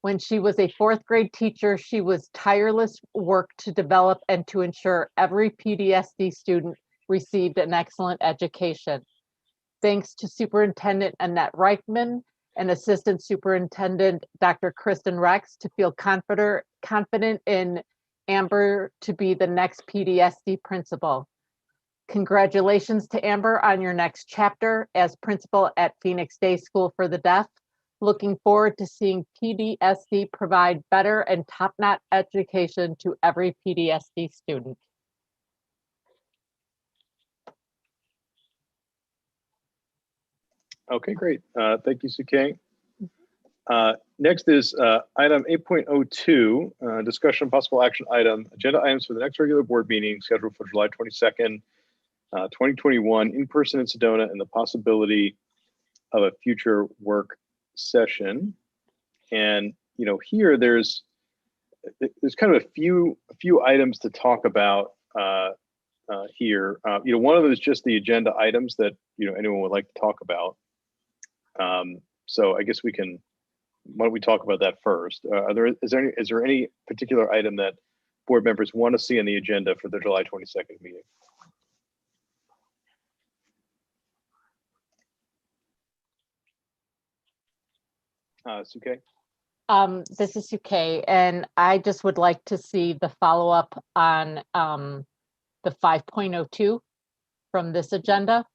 When she was a fourth grade teacher, she was tireless work to develop and to ensure every PDSD student received an excellent education. Thanks to Superintendent Annette Reichman and Assistant Superintendent Dr. Kristen Rex to feel confident in Amber to be the next PDSD principal. Congratulations to Amber on your next chapter as principal at Phoenix Day School for the Deaf. Looking forward to seeing PDSD provide better and top-notch education to every PDSD student. Okay, great. Thank you, Suke. Next is item 8.02, discussion of possible action item, agenda items for the next regular board meeting scheduled for July 22nd, 2021, in person in Sedona, and the possibility of a future work session. And here there's kind of a few items to talk about here. One of them is just the agenda items that anyone would like to talk about. So I guess why don't we talk about that first? Is there any particular item that board members want to see on the agenda for the July 22nd meeting? Suke? This is Suke, and I just would like to see the follow-up on the 5.02 from this agenda.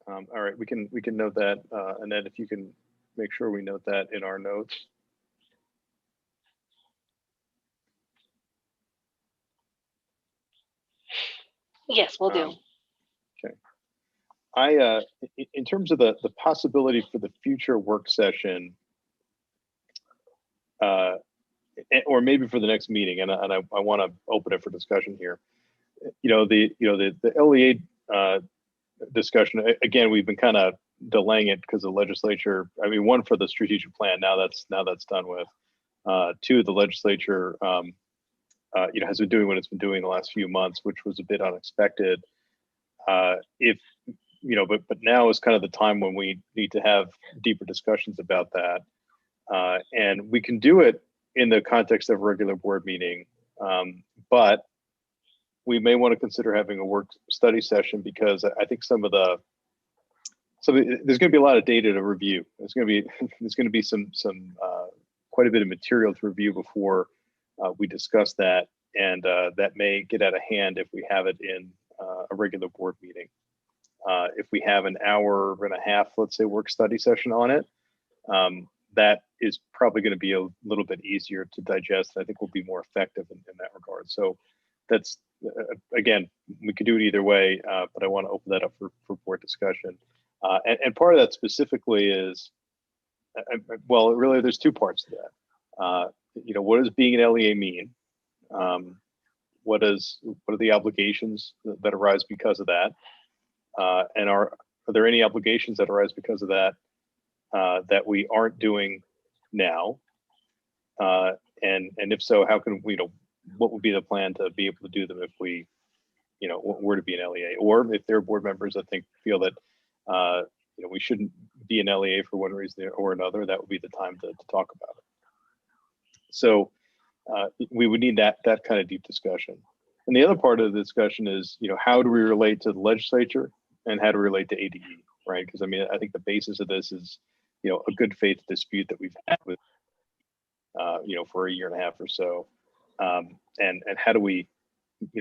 All right, we can note that, and then if you can make sure we note that in our notes. Yes, we'll do. Okay. In terms of the possibility for the future work session, or maybe for the next meeting, and I want to open it for discussion here. The LEA discussion, again, we've been kind of delaying it because the legislature, one, for the strategic plan, now that's done with. Two, the legislature has been doing what it's been doing the last few months, which was a bit unexpected. But now is kind of the time when we need to have deeper discussions about that. And we can do it in the context of a regular board meeting, but we may want to consider having a work study session, because I think there's going to be a lot of data to review. There's going to be some quite a bit of material to review before we discuss that, and that may get out of hand if we have it in a regular board meeting. If we have an hour and a half, let's say, work study session on it, that is probably going to be a little bit easier to digest. I think we'll be more effective in that regard. So that's, again, we could do it either way, but I want to open that up for board discussion. And part of that specifically is, well, really, there's two parts to that. What does being an LEA mean? What are the obligations that arise because of that? And are there any obligations that arise because of that that we aren't doing now? And if so, how can we, what would be the plan to be able to do them if we, were to be an LEA, or if there are board members that feel that, we shouldn't be an LEA for one reason or another, that would be the time to talk about it. So we would need that kind of deep discussion. And the other part of the discussion is, how do we relate to the legislature and how to relate to ADE, right? Because I think the basis of this is, a good faith dispute that we've had with, for a year and a half or so. And how do we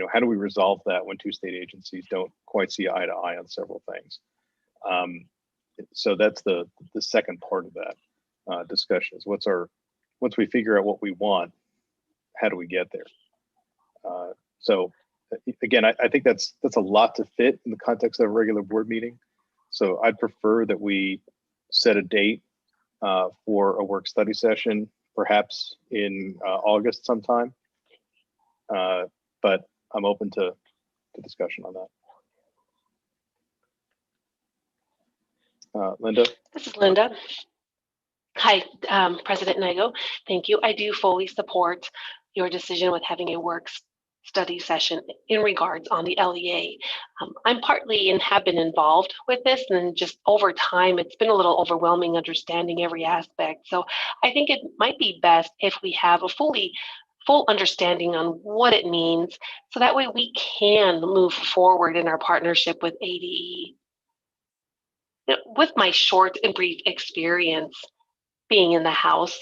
resolve that when two state agencies don't quite see eye to eye on several things? So that's the second part of that discussion is once we figure out what we want, how do we get there? So again, I think that's a lot to fit in the context of a regular board meeting. So I'd prefer that we set a date for a work study session, perhaps in August sometime. But I'm open to discussion on that. Linda? This is Linda. Hi, President Nago. Thank you. I do fully support your decision with having a work study session in regards on the LEA. I'm partly and have been involved with this, and just over time, it's been a little overwhelming understanding every aspect. So I think it might be best if we have a full understanding on what it means, so that way we can move forward in our partnership with ADE. With my short and brief experience being in the House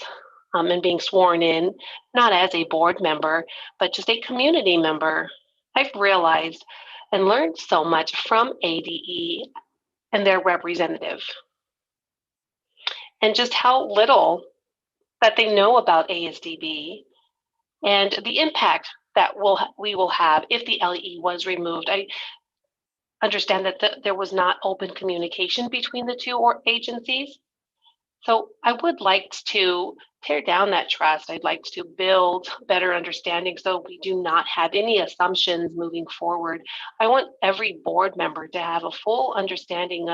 and being sworn in, not as a board member, but just a community member, I've realized and learned so much from ADE and their representative, and just how little that they know about ASDB and the impact that we will have if the LEE was removed. I understand that there was not open communication between the two agencies. So I would like to tear down that trust. I'd like to build better understanding so we do not have any assumptions moving forward. I want every board member to have a full understanding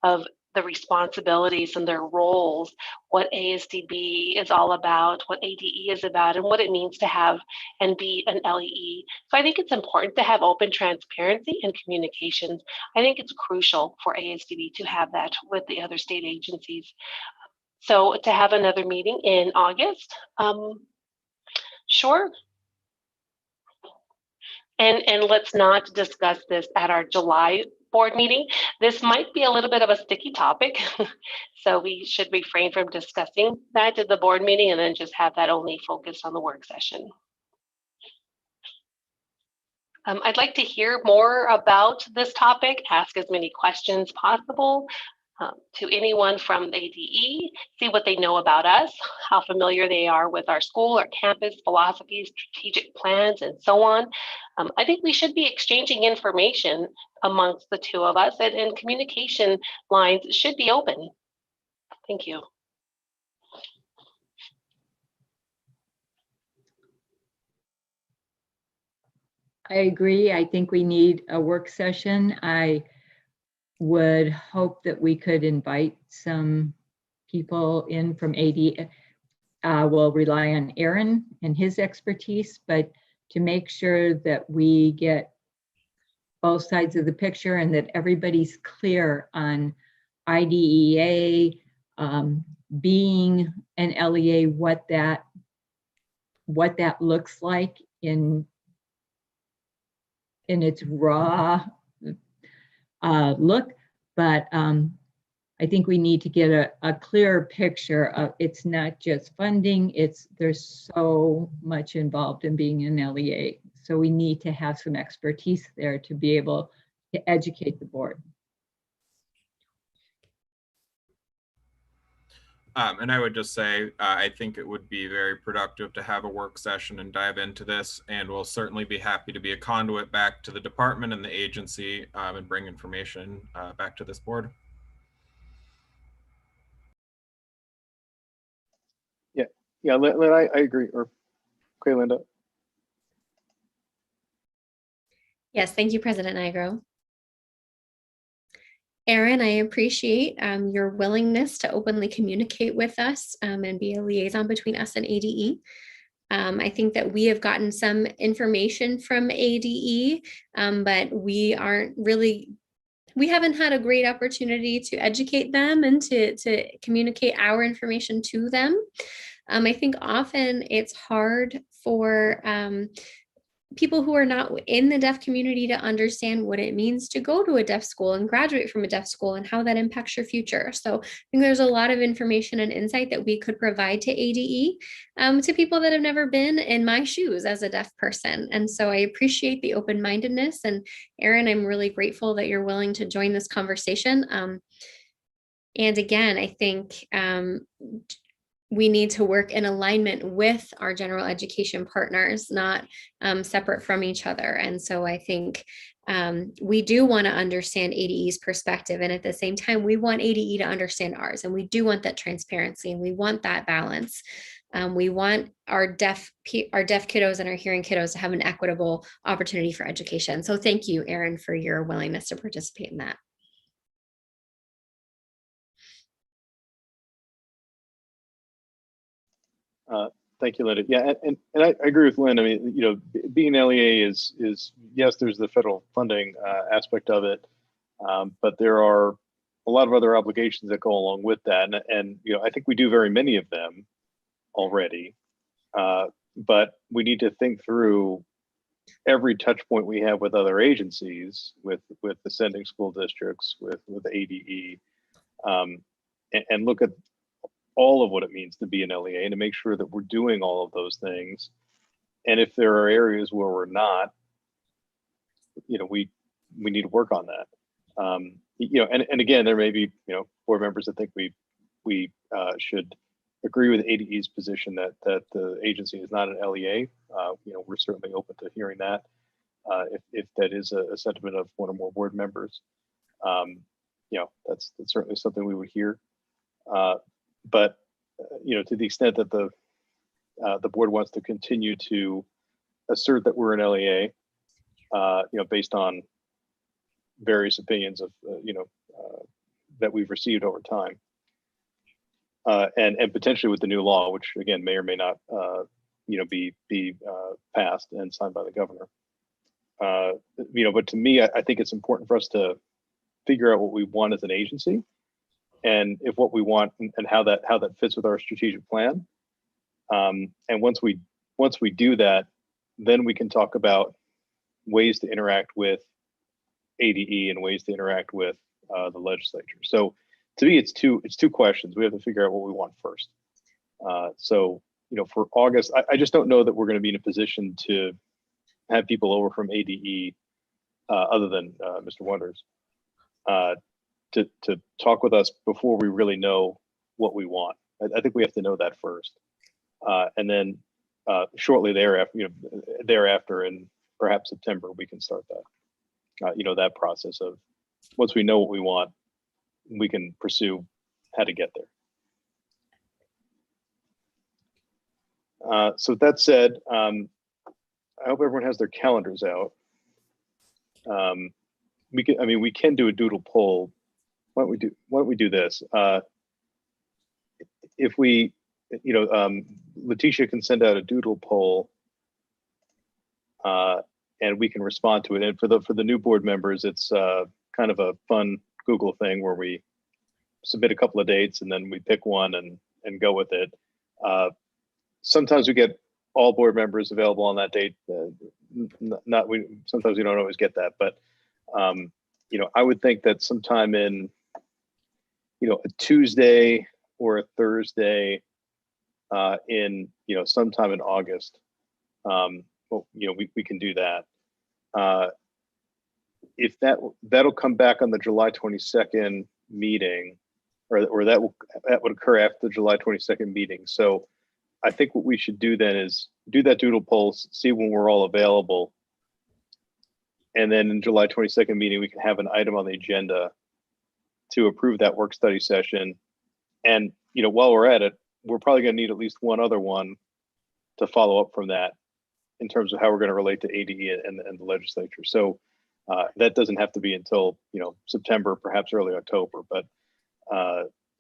of the responsibilities and their roles, what ASDB is all about, what ADE is about, and what it means to have and be an LEE. So I think it's important to have open transparency and communications. I think it's crucial for ASDB to have that with the other state agencies. So to have another meeting in August, sure. And let's not discuss this at our July board meeting. This might be a little bit of a sticky topic, so we should refrain from discussing that at the board meeting and then just have that only focused on the work session. I'd like to hear more about this topic, ask as many questions possible to anyone from the ADE, see what they know about us, how familiar they are with our school, our campus, philosophies, strategic plans, and so on. I think we should be exchanging information amongst the two of us, and communication lines should be open. Thank you. I agree. I think we need a work session. I would hope that we could invite some people in from AD. We'll rely on Aaron and his expertise, but to make sure that we get both sides of the picture and that everybody's clear on IDEA being an LEA, what that looks like in its raw look, but I think we need to get a clearer picture of it's not just funding, there's so much involved in being an LEA. So we need to have some expertise there to be able to educate the board. And I would just say, I think it would be very productive to have a work session and dive into this, and we'll certainly be happy to be a conduit back to the department and the agency and bring information back to this board. Yeah, I agree. Or okay, Linda. Yes, thank you, President Nigro. Erin, I appreciate your willingness to openly communicate with us and be a liaison between us and ADE. I think that we have gotten some information from ADE, but we haven't had a great opportunity to educate them and to communicate our information to them. I think often it's hard for people who are not in the deaf community to understand what it means to go to a deaf school and graduate from a deaf school and how that impacts your future. So I think there's a lot of information and insight that we could provide to ADE to people that have never been in my shoes as a deaf person. And so I appreciate the open-mindedness. And Erin, I'm really grateful that you're willing to join this conversation. And again, I think we need to work in alignment with our general education partners, not separate from each other. And so I think we do want to understand ADE's perspective. And at the same time, we want ADE to understand ours. And we do want that transparency and we want that balance. We want our deaf kiddos and our hearing kiddos to have an equitable opportunity for education. So thank you, Erin, for your willingness to participate in that. Thank you, Linda. Yeah, and I agree with Lynn. I mean, you know, being LEA is yes, there's the federal funding aspect of it, but there are a lot of other obligations that go along with that, and you know, I think we do very many of them already, but we need to think through every touch point we have with other agencies, with the sending school districts, with ADE, and look at all of what it means to be an LEA and to make sure that we're doing all of those things. And if there are areas where we're not, you know, we need to work on that. You know, and again, there may be, you know, board members that think we should agree with ADE's position that the agency is not an LEA. You know, we're certainly open to hearing that if that is a sentiment of one or more board members. You know, that's certainly something we would hear. But you know, to the extent that the board wants to continue to assert that we're an LEA, you know, based on various opinions of you know that we've received over time, and potentially with the new law, which again may or may not you know be passed and signed by the governor. You know, but to me, I think it's important for us to figure out what we want as an agency. And if what we want and how that fits with our strategic plan, and once we do that, then we can talk about ways to interact with ADE and ways to interact with the legislature. So to me, it's two questions. We have to figure out what we want first. So you know, for August, I just don't know that we're going to be in a position to have people over from ADE other than Mr. Wonders. To talk with us before we really know what we want. I think we have to know that first, and then shortly thereafter, you know, in perhaps September, we can start that. You know, that process of once we know what we want, we can pursue how to get there. So with that said, I hope everyone has their calendars out. We can do a doodle poll. Why don't we do this? If we, you know, Letitia can send out a doodle poll, and we can respond to it. And for the new board members, it's kind of a fun Google thing where we submit a couple of dates and then we pick one and go with it. Sometimes we get all board members available on that date. Sometimes we don't always get that, but you know, I would think that sometime in, you know, a Tuesday or a Thursday in, you know, sometime in August, well, you know, we can do that. If that'll come back on the July 22nd meeting, or that would occur after the July 22nd meeting. So I think what we should do then is do that doodle poll, see when we're all available. And then in July 22nd meeting, we can have an item on the agenda to approve that work study session. And, you know, while we're at it, we're probably going to need at least one other one to follow up from that in terms of how we're going to relate to ADE and the legislature. So That doesn't have to be until, September, perhaps early October, but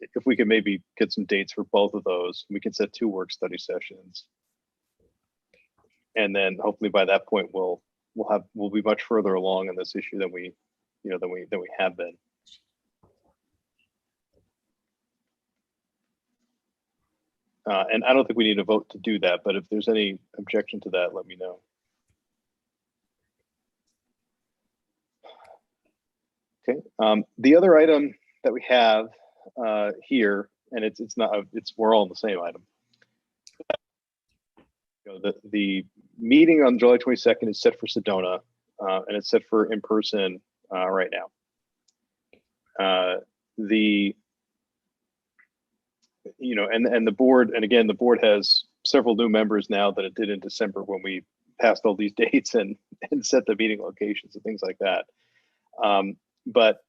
if we could maybe get some dates for both of those, we can set 2 work study sessions. And then hopefully by that point, we'll be much further along in this issue than we have been. And I don't think we need a vote to do that, but if there's any objection to that, let me know. Okay. The other item that we have here, and we're all in the same item. The meeting on July 22nd is set for Sedona, and it's set for in person right now. And the board, and again, the board has several new members now than it did in December when we passed all these dates and set the meeting locations and things like that. But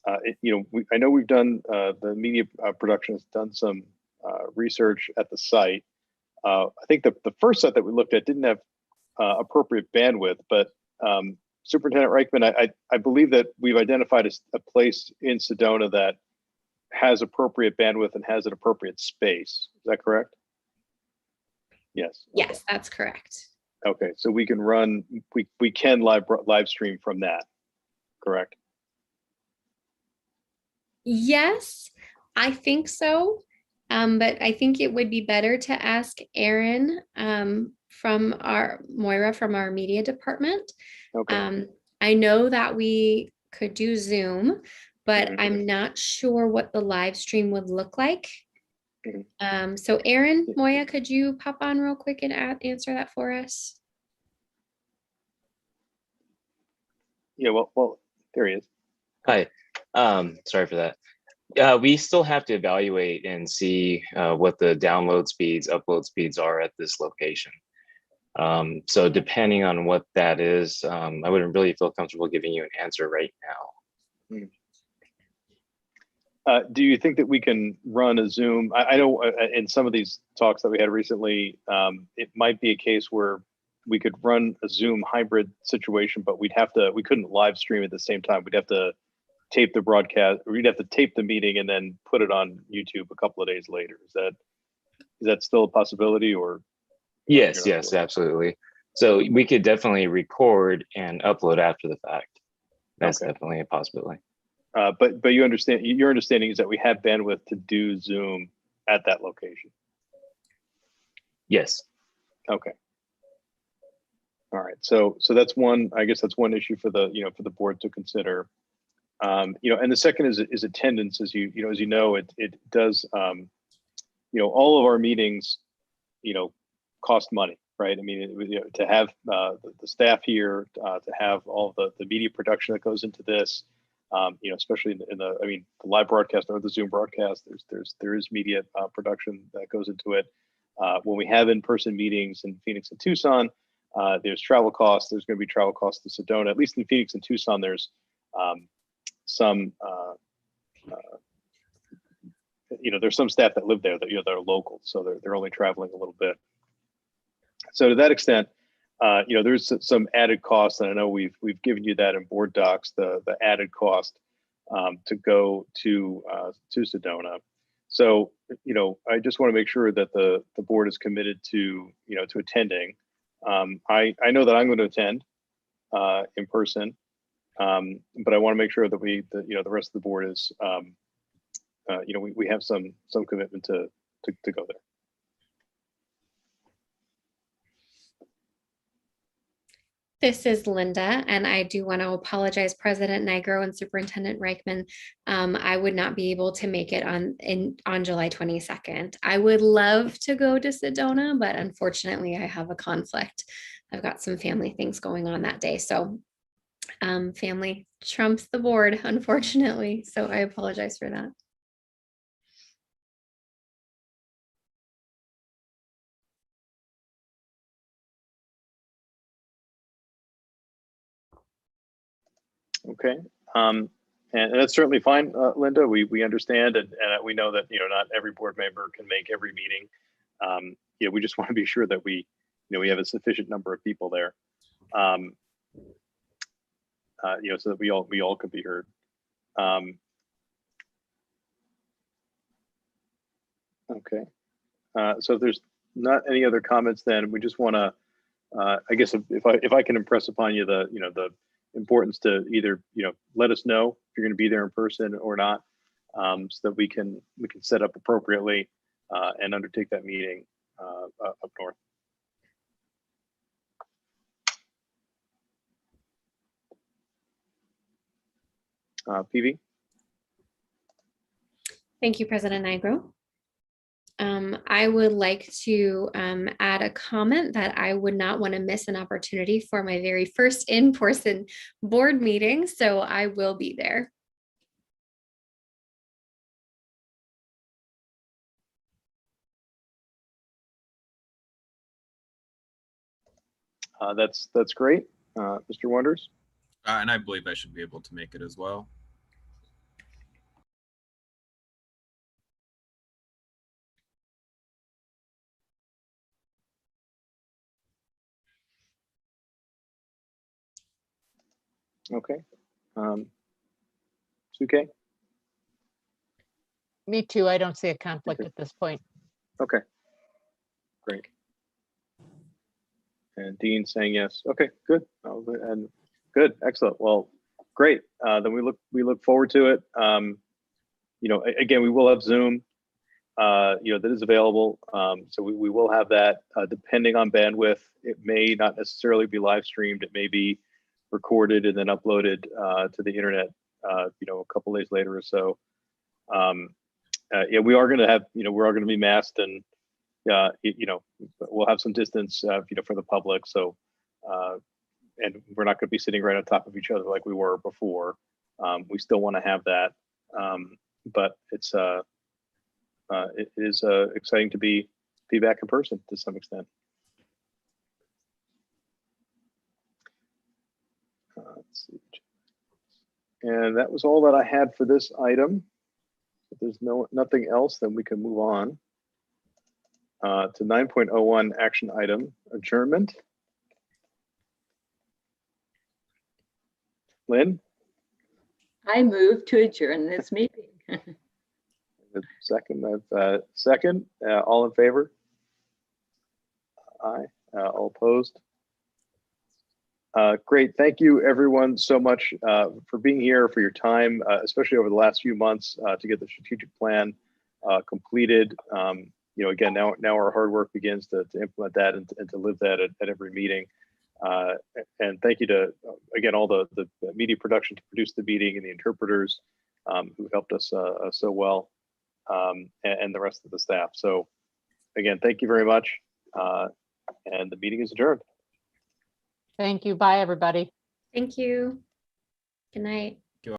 I know we've done the media production has done some research at the site. I think the first site that we looked at didn't have appropriate bandwidth, but Superintendent Reichman, I believe that we've identified a place in Sedona that has appropriate bandwidth and has an appropriate space. Is that correct? Yes. Yes, that's correct. Okay, so we can we can live stream from that, correct? Yes, I think so. But I think it would be better to ask Erin from Moira from our media department. Okay. I know that we could do Zoom, but I'm not sure what the live stream would look like. So Erin, Moya, could you pop on real quick and answer that for us? Yeah, well, there he is. Hi, sorry for that. We still have to evaluate and see what the download speeds, upload speeds are at this location. So depending on what that is, I wouldn't really feel comfortable giving you an answer right now. Do you think that we can run a Zoom? I know in some of these talks that we had recently, it might be a case where we could run a Zoom hybrid situation, but we couldn't live stream at the same time. We'd have to tape the broadcast, or we'd have to tape the meeting and then put it on YouTube a couple of days later. Is that still a possibility, or? Yes, absolutely. So we could definitely record and upload after the fact. That's definitely a possibility. But your understanding is that we have bandwidth to do Zoom at that location. Yes. Okay. All right. So that's one. I guess that's one issue for the board to consider. And the second is attendance. As you know, it does. All of our meetings, cost money, right? I mean, to have the staff here, to have all the media production that goes into this. Especially in the live broadcast or the Zoom broadcast, there is media production that goes into it. When we have in-person meetings in Phoenix and Tucson, there's travel costs. There's going to be travel costs to Sedona. At least in Phoenix and Tucson, there's some there's some staff that live there that that are local, so they're only traveling a little bit. So to that extent, there's some added costs, and I know we've given you that in board docs, the added cost to go to Sedona. So I just want to make sure that the board is committed to to attending. I know that I'm going to attend in person, but I want to make sure that the rest of the board is we have some commitment to go there. This is Linda, and I do want to apologize, President Nigro and Superintendent Reichman. I would not be able to make it on July 22nd. I would love to go to Sedona, but unfortunately I have a conflict. I've got some family things going on that day. So family trumps the board, unfortunately. So I apologize for that. Okay, and that's certainly fine, Linda. We understand, and we know that not every board member can make every meeting. We just want to be sure that we have a sufficient number of people there. so that we all could be heard. Okay. So if there's not any other comments, then we just want to, I guess if I can impress upon you the importance to either let us know if you're going to be there in person or not, so that we can set up appropriately and undertake that meeting up north. PV. Thank you, President Nigro. I would like to add a comment that I would not want to miss an opportunity for my very first in-person board meeting, so I will be there. That's great, Mr. Wonders. And I believe I should be able to make it as well. Okay. Suke? Me too. I don't see a conflict at this point. Okay. Great. And Dean saying yes. Okay, good. And good, excellent. Well, great. Then we look forward to it. Again, we will have Zoom, that is available. So we will have that. Depending on bandwidth, it may not necessarily be live streamed. It may be recorded and then uploaded to the internet, a couple days later or so. Yeah, we are going to have, we're all going to be masked, and we'll have some distance, for the public. So, and we're not going to be sitting right on top of each other like we were before. We still want to have that, but it is exciting to be back in person to some extent. Let's see. And that was all that I had for this item. If there's nothing else, then we can move on to 9.01 action item, adjournment. Lynn? I move to adjourn this meeting. Second, all in favor? Aye. All opposed? Great. Thank you, everyone, so much for being here, for your time, especially over the last few months to get the strategic plan completed. Again, now our hard work begins to implement that and to live that at every meeting. And thank you to, again, all the media production to produce the meeting, and the interpreters who helped us so well, and the rest of the staff. So again, thank you very much. And the meeting is adjourned. Thank you. Bye, everybody. Thank you. Good night.